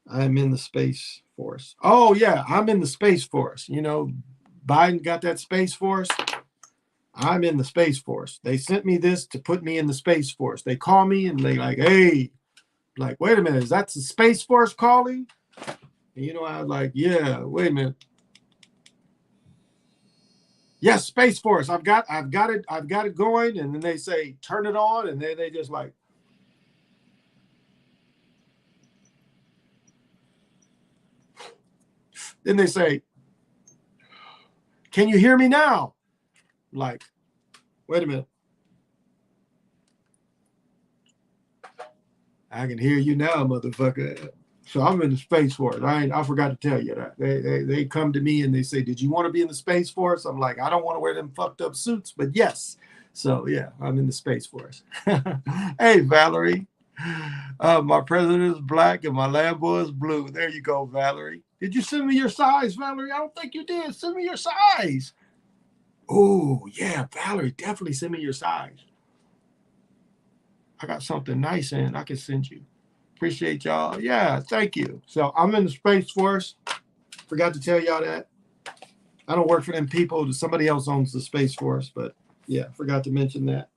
I'm in the Space Force. Oh, yeah, I'm in the Space Force. Biden got that Space Force. I'm in the Space Force. They sent me this to put me in the Space Force. They call me and they like, hey, like, wait a minute, is that the Space Force calling? And, I was like, yeah, wait a minute. Yes, Space Force. I've got it going. And then they say, turn it on. And then they just like, Then they say, can you hear me now? Like, wait a minute. I can hear you now, motherfucker. So I'm in the Space Force. I forgot to tell you that. They come to me and they say, did you want to be in the Space Force? I'm like, I don't want to wear them fucked up suits, but yes. So yeah, I'm in the Space Force. Hey, Valerie. My president is black and my Lambo is blue. There you go, Valerie. Did you send me your size, Valerie? I don't think you did. Send me your size. Oh, yeah, Valerie, definitely send me your size. I got something nice in I can send you. Appreciate y'all. Yeah, thank you. So I'm in the Space Force. Forgot to tell y'all that. I don't work for them people. Somebody else owns the Space Force, but yeah, forgot to mention that.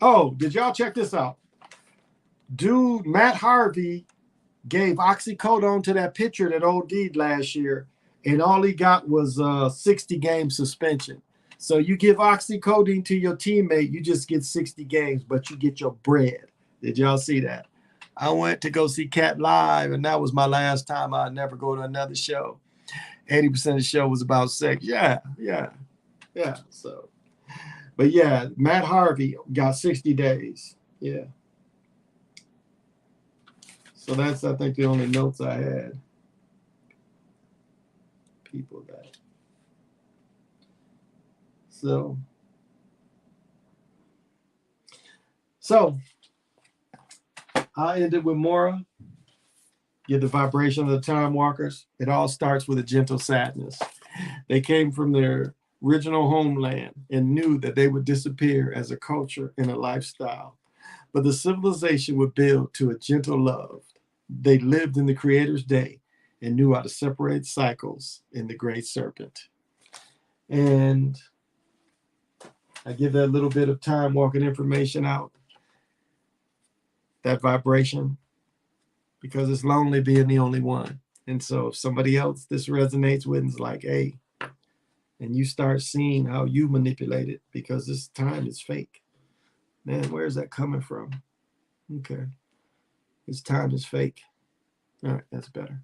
Oh, did y'all check this out? Dude, Matt Harvey gave oxycodone to that pitcher that OD'd last year, and all he got was a 60-game suspension. So you give oxycodone to your teammate, you just get 60 games, but you get your bread. Did y'all see that? I went to go see Cat live, and that was my last time. I'd never go to another show. 80% of the show was about sex. Yeah. So, but yeah, Matt Harvey got 60 days. Yeah. So that's, I think, the only notes I had. People that. So I ended with Mora. Get the vibration of the time walkers. It all starts with a gentle sadness. They came from their original homeland and knew that they would disappear as a culture and a lifestyle. But the civilization would build to a gentle love. They lived in the Creator's day and knew how to separate cycles in the Great Serpent. And I give that little bit of time walking information out, that vibration, because it's lonely being the only one. And so if somebody else this resonates with is like, hey, and you start seeing how you manipulate it, because this time is fake. Man, where's that coming from? Okay. This time is fake. All right, that's better.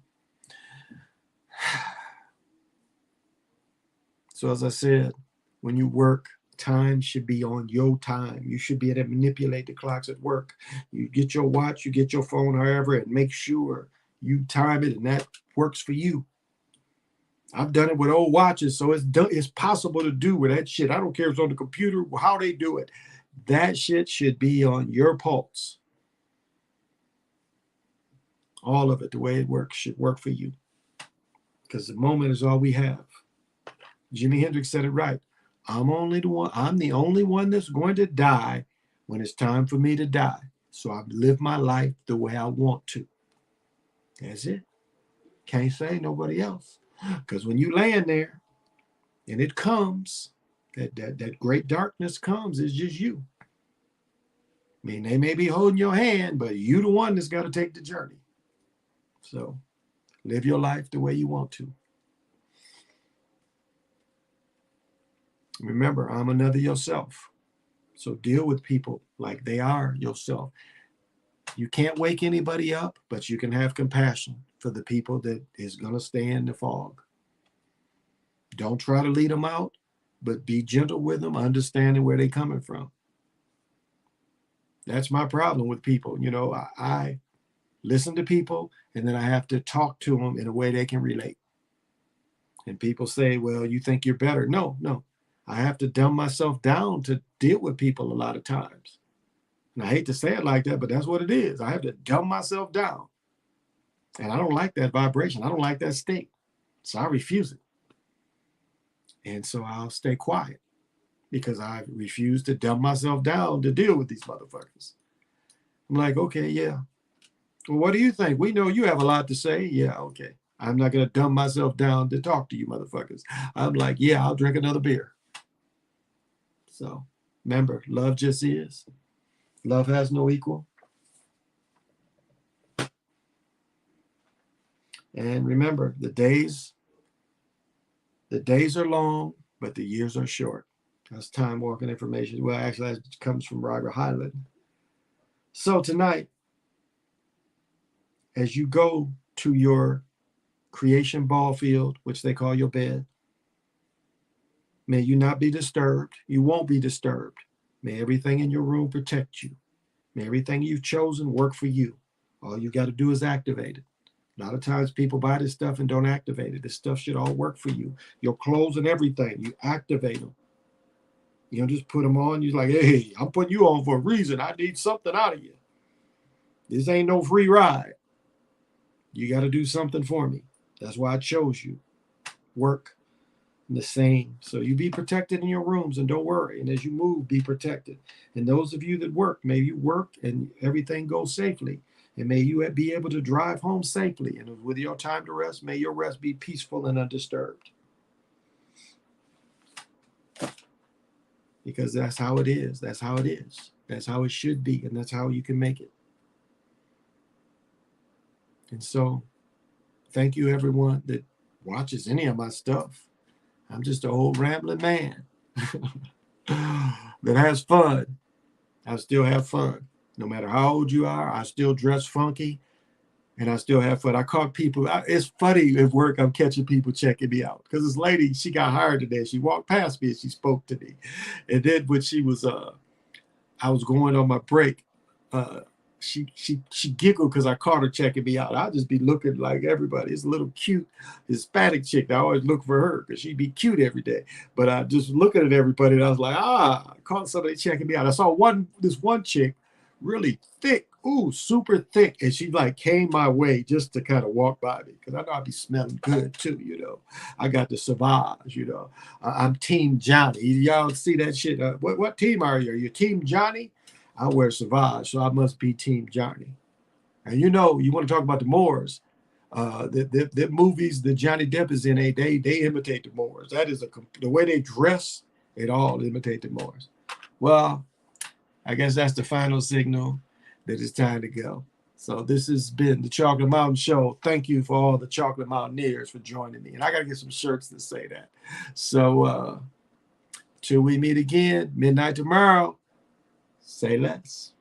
So as I said, when you work, time should be on your time. You should be able to manipulate the clocks at work. You get your watch, you get your phone, however, and make sure you time it and that works for you. I've done it with old watches, so it's possible to do with that shit. I don't care if it's on the computer, how they do it. That shit should be on your pulse. All of it, the way it works, should work for you. Because the moment is all we have. Jimi Hendrix said it right. I'm the only one that's going to die when it's time for me to die. So I've lived my life the way I want to. That's it. Can't say nobody else. Because when you land there and it comes, that great darkness comes, it's just you. I mean, they may be holding your hand, but you the one that's got to take the journey. So live your life the way you want to. Remember, I'm another yourself. So deal with people like they are yourself. You can't wake anybody up, but you can have compassion for the people that is going to stay in the fog. Don't try to lead them out, but be gentle with them, understanding where they're coming from. That's my problem with people. You know, I listen to people, and then I have to talk to them in a way they can relate. And people say, well, you think you're better. No. I have to dumb myself down to deal with people a lot of times. And I hate to say it like that, but that's what it is. I have to dumb myself down. And I don't like that vibration. I don't like that state. So I refuse it. And so I'll stay quiet because I refuse to dumb myself down to deal with these motherfuckers. I'm like, okay, yeah. Well, what do you think? We know you have a lot to say. Yeah, okay. I'm not going to dumb myself down to talk to you motherfuckers. I'm like, yeah, I'll drink another beer. So remember, love just is. Love has no equal. And remember, the days are long, but the years are short. That's time walking information. Well, actually, that comes from Robert Hyland. So tonight, as you go to your creation ball field, which they call your bed, may you not be disturbed. You won't be disturbed. May everything in your room protect you. May everything you've chosen work for you. All you got to do is activate it. A lot of times people buy this stuff and don't activate it. This stuff should all work for you. Your clothes and everything, you activate them. You don't just put them on. You're like, hey, I'm putting you on for a reason. I need something out of you. This ain't no free ride. You got to do something for me. That's why I chose you. Work the same. So you be protected in your rooms and don't worry. And as you move, be protected. And those of you that work, may you work and everything goes safely. And may you be able to drive home safely. And with your time to rest, may your rest be peaceful and undisturbed. Because that's how it is. That's how it is. That's how it should be. And that's how you can make it. And so, thank you everyone that watches any of my stuff. I'm just an old rambling man that has fun. I still have fun. No matter how old you are, I still dress funky and I still have fun. I caught people. It's funny at work. I'm catching people checking me out because this lady, she got hired today. She walked past me and she spoke to me. And then when she was, I was going on my break, she giggled because I caught her checking me out. I'll just be looking like everybody. It's a little cute Hispanic chick. I always look for her because she'd be cute every day. But I just looking at everybody and I was like, I caught somebody checking me out. I saw this one chick, really thick, super thick. And she like came my way just to kind of walk by me because I know I'd be smelling good too, you know. I got the Sauvage, you know. I'm Team Johnny. Y'all see that shit? What team are you? Are you Team Johnny? I wear Sauvage, so I must be Team Johnny. And you know, you want to talk about the Moors. The movies that Johnny Depp is in, they imitate the Moors. That is the way they dress, it all imitate the Moors. Well, I guess that's the final signal that it's time to go. So this has been the Chocolate Mountain Show. Thank you for all the Chocolate Mountaineers for joining me. And I got to get some shirts that say that. So till we meet again, midnight tomorrow, say less.